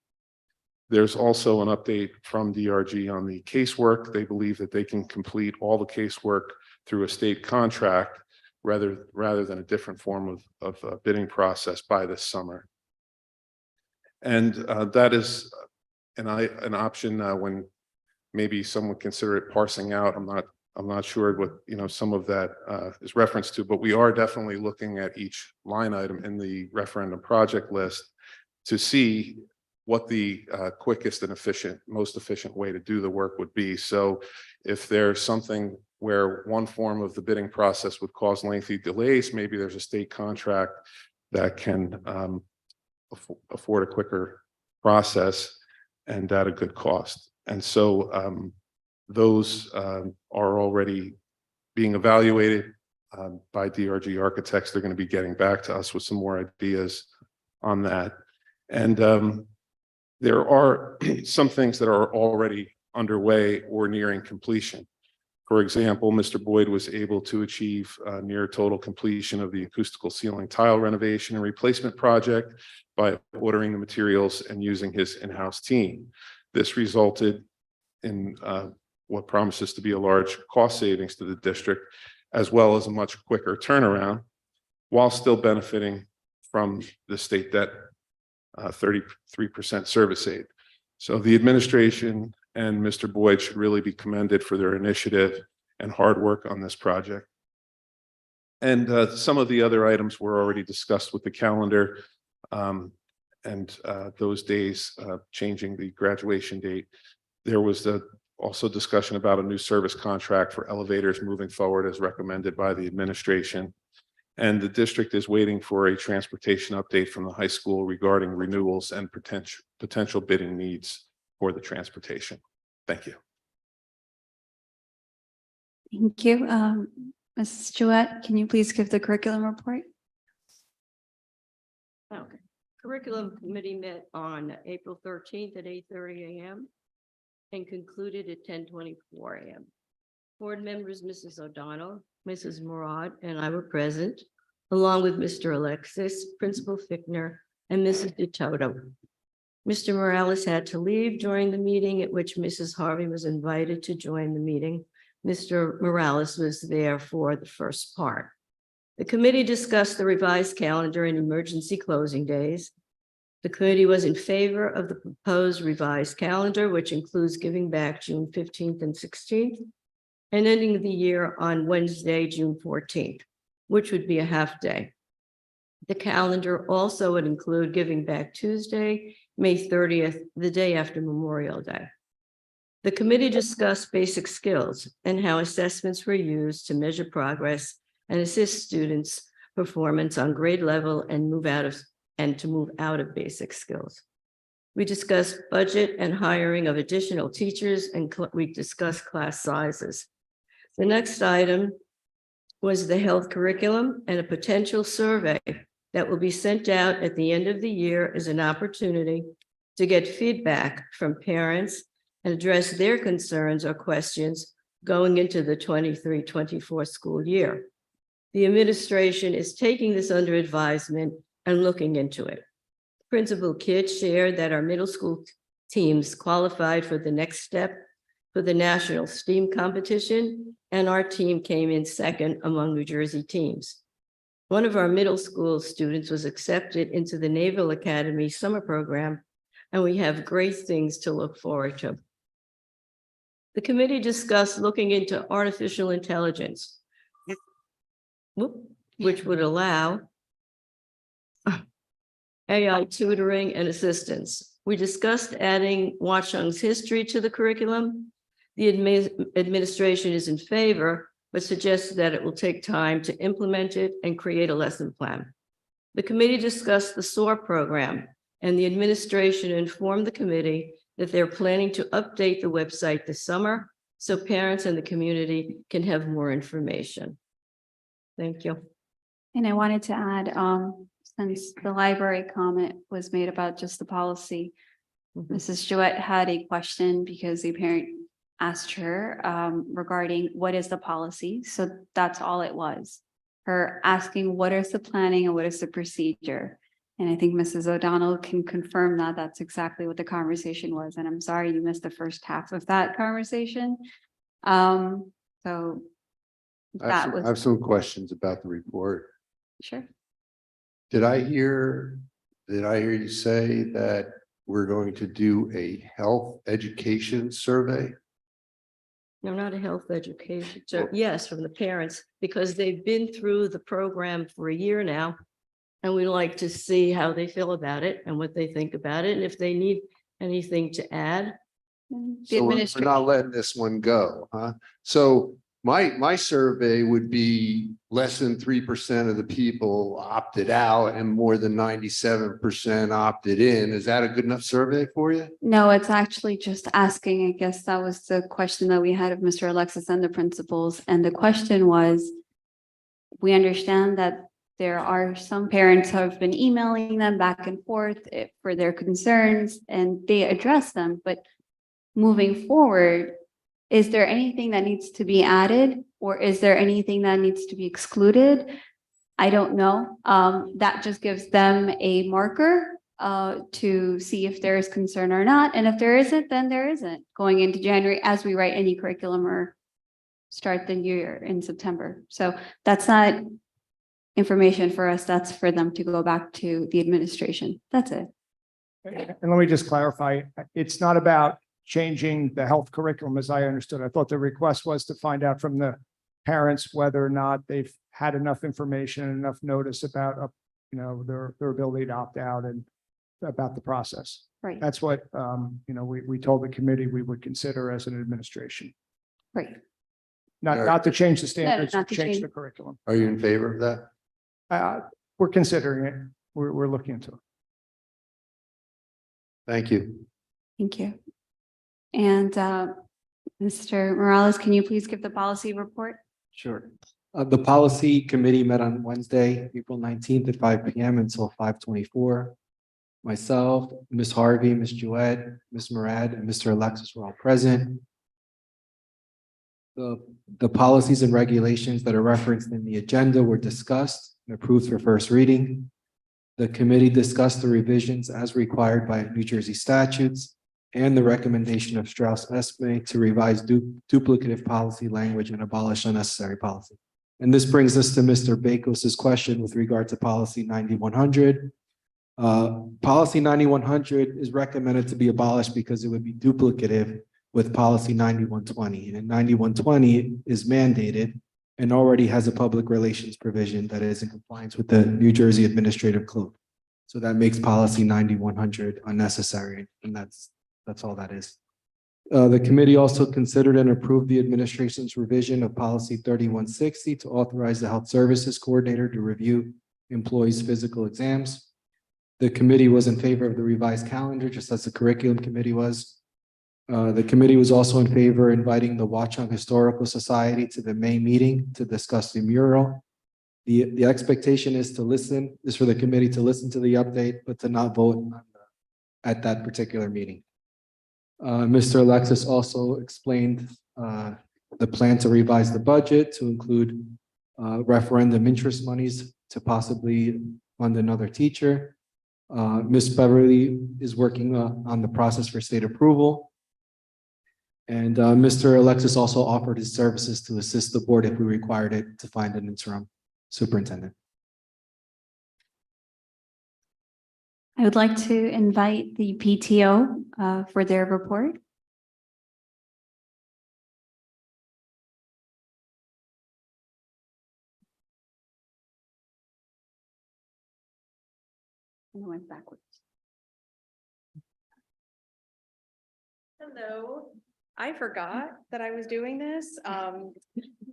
There's also an update from DRG on the casework. They believe that they can complete all the casework through a state contract rather than a different form of bidding process by this summer. And that is an option when maybe some would consider it parsing out. I'm not sure what some of that is referenced to, but we are definitely looking at each line item in the referendum project list to see what the quickest and most efficient way to do the work would be. So if there's something where one form of the bidding process would cause lengthy delays, maybe there's a state contract that can afford a quicker process and at a good cost. And so those are already being evaluated by DRG architects. They're going to be getting back to us with some more ideas on that. And there are some things that are already underway or nearing completion. For example, Mr. Boyd was able to achieve near total completion of the acoustical ceiling tile renovation and replacement project by ordering the materials and using his in-house team. This resulted in what promises to be a large cost savings to the district, as well as a much quicker turnaround, while still benefiting from the state debt 33% service aid. So the administration and Mr. Boyd should really be commended for their initiative and hard work on this project. And some of the other items were already discussed with the calendar and those days changing the graduation date. There was also discussion about a new service contract for elevators moving forward as recommended by the administration. And the district is waiting for a transportation update from the high school regarding renewals and potential bidding needs for the transportation. Thank you. Thank you. Mrs. Jewett, can you please give the curriculum report? Okay. Curriculum Committee met on April 13th at 8:30 a.m. and concluded at 10:24 a.m. Board members, Mrs. O'Donnell, Mrs. Murad, and I were present, along with Mr. Alexis, Principal Fickner, and Mrs. DeToto. Mr. Morales had to leave during the meeting, at which Mrs. Harvey was invited to join the meeting. Mr. Morales was there for the first part. The committee discussed the revised calendar and emergency closing days. The committee was in favor of the proposed revised calendar, which includes giving back June 15th and 16th, and ending the year on Wednesday, June 14th, which would be a half day. The calendar also would include giving back Tuesday, May 30th, the day after Memorial Day. The committee discussed basic skills and how assessments were used to measure progress and assist students' performance on grade level and to move out of basic skills. We discussed budget and hiring of additional teachers, and we discussed class sizes. The next item was the health curriculum and a potential survey that will be sent out at the end of the year as an opportunity to get feedback from parents and address their concerns or questions going into the 23-24 school year. The administration is taking this under advisement and looking into it. Principal Kidd shared that our middle school teams qualified for the next step for the national STEAM competition, and our team came in second among New Jersey teams. One of our middle school students was accepted into the Naval Academy summer program, and we have great things to look forward to. The committee discussed looking into artificial intelligence, which would allow AI tutoring and assistance. We discussed adding Watchung's history to the curriculum. The administration is in favor, but suggests that it will take time to implement it and create a lesson plan. The committee discussed the SOAR program, and the administration informed the committee that they're planning to update the website this summer so parents and the community can have more information. Thank you. And I wanted to add, since the library comment was made about just the policy, Mrs. Jewett had a question because the parent asked her regarding what is the policy. So that's all it was. Her asking what is the planning and what is the procedure. And I think Mrs. O'Donnell can confirm that that's exactly what the conversation was. And I'm sorry you missed the first half of that conversation. So that I have some questions about the report. Sure. Did I hear you say that we're going to do a health education survey? No, not a health education. So yes, from the parents, because they've been through the program for a year now. And we like to see how they feel about it and what they think about it. And if they need anything to add. So we're not letting this one go, huh? So my survey would be less than 3% of the people opted out and more than 97% opted in. Is that a good enough survey for you? No, it's actually just asking, I guess that was the question that we had of Mr. Alexis and the principals. And the question was, we understand that there are some parents who have been emailing them back and forth for their concerns and they address them, but moving forward, is there anything that needs to be added or is there anything that needs to be excluded? I don't know. That just gives them a marker to see if there is concern or not. And if there isn't, then there isn't going into January as we write any curriculum or start the year in September. So that's not information for us. That's for them to go back to the administration. That's it. And let me just clarify, it's not about changing the health curriculum as I understood. I thought the request was to find out from the parents whether or not they've had enough information and enough notice about, their ability to opt out and about the process. Right. That's what, we told the committee we would consider as an administration. Right. Not to change the standards, not to to change change. the curriculum. Are you in favor of that? We're considering it. We're looking into it. Thank you. Thank you. And Mr. Morales, can you please give the policy report? Sure. The policy committee met on Wednesday, April 19th at 5 p.m. until 5:24. Myself, Ms. Harvey, Ms. Jewett, Ms. Murad, and Mr. Alexis were all present. The policies and regulations that are referenced in the agenda were discussed and approved for first reading. The committee discussed the revisions as required by New Jersey statutes and the recommendation of Strauss-Esme to revise duplicative policy language and abolish unnecessary policy. And this brings us to Mr. Bakos's question with regard to policy 9100. Policy 9100 is recommended to be abolished because it would be duplicative with policy 9120. And 9120 is mandated and already has a public relations provision that is in compliance with the New Jersey Administrative Code. So that makes policy 9100 unnecessary, and that's all that is. The committee also considered and approved the administration's revision of policy 3160 to authorize the health services coordinator to review employees' physical exams. The committee was in favor of the revised calendar, just as the curriculum committee was. The committee was also in favor of inviting the Watchung Historical Society to the May meeting to discuss the mural. The expectation is for the committee to listen to the update, but to not vote at that particular meeting. Mr. Alexis also explained the plan to revise the budget to include referendum interest monies to possibly fund another teacher. Ms. Beverly is working on the process for state approval. And Mr. Alexis also offered his services to assist the board if we required it to find an interim superintendent. I would like to invite the PTO for their report. And I went backwards. Hello, I forgot that I was doing this.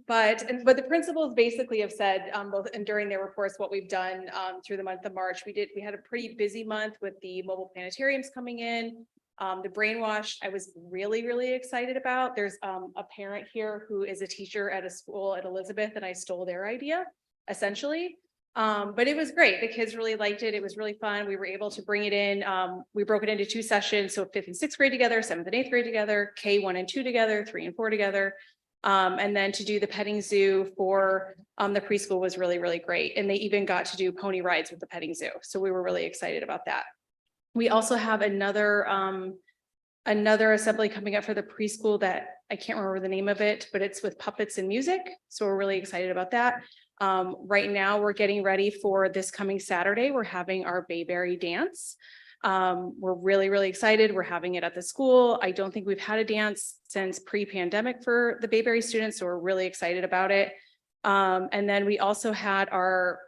But the principals basically have said, both and during their reports, what we've done through the month of March. We had a pretty busy month with the mobile planetariums coming in. The brainwash, I was really, really excited about. There's a parent here who is a teacher at a school at Elizabeth, and I stole their idea, essentially. But it was great. The kids really liked it. It was really fun. We were able to bring it in. We broke it into 2 sessions. So 5th and 6th grade together, 7th and 8th grade together, K1 and 2 together, 3 and 4 together. And then to do the petting zoo for the preschool was really, really great. And they even got to do pony rides with the petting zoo. So we were really excited about that. We also have another assembly coming up for the preschool that I can't remember the name of it, but it's with puppets and music. So we're really excited about that. Right now we're getting ready for this coming Saturday. We're having our Bayberry dance. We're really, really excited. We're having it at the school. I don't think we've had a dance since pre-pandemic for the Bayberry students, so we're really excited about it. And then we also had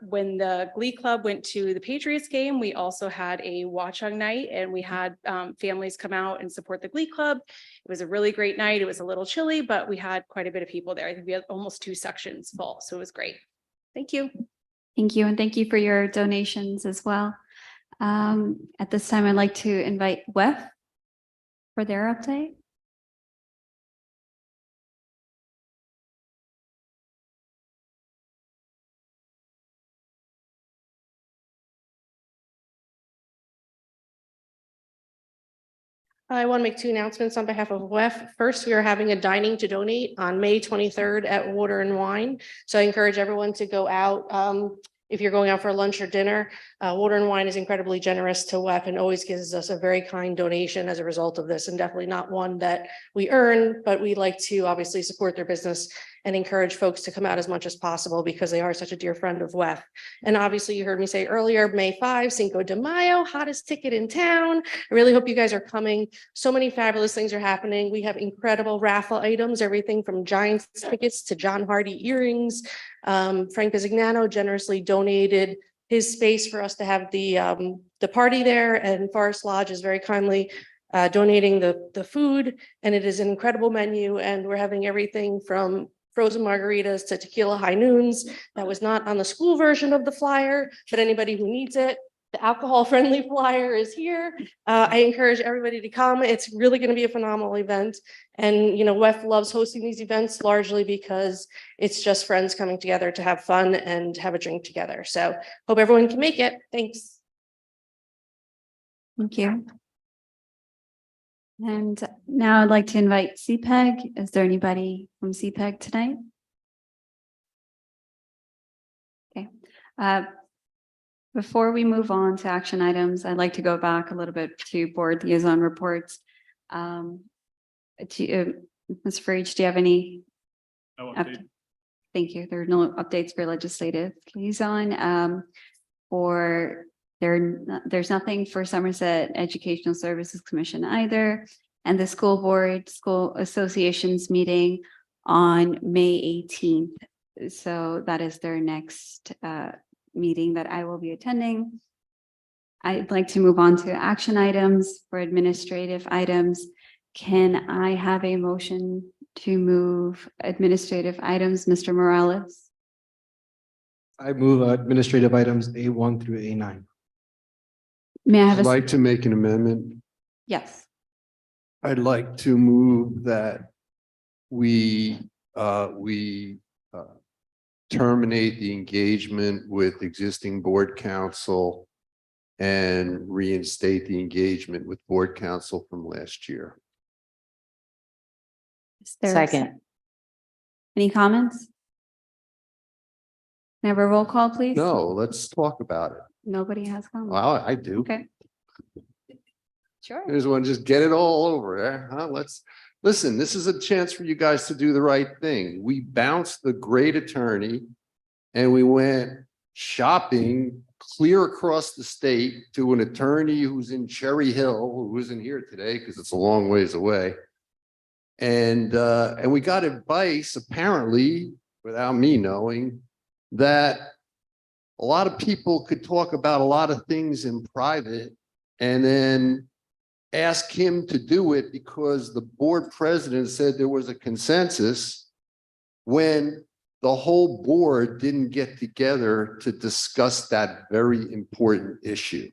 when the Glee Club went to the Patriots game, we also had a Watchung night, and we had families come out and support the Glee Club. It was a really great night. It was a little chilly, but we had quite a bit of people there. I think we had almost 2 sections full, so it was great. Thank you. Thank you, and thank you for your donations as well. At this time, I'd like to invite WEF for their update. I want to make 2 announcements on behalf of WEF. First, we are having a dining to donate on May 23rd at Water and Wine. So I encourage everyone to go out. If you're going out for lunch or dinner, Water and Wine is incredibly generous to WEF and always gives us a very kind donation as a result of this, and definitely not one that we earn, but we like to obviously support their business and encourage folks to come out as much as possible because they are such a dear friend of WEF. And obviously you heard me say earlier, May 5, Cinco de Mayo, hottest ticket in town. I really hope you guys are coming. So many fabulous things are happening. We have incredible raffle items, everything from Giants tickets to John Hardy earrings. Frank Bisignano generously donated his space for us to have the party there, and Forest Lodge is very kindly donating the food, and it is an incredible menu, and we're having everything from frozen margaritas to tequila high noons. That was not on the school version of the flyer, but anybody who needs it, the alcohol-friendly flyer is here. I encourage everybody to come. It's really going to be a phenomenal event. And, you know, WEF loves hosting these events largely because it's just friends coming together to have fun and have a drink together. So hope everyone can make it. Thanks. Thank you. And now I'd like to invite CPEG. Is there anybody from CPEG tonight? Okay. Before we move on to action items, I'd like to go back a little bit to board liaison reports. Ms. Frage, do you have any? No update? Thank you. There are no updates for legislative liaison. There's nothing for Somerset Educational Services Commission either. And the school associations meeting on May 18th. So that is their next meeting that I will be attending. I'd like to move on to action items for administrative items. Can I have a motion to move administrative items, Mr. Morales? I move administrative items A1 through A9. May I have I'd a, like to make an amendment. yes, I'd like to move that we terminate the engagement with existing board council and reinstate the engagement with board council from last year. is there a Second. Any comments? Can I have a roll call, please? No, let's talk about it. Nobody has comments. Well, I do. Okay. Sure. I just want to just get it all over there, huh? Listen, this is a chance for you guys to do the right thing. We bounced the great attorney and we went shopping clear across the state to an attorney who's in Cherry Hill, who isn't here today because it's a long ways away. And we got advice, apparently, without me knowing, that a lot of people could talk about a lot of things in private and then ask him to do it because the board president said there was a consensus when the whole board didn't get together to discuss that very important issue.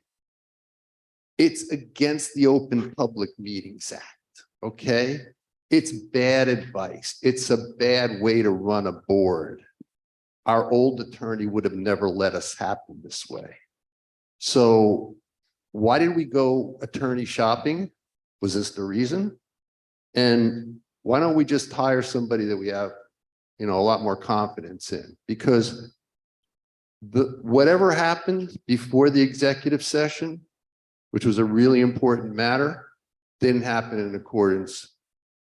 It's against the Open Public Meetings Act, okay? It's bad advice. It's a bad way to run a board. Our old attorney would have never let us happen this way. So why did we go attorney shopping? Was this the reason? And why don't we just hire somebody that we have, a lot more confidence in? Because whatever happened before the executive session, which was a really important matter, didn't happen in accordance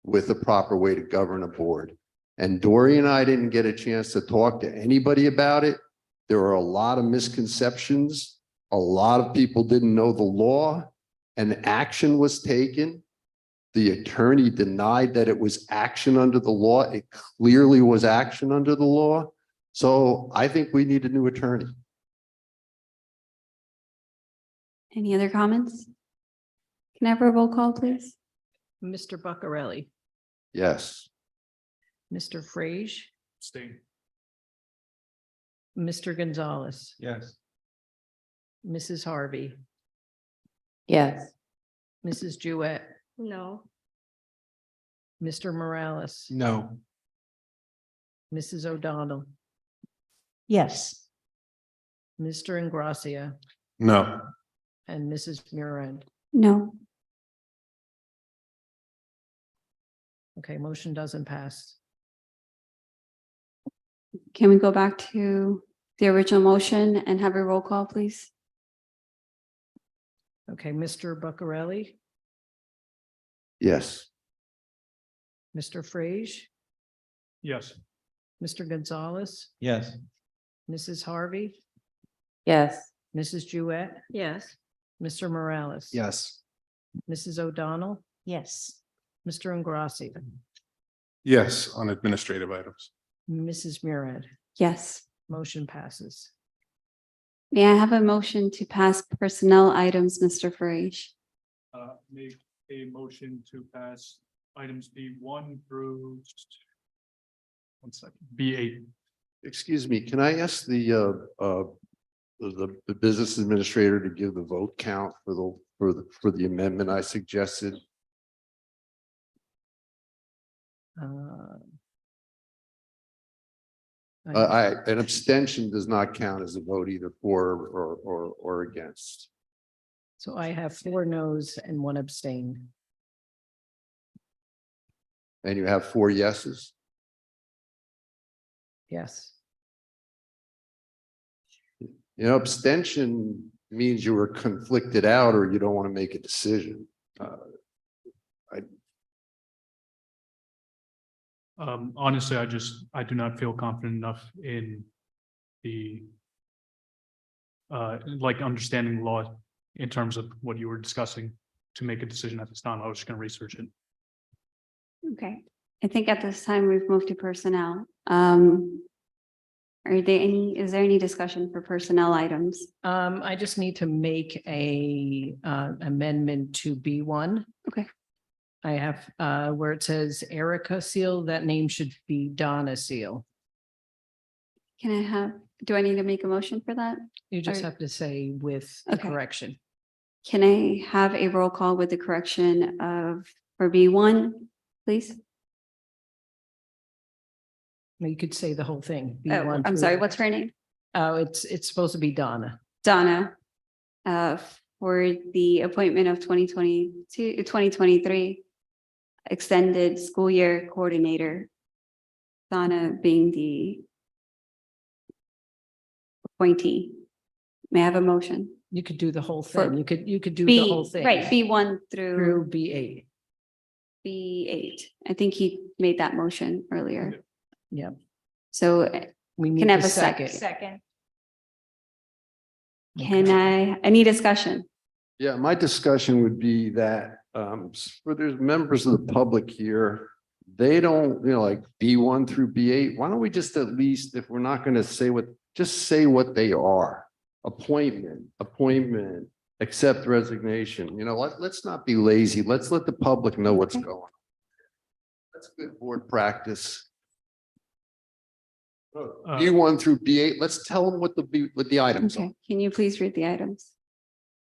with the proper way to govern a board. And Dory and I didn't get a chance to talk to anybody about it. There were a lot of misconceptions. A lot of people didn't know the law, and action was taken. The attorney denied that it was action under the law. It clearly was action under the law. So I think we need a new attorney. Any other comments? Can I have a roll call, please? Mr. Buccarelli, Yes. Mr. Frage, Stay. Mr. Gonzalez, Yes. Mrs. Harvey, Yes. Mrs. Jewett, No. Mr. Morales, No. Mrs. O'Donnell, Yes. Mr. Ingracia, No. and Mrs. Murin. No. Okay, motion doesn't pass. Can we go back to the original motion and have a roll call, please? Okay, Mr. Buccarelli, Yes. Mr. Frage, Yes. Mr. Gonzalez, Yes. Mrs. Harvey, Yes. Mrs. Jewett, Yes. Mr. Morales. Yes. Mrs. O'Donnell, Yes. Mr. Ingracia, Yes, on administrative items. Mrs. Murad. Yes. Motion passes. May I have a motion to pass personnel items, Mr. Farage? Make a motion to pass items B1 through B8. Excuse me, can I ask the business administrator to give the vote count for the amendment I suggested? An abstention does not count as a vote either for or against. So I have 4 noes and 1 abstain. And you have 4 yeses? Yes. Abstention means you were conflicted out or you don't want to make a decision. Honestly, I do not feel confident enough in the understanding law in terms of what you were discussing to make a decision at this time. I was just going to research it. Okay, I think at this time we've moved to personnel. Is there any discussion for personnel items? I just need to make a amendment to B1. Okay. I have where it says Erica Seal, that name should be Donna Seal. Do I need to make a motion for that? You just Or- have to say with the Okay. correction. Can I have a roll call with the correction of, for B1, please? You could say the whole thing. Oh, B1 I'm through- sorry, what's her name? Oh, it's supposed to be Donna. Donna, for the appointment of 2023 extended school year coordinator. Donna being the appointee. May I have a motion? You could do the whole For thing. You could do the whole B, thing. right, B1 Through through B8. B8. I think he made that motion earlier. Yeah. So We need can I have the a second? Second. Can any discussion? Yeah, my discussion would be that for there's members of the public here, they don't, like B1 through B8, why don't we just at least, if we're not going to say just say what they are. Appointment, accept resignation, let's not be lazy. Let's let the public know what's going on. That's good board practice. B1 through B8, let's tell them what the items are. Okay, can you please read the items?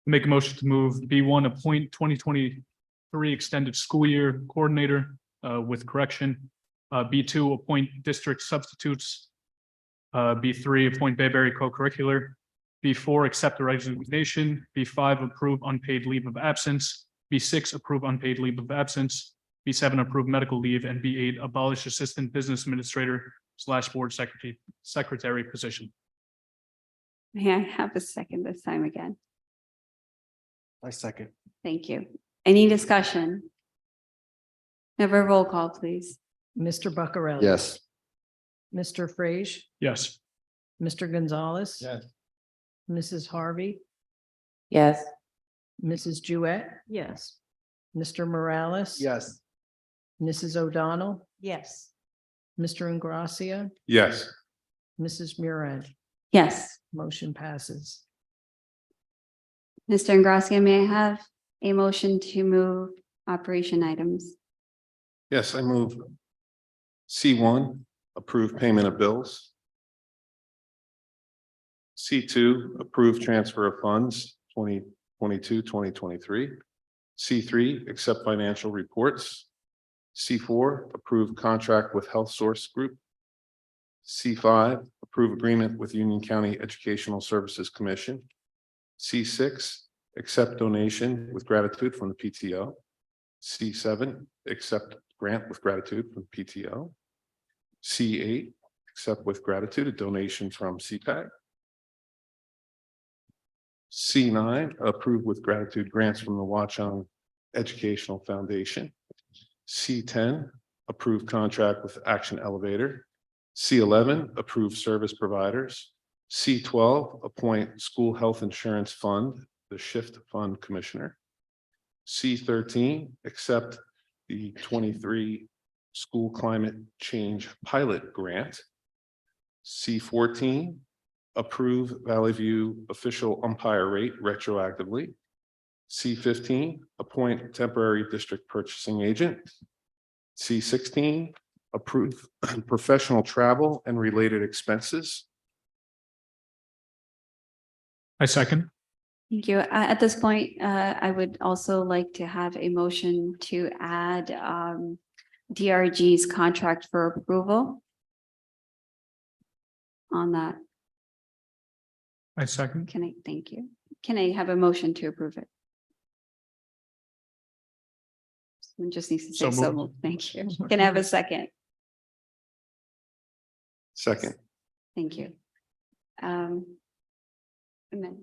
Make a motion to move B1, appoint 2023 extended school year coordinator with correction. B2, appoint district substitutes. B3, appoint Bayberry co-curricular. B4, accept the resignation. B5, approve unpaid leave of absence. B6, approve unpaid leave of absence. B7, approve medical leave. And B8, abolish assistant business administrator / board secretary position. May I have a second this time again? I second. Thank you. Any discussion? Have a roll call, please. Mr. Buckarelli. Yes. Mr. Frage, Yes. Mr. Gonzalez. Yes. Mrs. Harvey, Yes. Mrs. Jewett, Yes. Mr. Morales. Yes. Mrs. O'Donnell, Yes. Mr. Ingracia, Yes. Mrs. Murad. Yes. Motion passes. Mr. Ingracia, may I have a motion to move operation items? Yes, I move C1, approve payment of bills. C2, approve transfer of funds 2022, 2023. C3, accept financial reports. C4, approve contract with Health Source Group. C5, approve agreement with Union County Educational Services Commission. C6, accept donation with gratitude from the PTO. C7, accept grant with gratitude from PTO. C8, accept with gratitude a donation from CPAC. C9, approve with gratitude grants from the Watchung Educational Foundation. C10, approve contract with Action Elevator. C11, approve service providers. C12, appoint School Health Insurance Fund, the Shift Fund Commissioner. C13, accept the 23 School Climate Change Pilot Grant. C14, approve Valley View official umpire rate retroactively. C15, appoint temporary district purchasing agent. C16, approve professional travel and related expenses. I second. Thank you. At this point, I would also like to have a motion to add DRG's contract for approval on that. I second. Thank you. Can I have a motion to approve it? Someone just needs to say So so moved. moved. Thank you. Can I have a second? Second. Thank you. And then,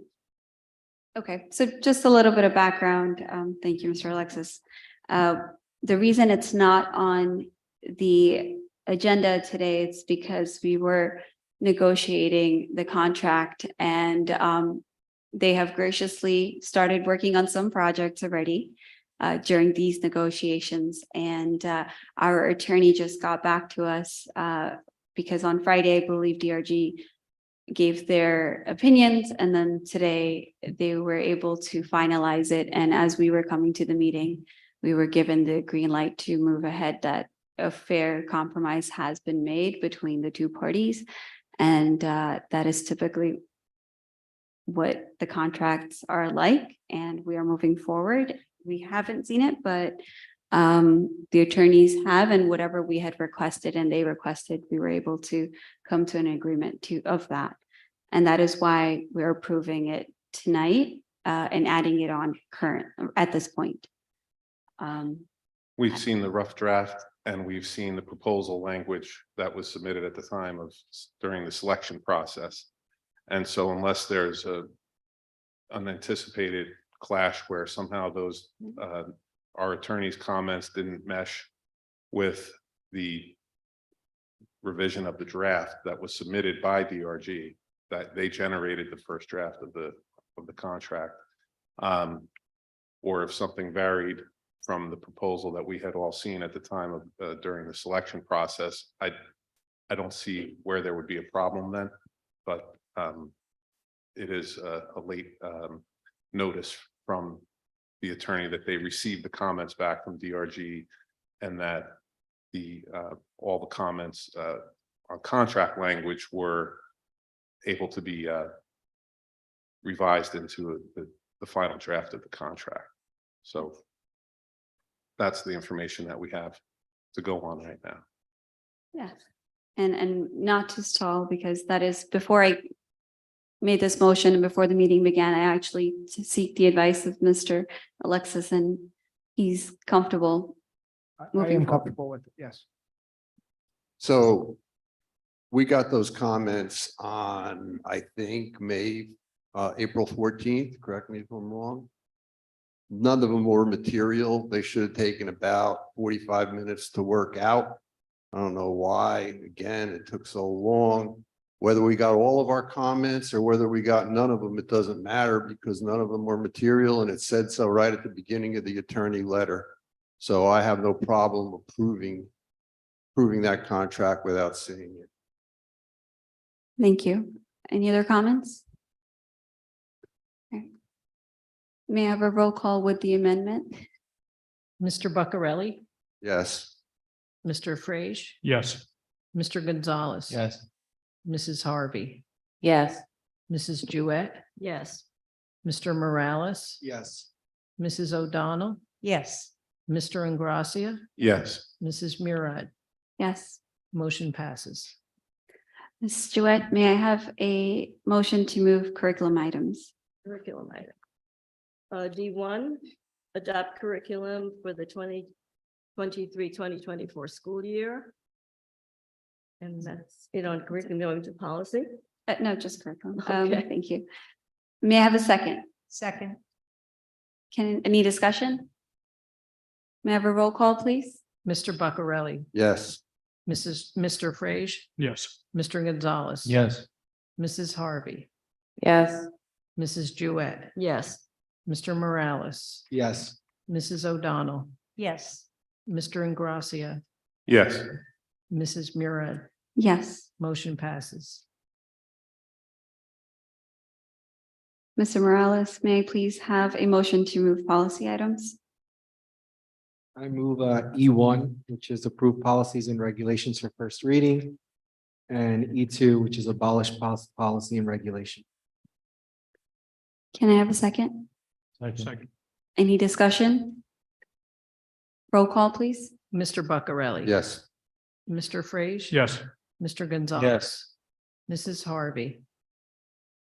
okay, so just a little bit of background. Thank you, Mr. Alexis. The reason it's not on the agenda today, it's because we were negotiating the contract and they have graciously started working on some projects already during these negotiations. And our attorney just got back to us because on Friday, I believe DRG gave their opinions, and then today they were able to finalize it. And as we were coming to the meeting, we were given the green light to move ahead, that a fair compromise has been made between the two parties. And that is typically what the contracts are like, and we are moving forward. We haven't seen it, but the attorneys have, and whatever we had requested and they requested, we were able to come to an agreement of that. And that is why we're approving it tonight and adding it on current at this point. We've seen the rough draft and we've seen the proposal language that was submitted at the time of during the selection process. And so unless there's a unanticipated clash where somehow those our attorney's comments didn't mesh with the revision of the draft that was submitted by DRG, that they generated the first draft of the contract. Or if something varied from the proposal that we had all seen at the time of during the selection process, I don't see where there would be a problem then, but it is a late notice from the attorney that they received the comments back from DRG and that the all the comments on contract language were able to be revised into the final draft of the contract. So that's the information that we have to go on right now. Yes, and not to stall, because that is before I made this motion and before the meeting began, I actually to seek the advice of Mr. Alexis, and he's comfortable. I moving am forward. comfortable with it, yes. So we got those comments on, I think, April 14th, correct me if I'm wrong. None of them were material. They should have taken about 45 minutes to work out. I don't know why, again, it took so long. Whether we got all of our comments or whether we got none of them, it doesn't matter because none of them were material and it said so right at the beginning of the attorney letter. So I have no problem approving that contract without seeing it. Thank you. Any other comments? Okay. May I have a roll call with the amendment? Mr. Buccarelli, Yes. Mr. Frage, Yes. Mr. Gonzalez. Yes. Mrs. Harvey, Yes. Mrs. Jewett, Yes. Mr. Morales, Yes. Mrs. O'Donnell, Yes. Mr. Ingracia, Yes. Mrs. Murad. Yes. Motion passes. Ms. Jewett, may I have a motion to move curriculum items? Curriculum item. D1, adopt curriculum for the 2023-2024 school year. And that's it on curriculum, going to policy. No, just curriculum. Okay. Thank you. May I have a second? Second. Any discussion? May I have a roll call, please? Mr. Buccarelli, Yes. Mr. Frage, Yes. Mr. Gonzalez. Yes. Mrs. Harvey, Yes. Mrs. Jewett, Yes. Mr. Morales, Yes. Mrs. O'Donnell, Yes. Mr. Ingracia, Yes. Mrs. Murad. Yes. Motion passes. Mr. Morales, may I please have a motion to move policy items? I move E1, which is approve policies and regulations for first reading. And E2, which is abolish policy and regulation. Can I have a second? Second. Any discussion? Roll call, please. Mr. Buccarelli. Yes. Mr. Frage. Yes. Mr. Gonzalez. Yes. Mrs. Harvey,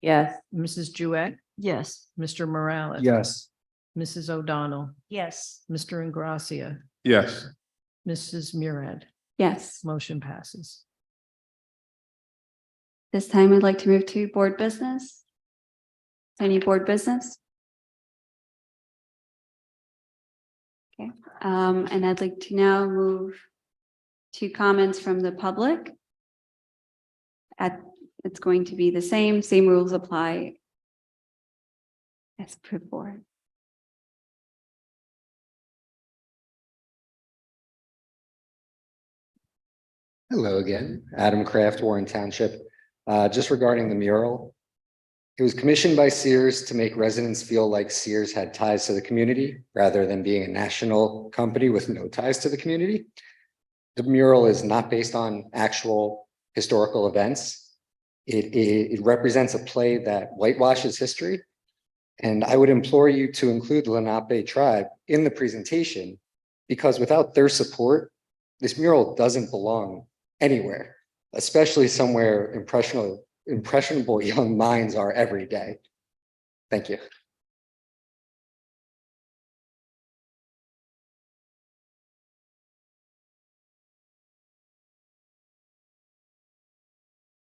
Yes. Mrs. Jewett, Yes. Mr. Morales. Yes. Mrs. O'Donnell, Yes. Mr. Ingracia, Yes. Mrs. Murad. Yes. Motion passes. This time I'd like to move to board business. Any board business? Okay, and I'd like to now move to comments from the public. It's going to be the same rules apply as before. Hello again, Adam Kraft, Warren Township. Just regarding the mural. It was commissioned by Sears to make residents feel like Sears had ties to the community rather than being a national company with no ties to the community. The mural is not based on actual historical events. It represents a play that whitewashes history. And I would implore you to include the Lenape tribe in the presentation, because without their support, this mural doesn't belong anywhere, especially somewhere impressionable young minds are every day. Thank you.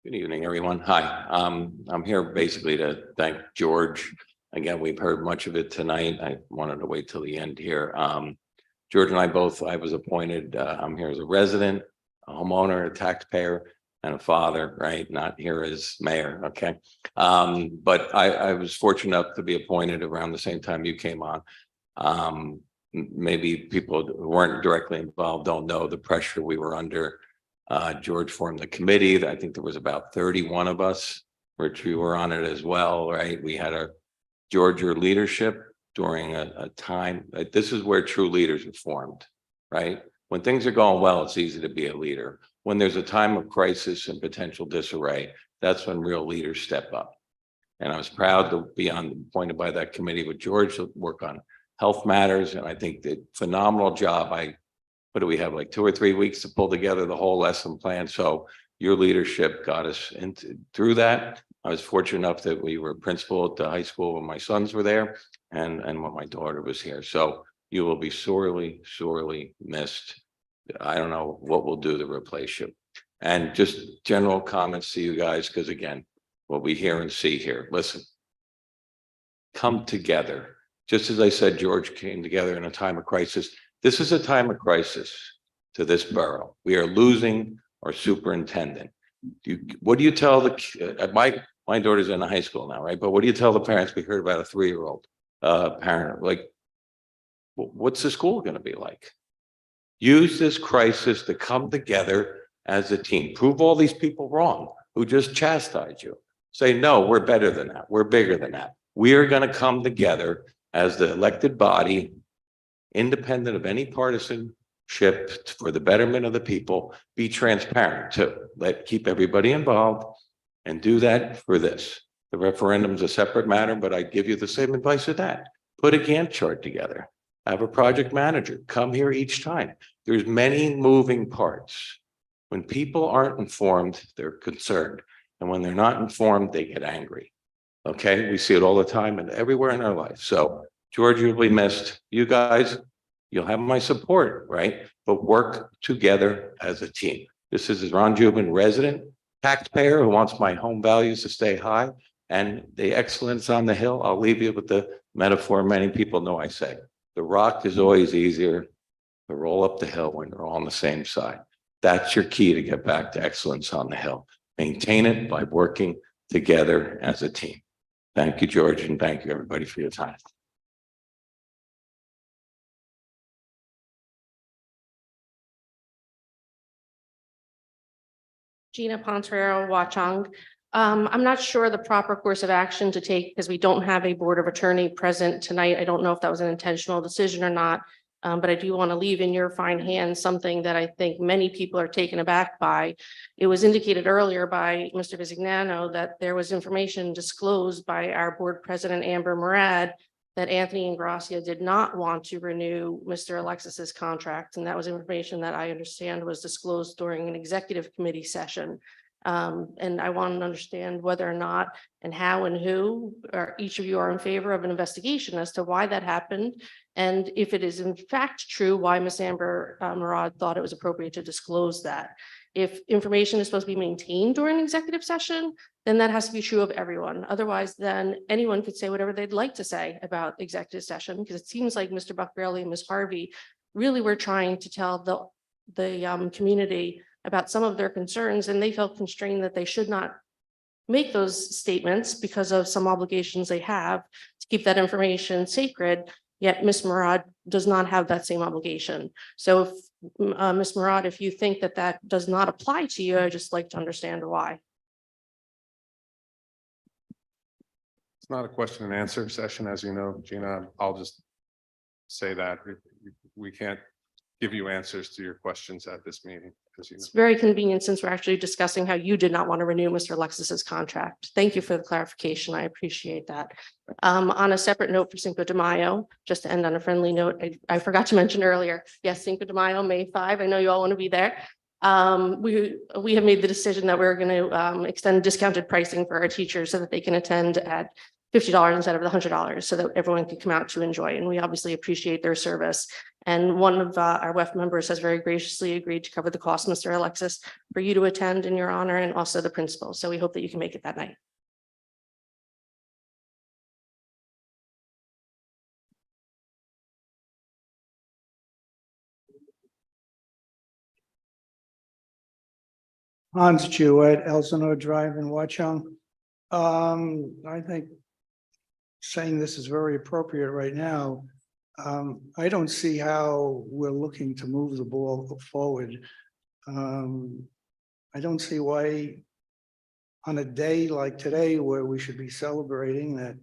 Good evening, everyone. Hi, I'm here basically to thank George. Again, we've heard much of it tonight. I wanted to wait till the end here. George and I both, I was appointed, I'm here as a resident, a homeowner, a taxpayer, and a father, right? Not here as mayor, okay? But I was fortunate enough to be appointed around the same time you came on. Maybe people who weren't directly involved don't know the pressure we were under. George formed the committee. I think there was about 31 of us, which we were on it as well, right? We had a Georgia leadership during a time. This is where true leaders are formed, right? When things are going well, it's easy to be a leader. When there's a time of crisis and potential disarray, that's when real leaders step up. And I was proud to be appointed by that committee with George to work on health matters. And I think the phenomenal job. What do we have, like 2 or 3 weeks to pull together the whole lesson plan? So your leadership got us through that. I was fortunate enough that we were principal at the high school when my sons were there and when my daughter was here. So you will be sorely, sorely missed. I don't know what we'll do to replace you. And just general comments to you guys, because again, what we hear and see here, listen, come together. Just as I said, George came together in a time of crisis. This is a time of crisis to this borough. We are losing our superintendent. What do you tell my daughter's in high school now, right? But what do you tell the parents? We heard about a 3-year-old parent, like, what's the school going to be like? Use this crisis to come together as a team. Prove all these people wrong who just chastised you. Say, no, we're better than that. We're bigger than that. We are going to come together as the elected body, independent of any partisanship, for the betterment of the people. Be transparent too. Keep everybody involved and do that for this. The referendum's a separate matter, but I give you the same advice with that. Put a Gantt chart together. Have a project manager. Come here each time. There's many moving parts. When people aren't informed, they're concerned. And when they're not informed, they get angry. Okay, we see it all the time and everywhere in our life. So George, you'll be missed. You guys, you'll have my support, right? But work together as a team. This is Ron Jubin, resident, taxpayer who wants my home values to stay high and the excellence on the hill. I'll leave you with the metaphor many people know I say. The rock is always easier to roll up the hill when you're all on the same side. That's your key to get back to excellence on the hill. Maintain it by working together as a team. Thank you, George, and thank you, everybody, for your time. Gina Pontrero, Watchung. I'm not sure the proper course of action to take because we don't have a board of attorney present tonight. I don't know if that was an intentional decision or not. But I do want to leave in your fine hands something that I think many people are taken aback by. It was indicated earlier by Mr. Visignano that there was information disclosed by our board president, Amber Murad, that Anthony Ingrassia did not want to renew Mr. Alexis's contract. And that was information that I understand was disclosed during an executive committee session. And I want to understand whether or not and how and who, or each of you are in favor of an investigation as to why that happened. And if it is in fact true, why Ms. Amber Murad thought it was appropriate to disclose that. If information is supposed to be maintained during executive session, then that has to be true of everyone. Otherwise, then anyone could say whatever they'd like to say about executive session, because it seems like Mr. Buckrelli and Ms. Harvey really were trying to tell the community about some of their concerns, and they felt constrained that they should not make those statements because of some obligations they have to keep that information sacred. Yet Ms. Murad does not have that same obligation. So if Ms. Murad, if you think that that does not apply to you, I'd just like to understand why. It's not a question and answer session, as you know, Gina. I'll just say that we can't give you answers to your questions at this meeting. as you know. It's very convenient since we're actually discussing how you did not want to renew Mr. Alexis's contract. Thank you for the clarification. I appreciate that. On a separate note for Cinco de Mayo, just to end on a friendly note, I forgot to mention earlier, yes, Cinco de Mayo, May 5. I know you all want to be there. We have made the decision that we're going to extend discounted pricing for our teachers so that they can attend at $50 instead of the $100 so that everyone can come out to enjoy. And we obviously appreciate their service. And one of our WEF members has very graciously agreed to cover the cost, Mr. Alexis, for you to attend in your honor and also the principal. So we hope that you can make it that night. Hans Jewett, Elsinore Drive in Watchung. I think saying this is very appropriate right now. I don't see how we're looking to move the ball forward. I don't see why on a day like today where we should be celebrating that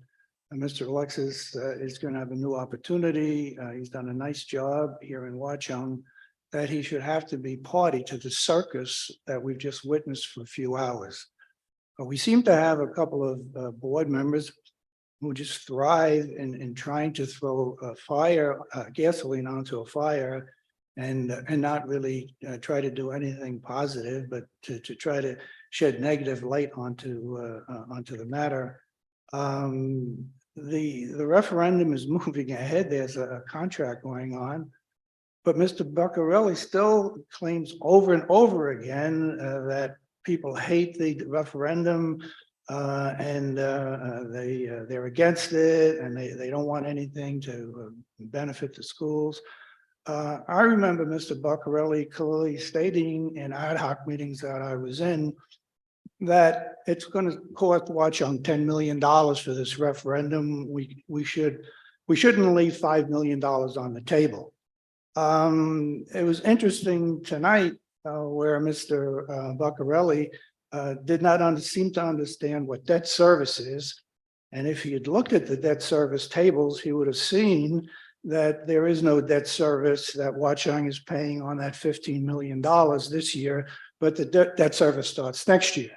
Mr. Alexis is going to have a new opportunity. He's done a nice job here in Watchung, that he should have to be party to the circus that we've just witnessed for a few hours. We seem to have a couple of board members who just thrive in trying to throw gasoline onto a fire and not really try to do anything positive, but to try to shed negative light onto the matter. The referendum is moving ahead. There's a contract going on, but Mr. Buccarelli still claims over and over again that people hate the referendum and they're against it and they don't want anything to benefit the schools. I remember Mr. Buccarelli clearly stating in ad hoc meetings that I was in that it's going to cost Watchung $10 million for this referendum. We shouldn't leave $5 million on the table. It was interesting tonight where Mr. Buccarelli did not seem to understand what debt service is. And if he had looked at the debt service tables, he would have seen that there is no debt service that Watchung is paying on that $15 million this year, but the debt service starts next year.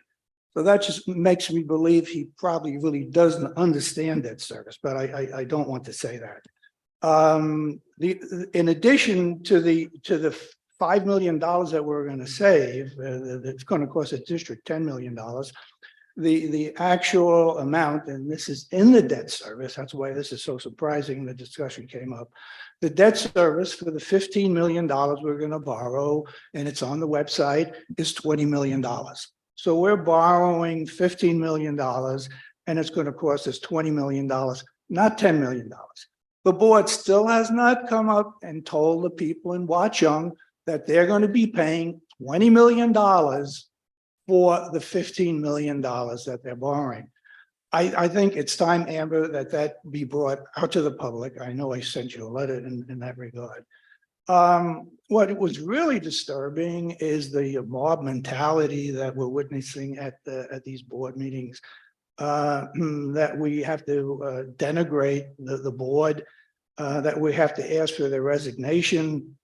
So that just makes me believe he probably really doesn't understand debt service, but I don't want to say that. In addition to the $5 million that we're going to save, that's going to cost the district $10 million. The actual amount, and this is in the debt service, that's why this is so surprising the discussion came up. The debt service for the $15 million we're going to borrow, and it's on the website, is $20 million. So we're borrowing $15 million, and it's going to cost us $20 million, not $10 million. The board still has not come up and told the people in Watchung that they're going to be paying $20 million for the $15 million that they're borrowing. I think it's time, Amber, that be brought out to the public. I know I sent you a letter in that regard. What was really disturbing is the mob mentality that we're witnessing at these board meetings, that we have to denigrate the board, that we have to ask for their resignation.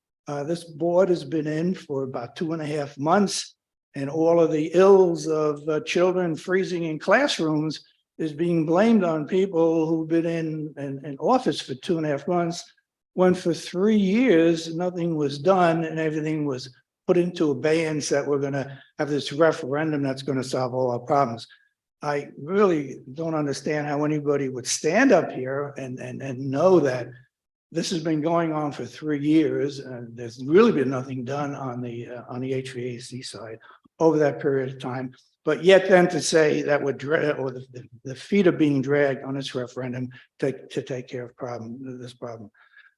This board has been in for about 2.5 months, and all of the ills of children freezing in classrooms is being blamed on people who've been in office for 2.5 months, when for 3 years, nothing was done and everything was put into abeyance that we're going to have this referendum that's going to solve all our problems. I really don't understand how anybody would stand up here and know that this has been going on for 3 years, and there's really been nothing done on the HVAC side over that period of time. But yet then to say that we're the feet are being dragged on this referendum to take care of this problem.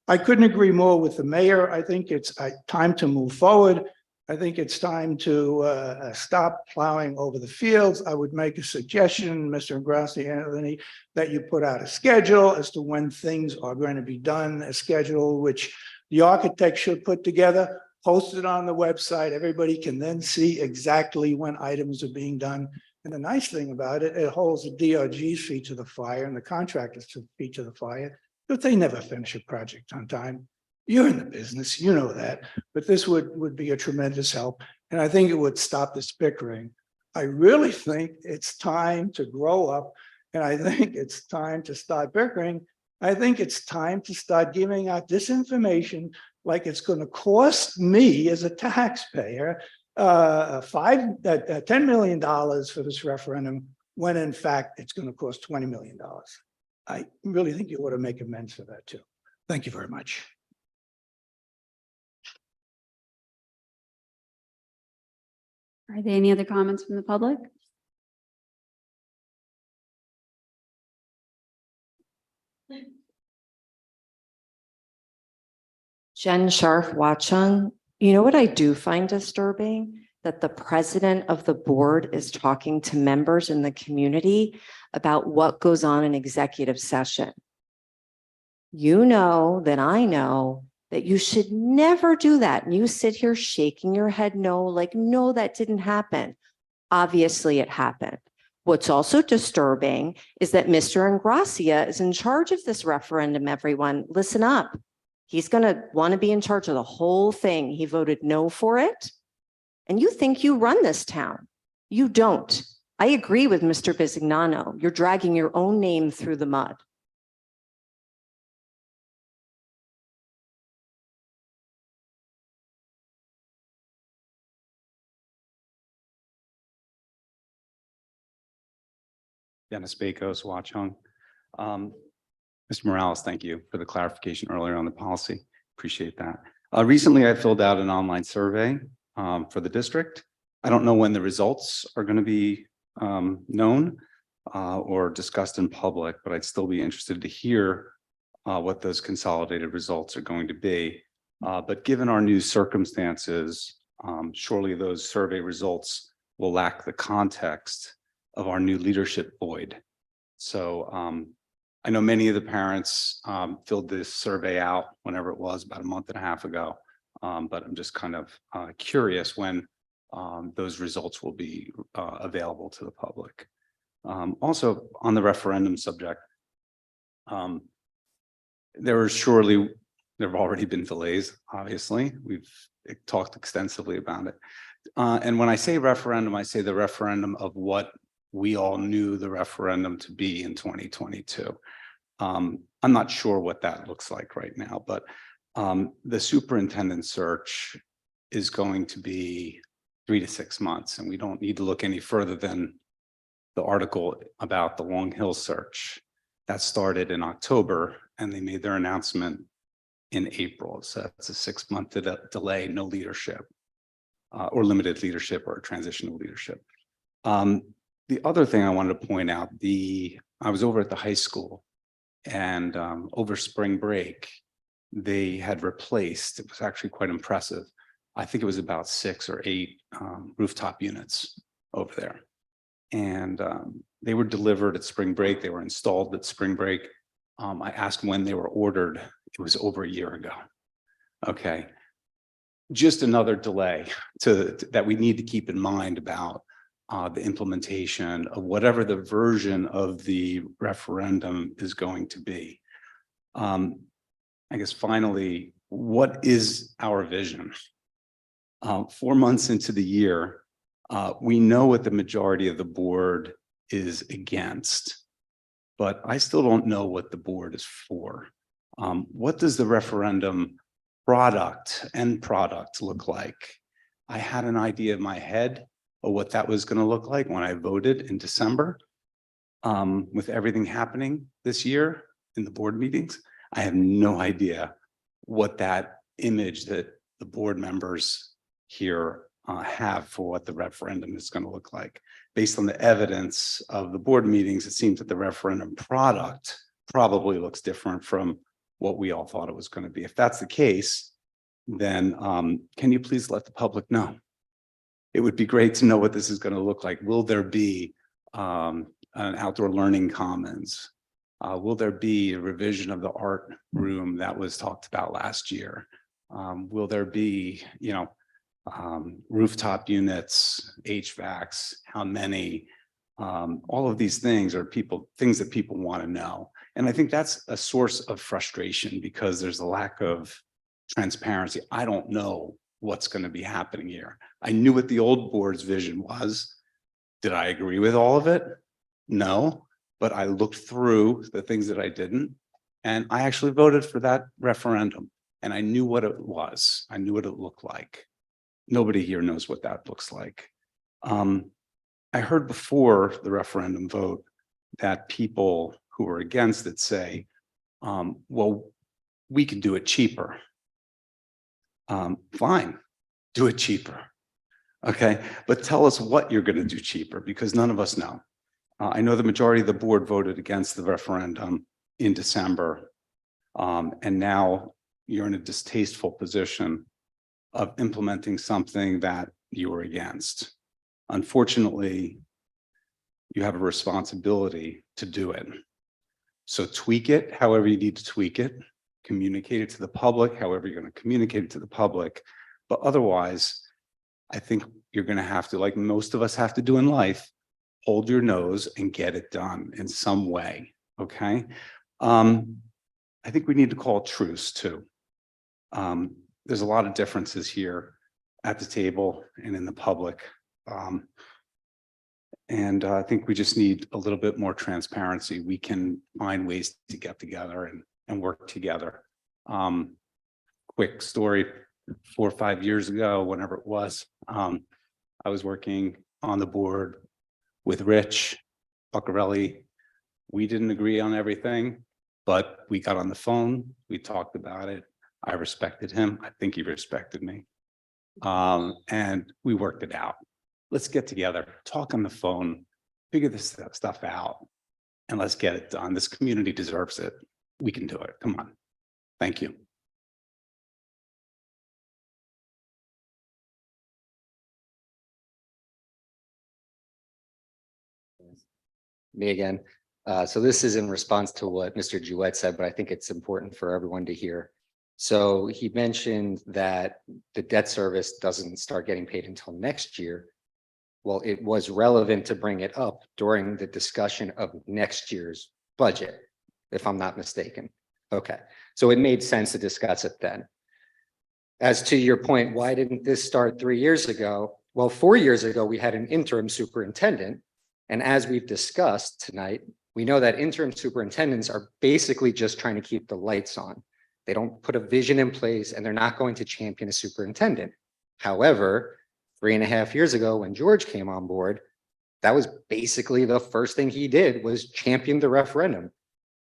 I couldn't agree more with the mayor. I think it's time to move forward. I think it's time to stop plowing over the fields. I would make a suggestion, Mr. Ingrassi, Anthony, that you put out a schedule as to when things are going to be done, a schedule which the architect should put together, post it on the website. Everybody can then see exactly when items are being done. And the nice thing about it, it holds the DRG's feet to the fire and the contractor's feet to the fire, but they never finish a project on time. You're in the business, you know that, but this would be a tremendous help. And I think it would stop this bickering. I really think it's time to grow up, and I think it's time to start bickering. I think it's time to start giving out this information like it's going to cost me as a taxpayer $10 million for this referendum, when in fact it's going to cost $20 million. I really think you ought to make amends for that too. Thank you very much. Are there any other comments from the public? Jen Sharf Watchung, you know what I do find disturbing? That the president of the board is talking to members in the community about what goes on in executive session. You know that I know that you should never do that. And you sit here shaking your head no, like, no, that didn't happen. Obviously it happened. What's also disturbing is that Mr. Ingracia is in charge of this referendum, everyone. Listen up. He's going to want to be in charge of the whole thing. He voted no for it. And you think you run this town. You don't. I agree with Mr. Bisignano. You're dragging your own name through the mud. Dennis Bakos, Watchung. Mr. Morales, thank you for the clarification earlier on the policy. Appreciate that. Recently, I filled out an online survey for the district. I don't know when the results are going to be known or discussed in public, but I'd still be interested to hear what those consolidated results are going to be. But given our new circumstances, surely those survey results will lack the context of our new leadership void. So I know many of the parents filled this survey out whenever it was, about a month and a half ago. But I'm just kind of curious when those results will be available to the public. Also, on the referendum subject, there have already been delays, obviously. We've talked extensively about it. And when I say referendum, I say the referendum of what we all knew the referendum to be in 2022. I'm not sure what that looks like right now, but the superintendent search is going to be 3 to 6 months, and we don't need to look any further than the article about the Long Hill search. That started in October, and they made their announcement in April. So it's a 6-month delay, no leadership, or limited leadership or transitional leadership. The other thing I wanted to point out, I was over at the high school, and over spring break, they had replaced, it was actually quite impressive, I think it was about 6 or 8 rooftop units over there. And they were delivered at spring break. They were installed at spring break. I asked when they were ordered. It was over a year ago. Okay. Just another delay that we need to keep in mind about the implementation of whatever the version of the referendum is going to be. I guess finally, what is our vision? 4 months into the year, we know what the majority of the board is against, but I still don't know what the board is for. What does the referendum end product look like? I had an idea in my head of what that was going to look like when I voted in December. With everything happening this year in the board meetings, I have no idea what that image that the board members here have for what the referendum is going to look like. Based on the evidence of the board meetings, it seems that the referendum product probably looks different from what we all thought it was going to be. If that's the case, then can you please let the public know? It would be great to know what this is going to look like. Will there be an outdoor learning commons? Will there be a revision of the art room that was talked about last year? Will there be, rooftop units, HVACs, how many? All of these things are things that people want to know. And I think that's a source of frustration because there's a lack of transparency. I don't know what's going to be happening here. I knew what the old board's vision was. Did I agree with all of it? No, but I looked through the things that I didn't, and I actually voted for that referendum, and I knew what it was. I knew what it looked like. Nobody here knows what that looks like. I heard before the referendum vote that people who were against it say, well, we can do it cheaper. Fine, do it cheaper. Okay, but tell us what you're going to do cheaper, because none of us know. I know the majority of the board voted against the referendum in December. And now you're in a distasteful position of implementing something that you were against. Unfortunately, you have a responsibility to do it. So tweak it however you need to tweak it, communicate it to the public, however you're going to communicate it to the public. But otherwise, I think you're going to have to, like most of us have to do in life, hold your nose and get it done in some way. Okay. I think we need to call truce too. There's a lot of differences here at the table and in the public. And I think we just need a little bit more transparency. We can find ways to get together and work together. Quick story, 4 or 5 years ago, whenever it was, I was working on the board with Rich Buccarelli. We didn't agree on everything, but we got on the phone, we talked about it. I respected him. I think he respected me. And we worked it out. Let's get together, talk on the phone, figure this stuff out, and let's get it done. This community deserves it. We can do it. Come on. Thank you. Me again. So this is in response to what Mr. Jouett said, but I think it's important for everyone to hear. So he mentioned that the debt service doesn't start getting paid until next year. Well, it was relevant to bring it up during the discussion of next year's budget, if I'm not mistaken. Okay, so it made sense to discuss it then. As to your point, why didn't this start 3 years ago? Well, 4 years ago, we had an interim superintendent. And as we've discussed tonight, we know that interim superintendents are basically just trying to keep the lights on. They don't put a vision in place and they're not going to champion a superintendent. However, 3.5 years ago, when George came on board, that was basically the first thing he did was champion the referendum.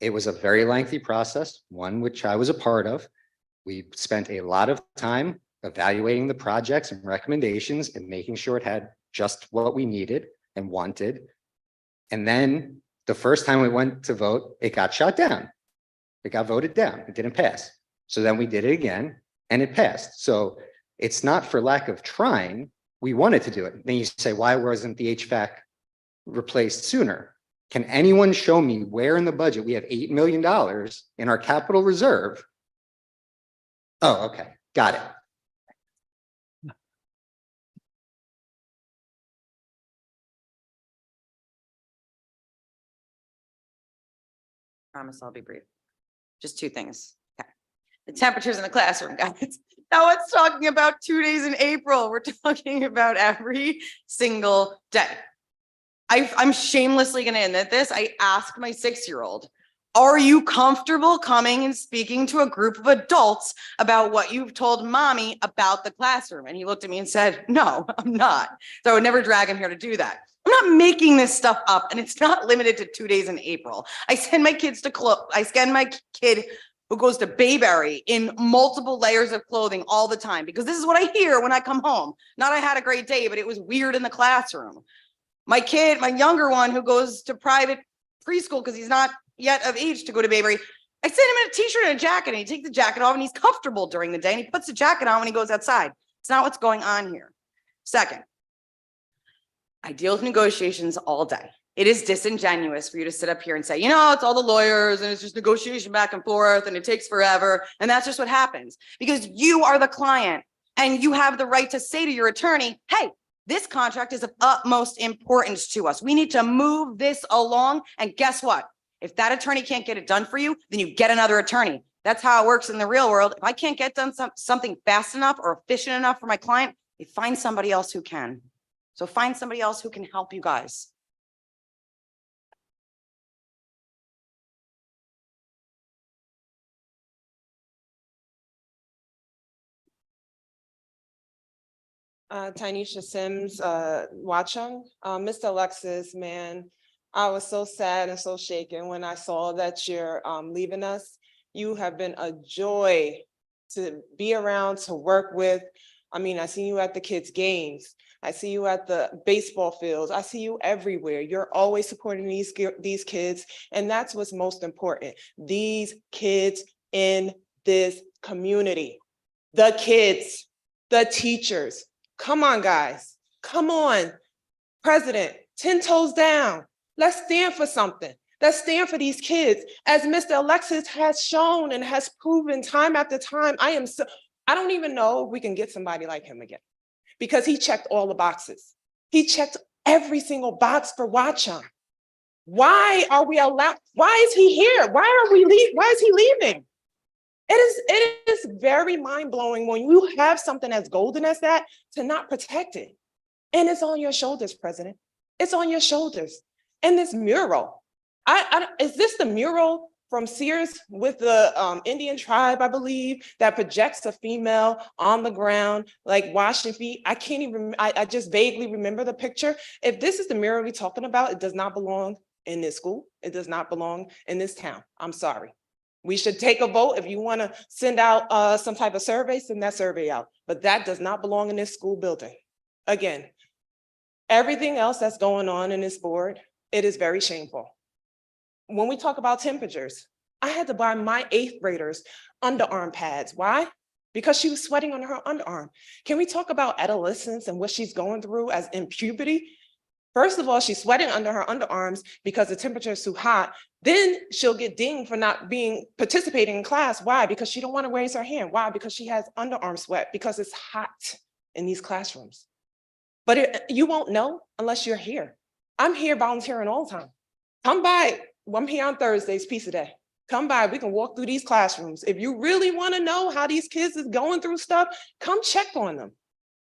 It was a very lengthy process, one which I was a part of. We spent a lot of time evaluating the projects and recommendations and making sure it had just what we needed and wanted. And then the first time we went to vote, it got shot down. It got voted down. It didn't pass. So then we did it again and it passed. So it's not for lack of trying. We wanted to do it. Then you say, why wasn't the HVAC replaced sooner? Can anyone show me where in the budget we have $8 million in our capital reserve? Oh, okay. Got it. Promise I'll be brief. Just 2 things. Okay. The temperatures in the classroom, guys. Now it's talking about 2 days in April. We're talking about every single day. I'm shamelessly going to admit this. I asked my 6-year-old, are you comfortable coming and speaking to a group of adults about what you've told mommy about the classroom? And he looked at me and said, no, I'm not. So I would never drag him here to do that. I'm not making this stuff up, and it's not limited to 2 days in April. I send my kids to I send my kid who goes to Bayberry in multiple layers of clothing all the time, because this is what I hear when I come home. Not I had a great day, but it was weird in the classroom. My kid, my younger one who goes to private preschool because he's not yet of age to go to Bayberry, I send him in a t-shirt and a jacket, and he takes the jacket off and he's comfortable during the day, and he puts the jacket on when he goes outside. It's not what's going on here. Second, I deal with negotiations all day. It is disingenuous for you to sit up here and say, you know, it's all the lawyers and it's just negotiation back and forth and it takes forever. And that's just what happens because you are the client and you have the right to say to your attorney, hey, this contract is of utmost importance to us. We need to move this along. And guess what? If that attorney can't get it done for you, then you get another attorney. That's how it works in the real world. If I can't get done something fast enough or efficient enough for my client, they find somebody else who can. So find somebody else who can help you guys. Tynesha Sims, Watchung. Mr. Alexis, man, I was so sad and so shaken when I saw that you're leaving us. You have been a joy to be around, to work with. I mean, I see you at the kids' games. I see you at the baseball fields. I see you everywhere. You're always supporting these kids. And that's what's most important. These kids in this community, the kids, the teachers. Come on, guys. Come on. President, 10 toes down. Let's stand for something. Let's stand for these kids. As Mr. Alexis has shown and has proven time after time, I don't even know if we can get somebody like him again, because he checked all the boxes. He checked every single box for Watchung. Why are we allowed? Why is he here? Why is he leaving? It is very mind-blowing when you have something as golden as that to not protect it. And it's on your shoulders, President. It's on your shoulders. And this mural, is this the mural from Sears with the Indian tribe, I believe, that projects a female on the ground, like washing feet? I can't even, I just vaguely remember the picture. If this is the mural we're talking about, it does not belong in this school. It does not belong in this town. I'm sorry. We should take a vote. If you want to send out some type of survey, send that survey out. But that does not belong in this school building. Again, everything else that's going on in this board, it is very shameful. When we talk about temperatures, I had to buy my 8th graders underarm pads. Why? Because she was sweating on her underarm. Can we talk about adolescence and what she's going through as in puberty? First of all, she's sweating under her underarms because the temperature is too hot. Then she'll get dinged for not participating in class. Why? Because she don't want to raise her hand. Why? Because she has underarm sweat, because it's hot in these classrooms. But you won't know unless you're here. I'm here volunteering all the time. Come by. I'm here on Thursdays, Pizza Day. Come by. We can walk through these classrooms. If you really want to know how these kids is going through stuff, come check on them.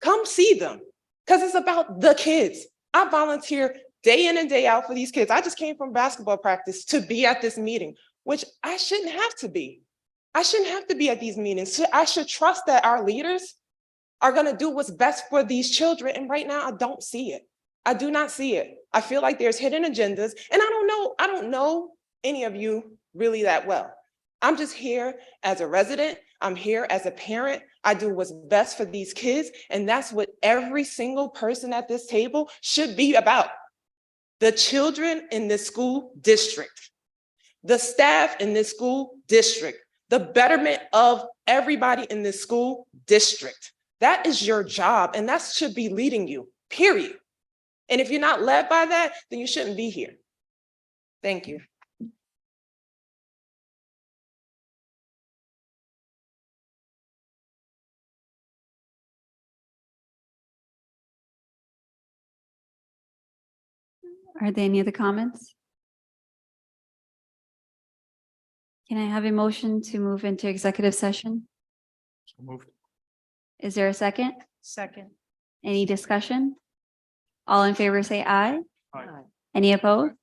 Come see them, because it's about the kids. I volunteer day in and day out for these kids. I just came from basketball practice to be at this meeting, which I shouldn't have to be. I shouldn't have to be at these meetings. So I should trust that our leaders are going to do what's best for these children. And right now, I don't see it. I do not see it. I feel like there's hidden agendas. And I don't know any of you really that well. I'm just here as a resident. I'm here as a parent. I do what's best for these kids. And that's what every single person at this table should be about. The children in this school district, the staff in this school district, the betterment of everybody in this school district. That is your job, and that should be leading you, period. And if you're not led by that, then you shouldn't be here. Thank you. Are there any other comments? Can I have a motion to move into executive session? So moved. Is there a second? Second. Any discussion? All in favor, say aye. Aye. Any opposed?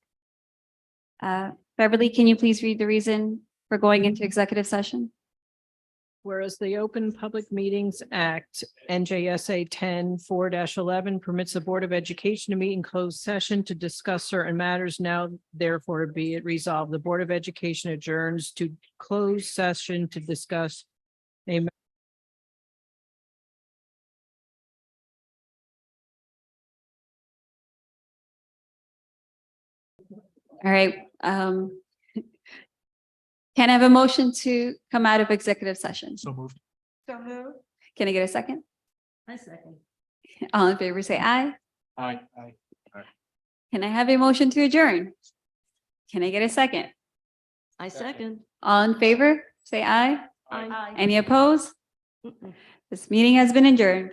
Beverly, can you please read the reason for going into executive session? Whereas the Open Public Meetings Act, NJSA 10-4-11 permits the Board of Education to meet in closed session to discuss certain matters. Now, therefore, be it resolved, the Board of Education adjourns to closed session to discuss a All right. Can I have a motion to come out of executive session? So moved. So moved. Can I get a second? I second. All in favor, say aye. Aye. Can I have a motion to adjourn? Can I get a second? I second. All in favor, say aye. Aye. Any opposed? This meeting has been adjourned.